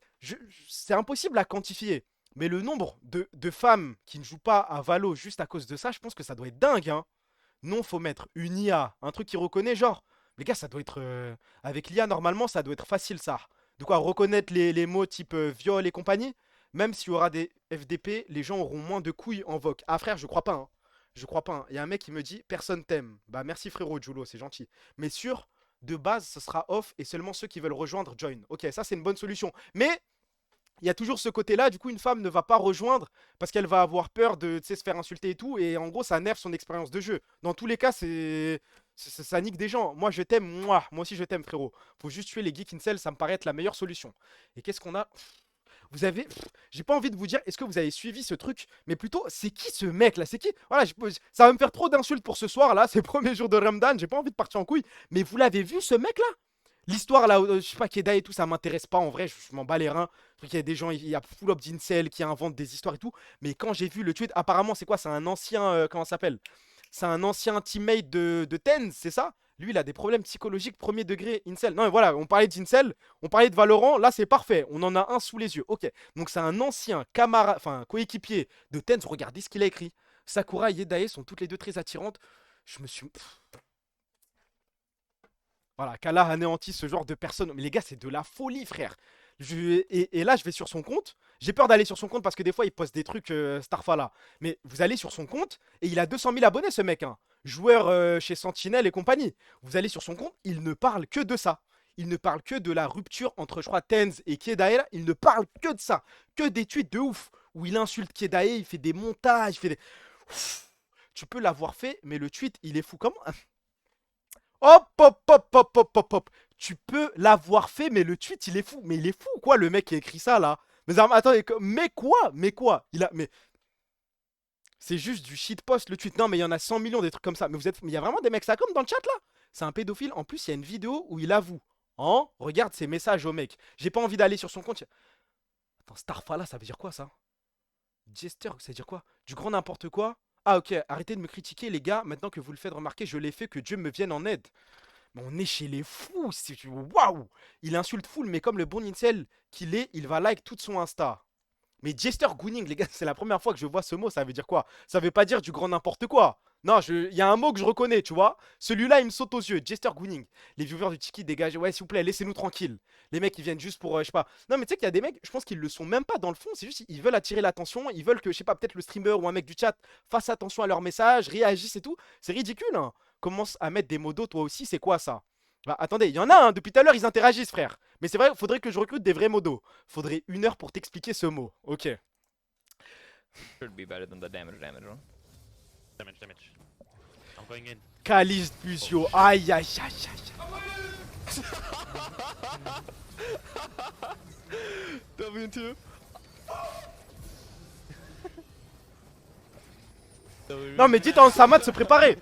c'est impossible à quantifier. Mais le nombre de femmes qui ne jouent pas à Valo juste à cause de ça, je pense que ça doit être dingue, hein. Non, faut mettre une IA, un truc qui reconnaît, genre. Les gars, ça doit être. Avec l'IA, normalement, ça doit être facile, ça. De quoi reconnaître les mots type viol et compagnie. Même s'il y aura des FDP, les gens auront moins de couilles en vogue. Ah, frère, je crois pas, hein. Je crois pas, hein. Il y a un mec qui me dit personne t'aime. Bah, merci frérot, Julo, c'est gentil. Mais sûr, de base, ce sera off et seulement ceux qui veulent rejoindre join. Ok, ça, c'est une bonne solution. Mais il y a toujours ce côté-là, du coup, une femme ne va pas rejoindre parce qu'elle va avoir peur de se faire insulter et tout. Et en gros, ça nerve son expérience de jeu. Dans tous les cas, ça nique des gens. Moi, je t'aime, moi aussi, je t'aime, frérot. Faut juste tuer les geeks incel, ça me paraît être la meilleure solution. Et qu'est-ce qu'on a? Vous avez. J'ai pas envie de vous dire, est-ce que vous avez suivi ce truc? Mais plutôt, c'est qui ce mec là? C'est qui? Voilà, ça va me faire trop d'insultes pour ce soir là. C'est le premier jour de Ramadan, j'ai pas envie de partir en couille. Mais vous l'avez vu ce mec là? L'histoire là, je sais pas, Keda et tout, ça m'intéresse pas en vrai, je m'en bats les reins. Il y a des gens, il y a full up d'incel qui inventent des histoires et tout. Mais quand j'ai vu le tweet, apparemment, c'est quoi? C'est un ancien. Comment ça s'appelle? C'est un ancien teammate de Tenz, c'est ça? Lui, il a des problèmes psychologiques premier degré incel. Non, mais voilà, on parlait d'incel, on parlait de Valorant, là c'est parfait, on en a un sous les yeux. Ok, donc c'est un ancien camarade, enfin coéquipier de Tenz, regardez ce qu'il a écrit. Sakura et Yedae sont toutes les deux très attirantes. Je me suis... Voilà, qu'Allah anéantit ce genre de personnes. Mais les gars, c'est de la folie, frère. Et là, je vais sur son compte. J'ai peur d'aller sur son compte parce que des fois, il poste des trucs Starfala. Mais vous allez sur son compte et il a 200 000 abonnés, ce mec. Hein. Joueur chez Sentinel et compagnie. Vous allez sur son compte, il ne parle que de ça. Il ne parle que de la rupture entre, je crois, Tenz et Kiedae. Il ne parle que de ça. Que des tweets de ouf. Où il insulte Kiedae, il fait des montages, il fait des... Tu peux l'avoir fait, mais le tweet, il est fou. Comment? Hop, hop, hop, hop, hop, hop, hop. Tu peux l'avoir fait, mais le tweet, il est fou. Mais il est fou, quoi, le mec qui a écrit ça, là. Mais attendez, mais quoi? Mais quoi? Mais... C'est juste du shitpost, le tweet. Non, mais il y en a 100 millions, des trucs comme ça. Mais il y a vraiment des mecs ça comme dans le chat, là? C'est un pédophile. En plus, il y a une vidéo où il avoue. Hein? Regarde ses messages au mec. J'ai pas envie d'aller sur son compte. Attends, Starfala, ça veut dire quoi, ça? Jester, ça veut dire quoi? Du grand n'importe quoi? Ah ok, arrêtez de me critiquer les gars, maintenant que vous le faites remarquer, je l'ai fait, que Dieu me vienne en aide. Mais on est chez les fous, waouh! Il insulte full, mais comme le bon incel qu'il est, il va like tout son Insta. Mais Jester Gooning, les gars, c'est la première fois que je vois ce mot, ça veut dire quoi? Ça veut pas dire du grand n'importe quoi. Non, il y a un mot que je reconnais, tu vois. Celui-là, il me saute aux yeux, Jester Gooning. Les viewers du Tiki, dégagez, ouais, s'il vous plaît, laissez-nous tranquilles. Les mecs, ils viennent juste pour, je sais pas. Non, mais tu sais qu'il y a des mecs, je pense qu'ils le sont même pas dans le fond, c'est juste, ils veulent attirer l'attention, ils veulent que, je sais pas, peut-être le streamer ou un mec du chat fasse attention à leurs messages, réagisse et tout. C'est ridicule, hein. Commence à mettre des mots d'eau, toi aussi, c'est quoi ça? Bah, attendez, il y en a, hein, depuis tout à l'heure, ils interagissent, frère. Mais c'est vrai, faudrait que je recrute des vrais modos. Faudrait 1 heure pour t'expliquer ce mot. Ok. Should be better than the damage, right? Damage. I'm going in. Caliste Busio. Aïe, aïe, aïe, aïe. T'as vu un tir? Non mais dites à Ansama de se préparer.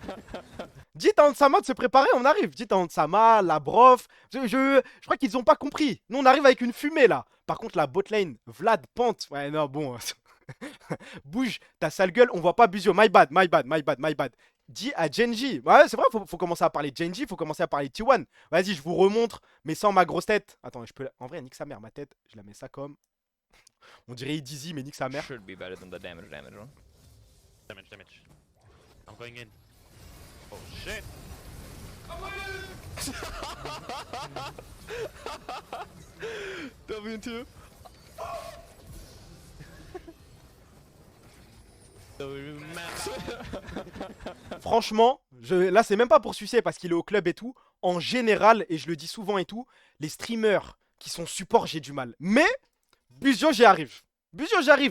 Dites à Ansama de se préparer, on arrive. Dites à Ansama, la brof. Je crois qu'ils ont pas compris. Nous on arrive avec une fumée là. Par contre la botlane, Vlad pente. Ouais non bon. Bouge ta sale gueule, on voit pas Busio. My bad. Dis à Genji. Ouais c'est vrai, faut commencer à parler de Genji, faut commencer à parler de T1. Vas-y je vous remontre, mais sans ma grosse tête. Attends, je peux... En vrai nique sa mère ma tête. Je la mets ça comme... On dirait Dizzy mais nique sa mère. Should be better than the damage, right? Damage. I'm going in. Oh shit! T'as vu un tir? Franchement, là c'est même pas pour sucer parce qu'il est au club et tout. En général, et je le dis souvent et tout, les streamers qui sont support, j'ai du mal. Mais Busio, j'y arrive.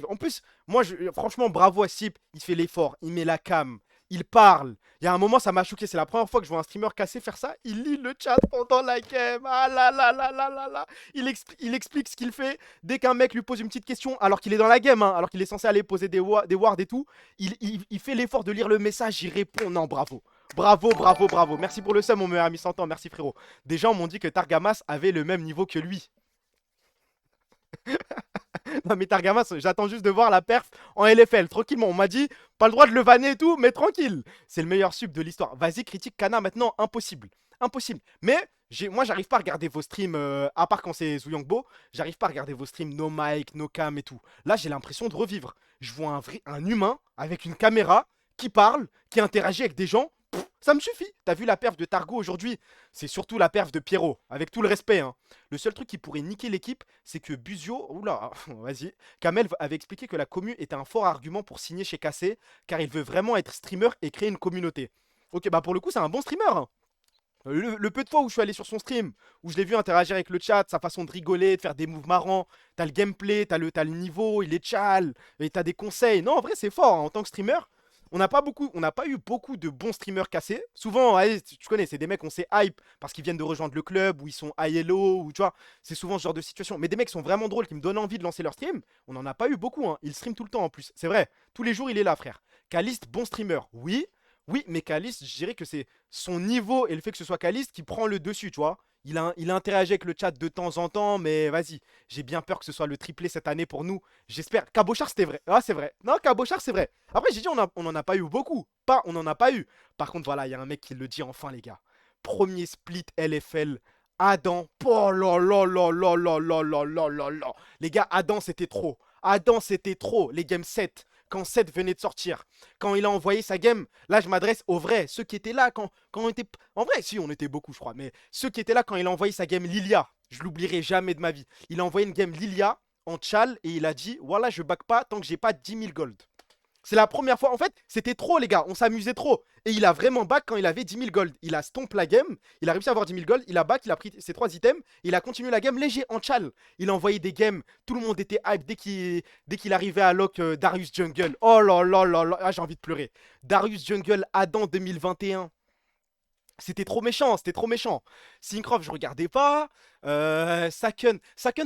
En plus, moi, franchement, bravo à Sip. Il fait l'effort, il met la cam, il parle. Il y a un moment, ça m'a choqué. C'est la première fois que je vois un streamer cassé faire ça. Il lit le chat pendant la game. Ah là là là là là là. Il explique ce qu'il fait. Dès qu'un mec lui pose une petite question, alors qu'il est dans la game, hein, alors qu'il est censé aller poser des wards et tout, il fait l'effort de lire le message, il répond. Non, bravo. Bravo. Merci pour le sum, mon meilleur ami 100 ans. Merci, frérot. Des gens m'ont dit que Targamas avait le même niveau que lui. Non mais Targamas, j'attends juste de voir la perf en LFL, tranquillement. On m'a dit, pas le droit de le vanner et tout, mais tranquille. C'est le meilleur sub de l'histoire. Vas-y, critique Kana maintenant, impossible. Impossible. Mais moi, j'arrive pas à regarder vos streams, à part quand c'est Zuyangbo, j'arrive pas à regarder vos streams no mic, no cam et tout. Là, j'ai l'impression de revivre. Je vois un humain avec une caméra qui parle, qui interagit avec des gens. Pff, ça me suffit. T'as vu la perf de Targo aujourd'hui? C'est surtout la perf de Pierrot, avec tout le respect, hein. Le seul truc qui pourrait niquer l'équipe, c'est que Buzio, oula, vas-y, Kamel avait expliqué que la commu était un fort argument pour signer chez KC, car il veut vraiment être streamer et créer une communauté. Ok, bah pour le coup, c'est un bon streamer, hein. Le peu de fois où je suis allé sur son stream, où je l'ai vu interagir avec le chat, sa façon de rigoler, de faire des moves marrants, t'as le gameplay, t'as le niveau, il est chal, et t'as des conseils. Non, en vrai, c'est fort, hein. En tant que streamer, on n'a pas eu beaucoup de bons streamers cassés. Souvent, allez, tu connais, c'est des mecs, on sait hype parce qu'ils viennent de rejoindre le club, ou ils sont ILO, ou tu vois, c'est souvent ce genre de situation. Mais des mecs qui sont vraiment drôles, qui me donnent envie de lancer leur stream, on n'en a pas eu beaucoup, hein. Il stream tout le temps en plus, c'est vrai. Tous les jours, il est là, frère. Caliste, bon streamer, oui. Oui, mais Caliste, je dirais que c'est son niveau et le fait que ce soit Caliste qui prend le dessus, tu vois. Il a interagi avec le chat de temps en temps, mais vas-y. J'ai bien peur que ce soit le triplé cette année pour nous. J'espère. Cabochard, c'était vrai. Ah, c'est vrai. Non, Cabochard, c'est vrai. Après, j'ai dit, on en a pas eu beaucoup. Pas, on en a pas eu. Par contre, voilà, il y a un mec qui le dit enfin, les gars. Premier split LFL. Adam. Oh là là là là là là là là là là. Les gars, Adam, c'était trop. Adam, c'était trop. Les games 7. Quand 7 venait de sortir, quand il a envoyé sa game, là je m'adresse aux vrais, ceux qui étaient là quand on était... En vrai, si, on était beaucoup je crois, mais ceux qui étaient là quand il a envoyé sa game Lilia, je l'oublierai jamais de ma vie. Il a envoyé une game Lilia en tchal et il a dit, voilà, je back pas tant que j'ai pas 10 000 gold. C'est la première fois, en fait, c'était trop les gars, on s'amusait trop. Et il a vraiment back quand il avait 10 000 gold. Il a stomp la game, il a réussi à avoir 10 000 gold, il a back, il a pris ses 3 items, il a continué la game léger en tchal. Il a envoyé des games, tout le monde était hype dès qu'il arrivait à lock Darius Jungle. Oh là là là là, ah, j'ai envie de pleurer. Darius Jungle Adam 2021. C'était trop méchant, c'était trop méchant. Syncroft, je regardais pas. Saken,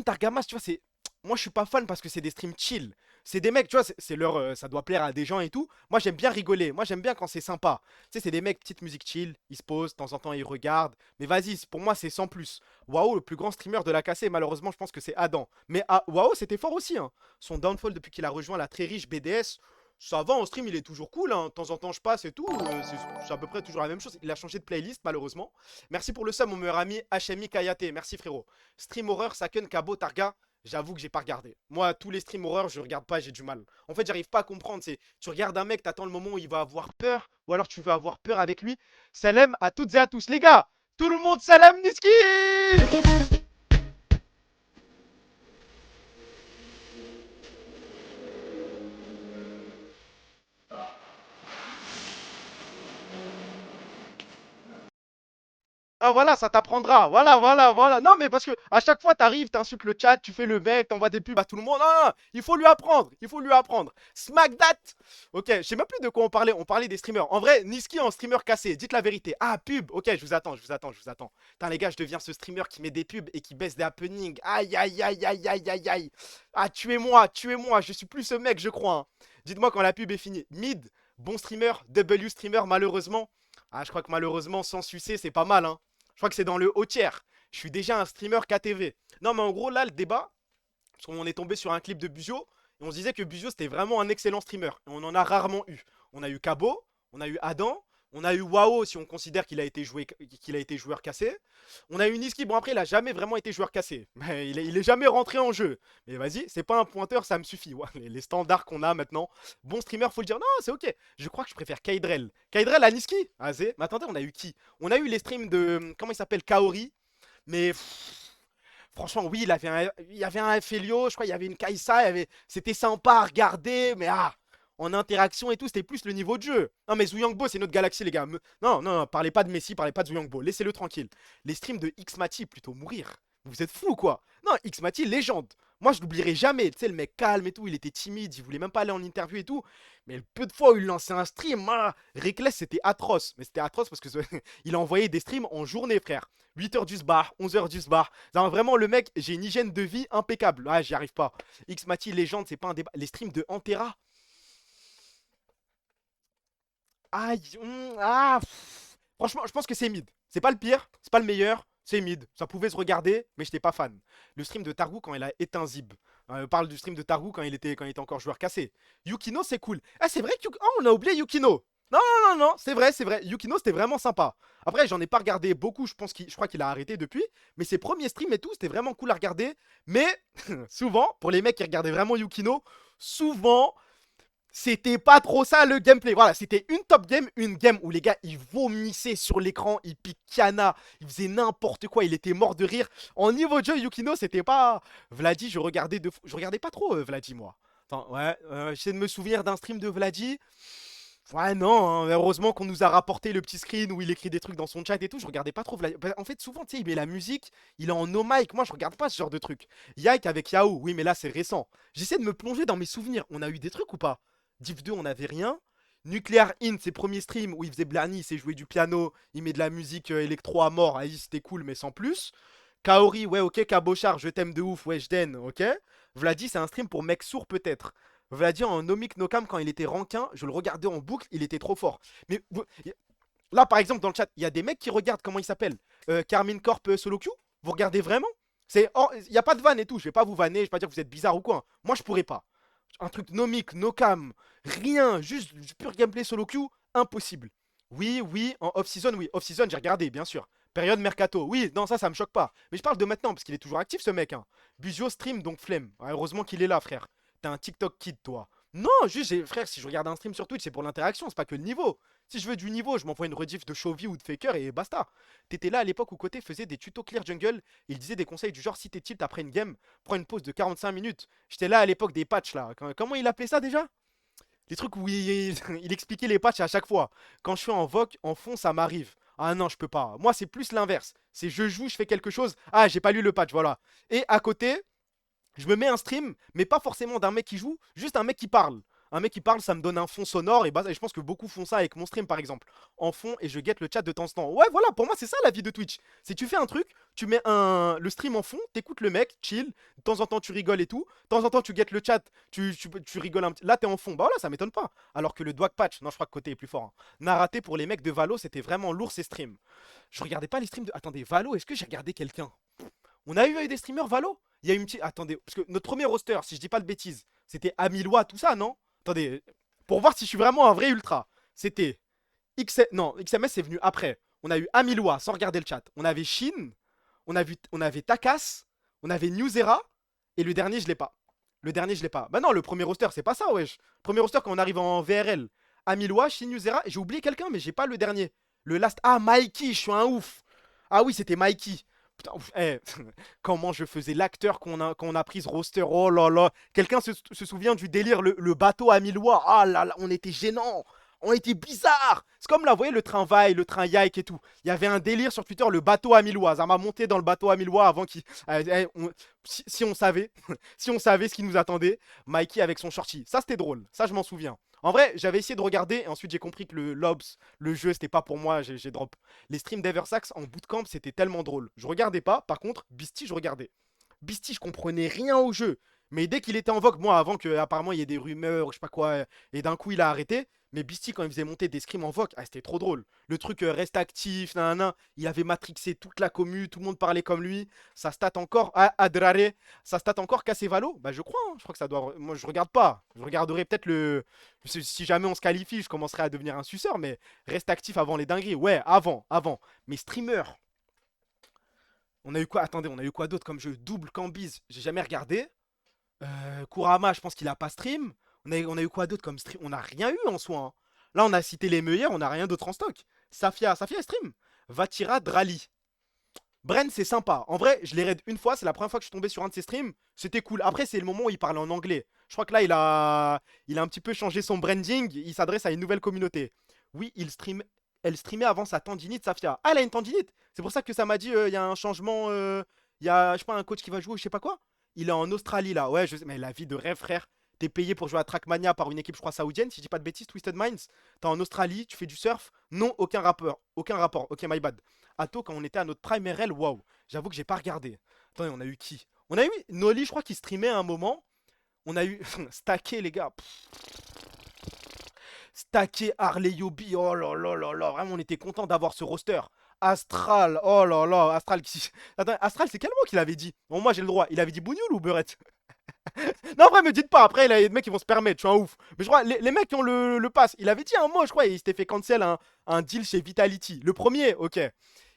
Targamas, tu vois, c'est... Moi, je suis pas fan parce que c'est des streams chill. C'est des mecs, tu vois, c'est leur, ça doit plaire à des gens et tout. Moi, j'aime bien rigoler. Moi, j'aime bien quand c'est sympa. Tu sais, c'est des mecs, petite musique chill. Ils se posent, de temps en temps, ils regardent. Mais vas-y, pour moi, c'est sans plus. Waouh, le plus grand streamer de la KC, malheureusement, je pense que c'est Adam. Mais Waouh, c'était fort aussi, hein. Son downfall depuis qu'il a rejoint la très riche BDS. Ça va, en stream, il est toujours cool, hein. De temps en temps, je passe et tout. C'est à peu près toujours la même chose. Il a changé de playlist, malheureusement. Merci pour le sub, mon meilleur ami HMI Kayate. Merci, frérot. Stream horreur, Saken, Kabo, Targa. J'avoue que j'ai pas regardé. Moi, tous les streams horreur, je regarde pas, j'ai du mal. En fait, j'arrive pas à comprendre. C'est, tu regardes un mec, t'attends le moment où il va avoir peur, ou alors tu veux avoir peur avec lui. Salam à toutes et à tous, les gars. Tout le monde, salam Niski. Ah voilà, ça t'apprendra. Voilà, voilà, voilà. Non, mais parce que à chaque fois, t'arrives, t'insultes le chat, tu fais le mec, t'envoies des pubs à tout le monde. Non, non, non, il faut lui apprendre. Il faut lui apprendre. Smack that. Ok, je sais même plus de quoi on parlait. On parlait des streamers. En vrai, Niski en streamer cassé. Dites la vérité. Ah, pub. Ok, je vous attends, je vous attends, je vous attends. Putain, les gars, je deviens ce streamer qui met des pubs et qui baisse des happenings. Aïe, aïe, aïe, aïe, aïe, aïe, aïe. Ah, tuez-moi, tuez-moi. Je suis plus ce mec, je crois, hein. Dites-moi quand la pub est finie. Mid, bon streamer. W streamer, malheureusement. Ah, je crois que malheureusement, sans sucer, c'est pas mal, hein. Je crois que c'est dans le haut tiers. Je suis déjà un streamer KTV. Non, mais en gros, là, le débat, parce qu'on est tombé sur un clip de Buzio, et on se disait que Buzio, c'était vraiment un excellent streamer. Et on en a rarement eu. On a eu Kabo, on a eu Adam, on a eu Wao, si on considère qu'il a été joueur cassé. On a eu Niski, bon après, il a jamais vraiment été joueur cassé. Mais il est jamais rentré en jeu. Mais vas-y, c'est pas un pointeur, ça me suffit. Ouais, les standards qu'on a maintenant. Bon streamer, faut le dire. Non, c'est ok. Je crois que je préfère Kaidrel. Kaidrel à Niski. Ah, mais attendez, on a eu qui? On a eu les streams de... Comment il s'appelle? Kaori. Mais... Franchement, oui, il y avait un Felio, je crois, il y avait une Kaisa, c'était sympa à regarder, mais en interaction et tout, c'était plus le niveau de jeu. Non, mais Zuyangbo, c'est notre galaxie, les gars. Non, non, non, parlez pas de Messi, parlez pas de Zuyangbo, laissez-le tranquille. Les streams de Xmati, plutôt mourir. Vous êtes fous, quoi. Non, Xmati, légende. Moi, je l'oublierai jamais. Tu sais, le mec calme et tout, il était timide, il voulait même pas aller en interview et tout. Mais le peu de fois où il lançait un stream, Reckless, c'était atroce. Mais c'était atroce parce que il a envoyé des streams en journée, frère. 8h du sbar, 11h du sbar. Non, vraiment, le mec, j'ai une hygiène de vie impeccable. Ah, j'y arrive pas. Xmati, légende, c'est pas un débat. Les streams de Antera. Aïe, franchement, je pense que c'est mid. C'est pas le pire, c'est pas le meilleur, c'est mid. Ça pouvait se regarder, mais j'étais pas fan. Le stream de Targou quand il a éteint Zib. On parle du stream de Targou quand il était encore joueur cassé. Yukino, c'est cool. Ah, c'est vrai que on a oublié Yukino. Non, non, non, non, c'est vrai, c'est vrai. Yukino, c'était vraiment sympa. Après, j'en ai pas regardé beaucoup, je crois qu'il a arrêté depuis. Mais ses premiers streams et tout, c'était vraiment cool à regarder. Mais souvent, pour les mecs qui regardaient vraiment Yukino, souvent, c'était pas trop ça le gameplay. Voilà, c'était une top game, une game où les gars, ils vomissaient sur l'écran, ils picana, ils faisaient n'importe quoi, il était mort de rire. En niveau de jeu, Yukino, c'était pas... Vladi, je regardais pas trop Vladi, moi. Attends, ouais, j'essaie de me souvenir d'un stream de Vladi. Ouais, non, hein, heureusement qu'on nous a rapporté le petit screen où il écrit des trucs dans son chat et tout. Je regardais pas trop Vladi. Bah, en fait, souvent, tu sais, il met la musique, il est en no mic. Moi, je regarde pas ce genre de truc. Yike avec Yahoo, oui, mais là, c'est récent. J'essaie de me plonger dans mes souvenirs. On a eu des trucs ou pas? Div 2, on avait rien. Nuclear In, ses premiers streams où il faisait Blarney, il s'est joué du piano, il met de la musique électro à mort. Ahí, c'était cool, mais sans plus. Kaori, ouais, ok. Kabochar, je t'aime de ouf. Weshden, ok. Vladi, c'est un stream pour mec sourd, peut-être. Vladi en Nomic Nocam, quand il était rankin, je le regardais en boucle, il était trop fort. Mais là, par exemple, dans le chat, il y a des mecs qui regardent, comment il s'appelle Carmine Corp Solo Q. Vous regardez vraiment? Il n'y a pas de vanne et tout. Je vais pas vous vanner, je vais pas dire que vous êtes bizarre ou quoi. Moi, je pourrais pas. Un truc Nomic, Nocam, rien, juste du pur gameplay Solo Q, impossible. Oui, oui, en off-season, oui. Off-season, j'ai regardé, bien sûr. Période Mercato, oui, non, ça me choque pas. Mais je parle de maintenant, parce qu'il est toujours actif, ce mec. Hein. Buzio stream, donc flemme. Ouais, heureusement qu'il est là, frère. T'es un TikTok kid, toi. Non, juste, frère, si je regarde un stream sur Twitch, c'est pour l'interaction, c'est pas que le niveau. Si je veux du niveau, je m'envoie une rediff de Chovy ou de Faker et basta. T'étais là à l'époque où Côté faisait des tutos clear jungle. Il disait des conseils du genre si t'es tilt après une game, prends une pause de 45 minutes. J'étais là à l'époque des patchs là. Comment il appelait ça déjà? Les trucs où il expliquait les patchs à chaque fois. Quand je suis en voc, en fond, ça m'arrive. Ah non, je peux pas. Moi, c'est plus l'inverse. C'est je joue, je fais quelque chose. Ah, j'ai pas lu le patch, voilà. Et à côté, je me mets un stream, mais pas forcément d'un mec qui joue, juste un mec qui parle. Un mec qui parle, ça me donne un fond sonore, et, bah, et je pense que beaucoup font ça avec mon stream par exemple. En fond, et je guette le chat de temps en temps. Ouais, voilà, pour moi, c'est ça la vie de Twitch. Si tu fais un truc, tu mets le stream en fond, t'écoutes le mec, chill, de temps en temps tu rigoles et tout, de temps en temps tu guettes le chat, tu rigoles un petit. Là, t'es en fond, bah voilà, ça m'étonne pas. Alors que le Dwag Patch, non, je crois que Côté est plus fort. Hein. Naraté pour les mecs de Valo, c'était vraiment lourd ces streams. Je regardais pas les streams de. Attendez, Valo, est-ce que j'ai regardé quelqu'un? On a eu des streamers Valo? Il y a une petite. Attendez, parce que notre premier roster, si je dis pas de bêtises, c'était Amilois, tout ça, non? Attendez, pour voir si je suis vraiment un vrai ultra. C'était Non, XMS c'est venu après. On a eu Amilois, sans regarder le chat. On avait Shin, on avait Takas, on avait Newzera, et le dernier, je l'ai pas. Le dernier, je l'ai pas. Bah non, le premier roster, c'est pas ça, wesh. Premier roster quand on arrive en VRL. Amilois, Shin, Newzera, et j'ai oublié quelqu'un, mais j'ai pas le dernier. Le last. Ah, Mikey, je suis un ouf. Ah oui, c'était Mikey. Putain, comment je faisais l'acteur qu'on a pris ce roster. Oh là là. Quelqu'un se souvient du délire, le bateau à Milois. Ah là là, on était gênants. On était bizarres. C'est comme là, vous voyez, le train Vaille, le train Yike et tout. Il y avait un délire sur Twitter, le bateau à Milois. Ça m'a monté dans le bateau à Milois avant qu'il. Si on savait, si on savait ce qui nous attendait, Mikey avec son shorty. Ça, c'était drôle. Ça, je m'en souviens. En vrai, j'avais essayé de regarder et ensuite j'ai compris que le Lobs, le jeu, c'était pas pour moi. J'ai drop. Les streams d'Eversax en bootcamp, c'était tellement drôle. Je regardais pas. Par contre, Beastie, je regardais. Beastie, je comprenais rien au jeu. Mais dès qu'il était en vogue, moi, avant que apparemment il y ait des rumeurs, je sais pas quoi, et d'un coup il a arrêté. Mais Beastie, quand il faisait monter des scrims en vogue, ah, c'était trop drôle. Le truc reste actif, nanana. Il avait matrixé toute la commu, tout le monde parlait comme lui. Ça stat encore à Adrare. Ça stat encore Casevalo. Bah, je crois, hein. Je crois que ça doit. Moi, je regarde pas. Je regarderai peut-être le. Si jamais on se qualifie, je commencerai à devenir un suceur. Mais reste actif avant les dingueries. Ouais, avant. Mais streamer. On a eu quoi? Attendez, on a eu quoi d'autre comme jeu? Double Cambiz, j'ai jamais regardé. Kurama, je pense qu'il a pas stream. On a eu quoi d'autre comme stream? On a rien eu en soi. Hein. Là, on a cité les meilleurs, on a rien d'autre en stock. Safia stream. Vatira, Drali. Bren, c'est sympa. En vrai, je l'ai raid une fois, c'est la première fois que je suis tombé sur un de ses streams. C'était cool. Après, c'est le moment où il parle en anglais. Je crois que là, il a un petit peu changé son branding. Il s'adresse à une nouvelle communauté. Oui, elle streamait avant sa tendinite, Safia. Ah, elle a une tendinite. C'est pour ça que ça m'a dit, il y a un changement. Il y a, je sais pas, un coach qui va jouer, je sais pas quoi. Il est en Australie, là. Ouais, je sais. Mais la vie de rêve, frère. T'es payé pour jouer à Trackmania par une équipe, je crois, saoudienne, si je dis pas de bêtises, Twisted Minds. T'es en Australie, tu fais du surf. Non, aucun rapport. Ok, my bad. Atto, quand on était à notre prime RL, waouh. J'avoue que j'ai pas regardé. Attendez, on a eu qui? On a eu Noli, je crois, qui streamait à un moment. On a eu Stacké, les gars. Stacké, Harley Yobi. Oh là là là là. Vraiment, on était content d'avoir ce roster. Astral. Oh là là. Astral qui. Attends, Astral, c'est quel mot qu'il avait dit? Bon, moi, j'ai le droit. Il avait dit Bougnoul ou Beurette? Non, en vrai, me dites pas. Après, il y a des mecs qui vont se permettre. Je suis un ouf. Mais je crois, les mecs qui ont le pass, il avait dit un mot, je crois. Il s'était fait cancel un deal chez Vitality. Le premier, ok.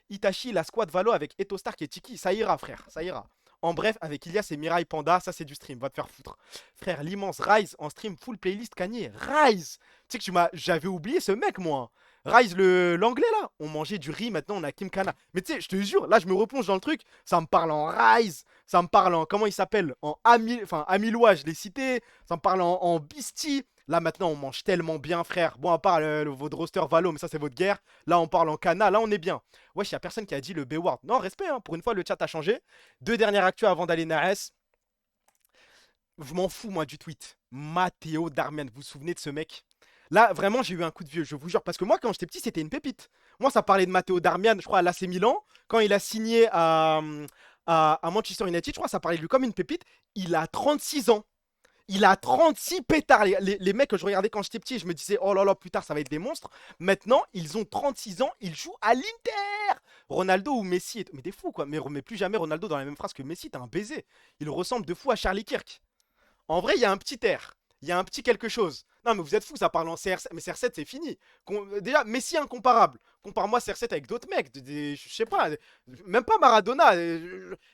Itachi, la squad Valo avec Eto Stark et Tiki. Ça ira, frère. Ça ira. En bref, avec Ilias et Mirai Panda, ça c'est du stream. Va te faire foutre. Frère, l'immense Rise en stream full playlist Kanye. Rise! Tu sais que j'avais oublié ce mec, moi. Rise, l'anglais là. On mangeait du riz, maintenant on a Kim Kana. Mais tu sais, je te jure, là je me replonge dans le truc. Ça me parle en Rise. Ça me parle en. Comment il s'appelle? En Amilois, je l'ai cité. Ça me parle en Beastie. Là maintenant on mange tellement bien, frère. Bon, à part votre roster Valo, mais ça c'est votre guerre. Là on parle en Kana, là on est bien. Wesh, y'a personne qui a dit le B-word. Non, respect, hein. Pour une fois le chat a changé. Deux dernières actus avant d'aller Nares. Je m'en fous moi du tweet. Matteo Darmian, vous vous souvenez de ce mec? Là, vraiment, j'ai eu un coup de vieux, je vous jure. Parce que moi, quand j'étais petit, c'était une pépite. Moi, ça parlait de Matteo Darmian, je crois, à l'AC Milan. Quand il a signé à Manchester United, je crois, ça parlait de lui comme une pépite. Il a 36 ans. Il a 36 pétards. Les mecs que je regardais quand j'étais petit, je me disais, oh là là, plus tard, ça va être des monstres. Maintenant, ils ont 36 ans, ils jouent à l'Inter. Ronaldo ou Messi. Mais des fous, quoi. Mais remets plus jamais Ronaldo dans la même phrase que Messi, t'as un baiser. Il ressemble de fou à Charlie Kirk. En vrai, il y a un petit air. Il y a un petit quelque chose. Non, mais vous êtes fous, ça parle en CR7. Mais CR7, c'est fini. Déjà, Messi incomparable. Compare-moi CR7 avec d'autres mecs. Je sais pas. Même pas Maradona.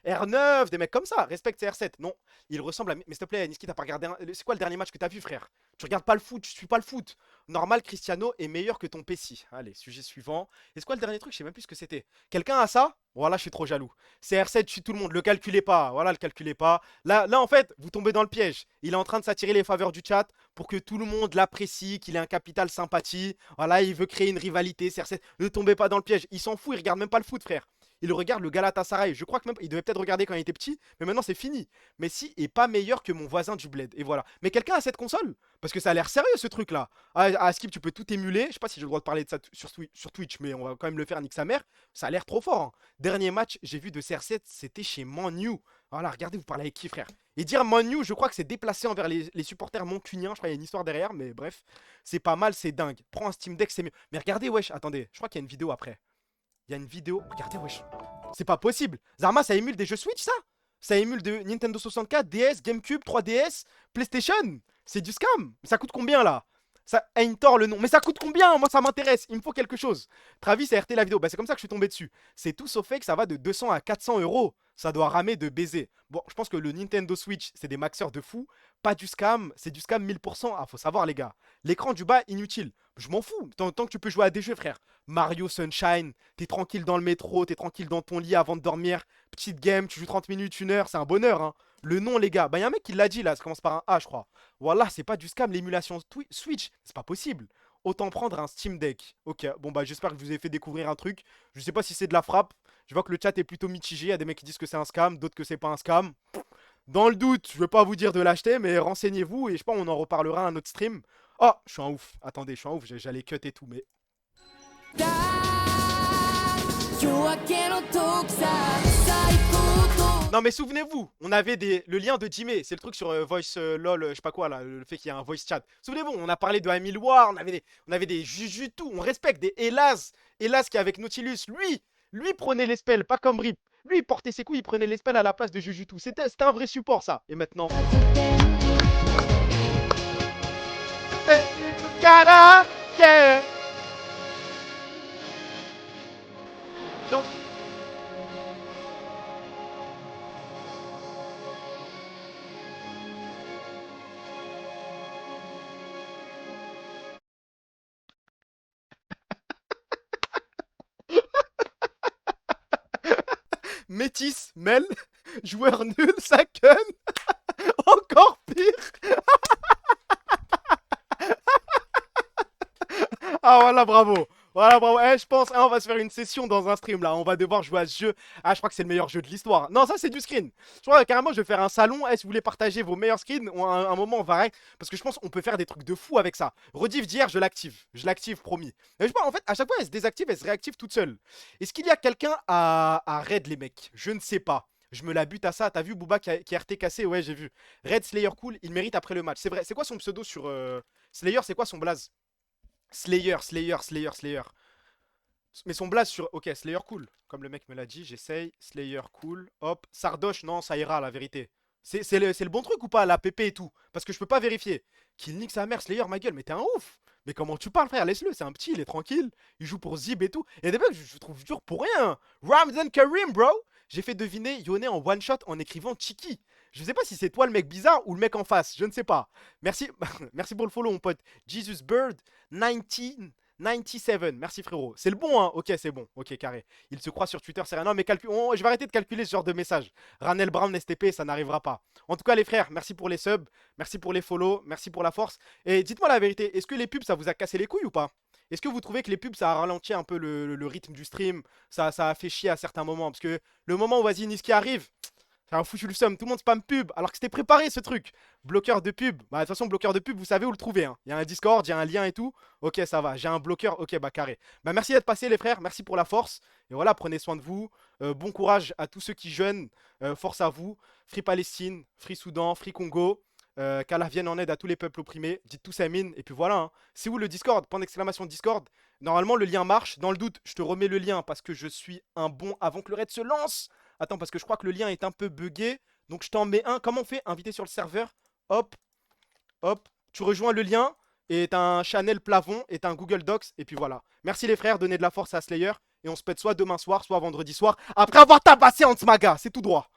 R9, des mecs comme ça. Respecte CR7. Non, il ressemble à. Mais s'il te plaît, Niski, t'as pas regardé. C'est quoi le dernier match que t'as vu, frère? Tu regardes pas le foot, tu suis pas le foot. Normal, Cristiano est meilleur que ton Pessi. Allez, sujet suivant. Et c'est quoi le dernier truc? Je sais même plus ce que c'était. Quelqu'un a ça? Voilà, je suis trop jaloux. CR7, je suis tout le monde. Le calculez pas. Voilà, le calculez pas. Là, en fait, vous tombez dans le piège. Il est en train de s'attirer les faveurs du chat pour que tout le monde l'apprécie, qu'il ait un capital sympathie. Voilà, il veut créer une rivalité. CR7, ne tombez pas dans le piège. Il s'en fout, il regarde même pas le foot, frère. Il regarde le Galatasaray. Je crois que même il devait peut-être regarder quand il était petit, mais maintenant c'est fini. Messi est pas meilleur que mon voisin du bled. Et voilà. Mais quelqu'un a cette console? Parce que ça a l'air sérieux ce truc là. À Skip, tu peux tout émuler. Je sais pas si j'ai le droit de parler de ça sur Twitch, mais on va quand même le faire, nique sa mère. Ça a l'air trop fort, hein. Dernier match, j'ai vu de CR7, c'était chez Man U. Voilà, regardez, vous parlez avec qui, frère? Et dire Man U, je crois que c'est déplacé envers les supporters mancuniens. Je crois qu'il y a une histoire derrière, mais bref. C'est pas mal, c'est dingue. Prends un Steam Deck, c'est mieux. Mais regardez, wesh, attendez. Je crois qu'il y a une vidéo après. Il y a une vidéo. Regardez, wesh. C'est pas possible. Zarma, ça émule des jeux Switch, ça? Ça émule de Nintendo 64, DS, GameCube, 3DS, PlayStation. C'est du scam. Ça coûte combien, là? Ça, Aintor le nom. Mais ça coûte combien? Moi, ça m'intéresse. Il me faut quelque chose. Travis a RT la vidéo. Bah, c'est comme ça que je suis tombé dessus. C'est tout sauf fait que ça va de 200 à 400 euros. Ça doit ramer de baiser. Bon, je pense que le Nintendo Switch, c'est des maxeurs de fou. Pas du scam. C'est du scam 1000%. Ah, faut savoir, les gars. L'écran du bas, inutile. Je m'en fous. Tant que tu peux jouer à des jeux, frère. Mario Sunshine. T'es tranquille dans le métro. T'es tranquille dans ton lit avant de dormir. Petite game. Tu joues 30 minutes, 1 heure. C'est un bonheur, hein. Le nom, les gars. Bah, y a un mec qui l'a dit, là. Ça commence par un A, je crois. Voilà, c'est pas du scam, l'émulation Switch, c'est pas possible. Autant prendre un Steam Deck. Ok, bon bah j'espère que je vous ai fait découvrir un truc. Je sais pas si c'est de la frappe. Je vois que le chat est plutôt mitigé. Il y a des mecs qui disent que c'est un scam, d'autres que c'est pas un scam. Dans le doute, je vais pas vous dire de l'acheter, mais renseignez-vous et je sais pas, on en reparlera à un autre stream. Oh, je suis un ouf. Attendez, je suis un ouf, j'allais cut et tout, mais. Non mais souvenez-vous, on avait le lien de Jimé, c'est le truc sur Voice LOL, je sais pas quoi là, le fait qu'il y a un voice chat. Souvenez-vous, on a parlé de Amiloir, on avait des Juju tout, on respecte des Hélas qui est avec Nautilus, lui prenait les spells, pas comme Rip. Lui il portait ses couilles, il prenait les spells à la place de Juju tout. C'était un vrai support ça. Et maintenant. Donc. Métis, Mel, joueur nul, Saken, encore pire. Ah voilà, bravo. Voilà, bravo. Je pense, on va se faire une session dans un stream là. On va devoir jouer à ce jeu. Ah, je crois que c'est le meilleur jeu de l'histoire. Non, ça c'est du screen. Je crois carrément, je vais faire un salon. Si vous voulez partager vos meilleurs screens, un moment on va parce que je pense qu'on peut faire des trucs de fou avec ça. Rediff d'hier, je l'active. Je l'active, promis. Mais je sais pas, en fait, à chaque fois, elle se désactive, elle se réactive toute seule. Est-ce qu'il y a quelqu'un à raid, les mecs? Je ne sais pas. Je me la bute à ça. T'as vu Booba qui a RT cassé? Ouais, j'ai vu. Red Slayer cool, il mérite après le match. C'est vrai. C'est quoi son pseudo sur Slayer? C'est quoi son blaze? Slayer. Mais son blaze sur. Ok, Slayer cool. Comme le mec me l'a dit, j'essaye. Slayer cool. Hop. Sardoche, non, ça ira, la vérité. C'est le bon truc ou pas, la PP et tout? Parce que je peux pas vérifier. Qu'il nique sa mère, Slayer, ma gueule, mais t'es un ouf! Mais comment tu parles, frère? Laisse-le, c'est un petit, il est tranquille. Il joue pour Zib et tout. Et des mecs, je trouve dur pour rien. Ramzan Karim, bro! J'ai fait deviner Yone en one shot en écrivant Chiki. Je sais pas si c'est toi le mec bizarre ou le mec en face, je ne sais pas. Merci, merci pour le follow, mon pote. Jesus Bird 1997. Merci frérot. C'est le bon, hein? Ok, c'est bon. Ok, carré. Il se croit sur Twitter, c'est rien. Non, mais je vais arrêter de calculer ce genre de message. Ranel Brown STP, ça n'arrivera pas. En tout cas, les frères, merci pour les subs, merci pour les follow, merci pour la force. Et dites-moi la vérité, est-ce que les pubs, ça vous a cassé les couilles ou pas? Est-ce que vous trouvez que les pubs, ça a ralenti un peu le rythme du stream? Ça a fait chier à certains moments? Parce que le moment où vas-y Niski arrive, ça a foutu le seum, tout le monde spam pub, alors que c'était préparé ce truc. Bloqueur de pub, bah de toute façon bloqueur de pub, vous savez où le trouver, hein. Il y a un Discord, il y a un lien et tout. Ok, ça va, j'ai un bloqueur, ok, bah carré. Bah merci d'être passé les frères, merci pour la force. Et voilà, prenez soin de vous. Bon courage à tous ceux qui jeûnent, force à vous. Free Palestine, Free Soudan, Free Congo. Qu'Allah vienne en aide à tous les peuples opprimés. Dites tous Amin. Et puis voilà, hein. C'est où le Discord? Point d'exclamation Discord. Normalement, le lien marche. Dans le doute, je te remets le lien parce que je suis un bon avant que le raid se lance. Attends, parce que je crois que le lien est un peu buggé. Donc je t'en mets un. Comment on fait? Invité sur le serveur. Hop. Hop. Tu rejoins le lien. Et t'as un channel plafond. Et t'as un Google Docs. Et puis voilà. Merci les frères. Donnez de la force à Slayer. Et on se pète soit demain soir, soit vendredi soir. Après avoir tabassé Ansmaga. C'est tout droit.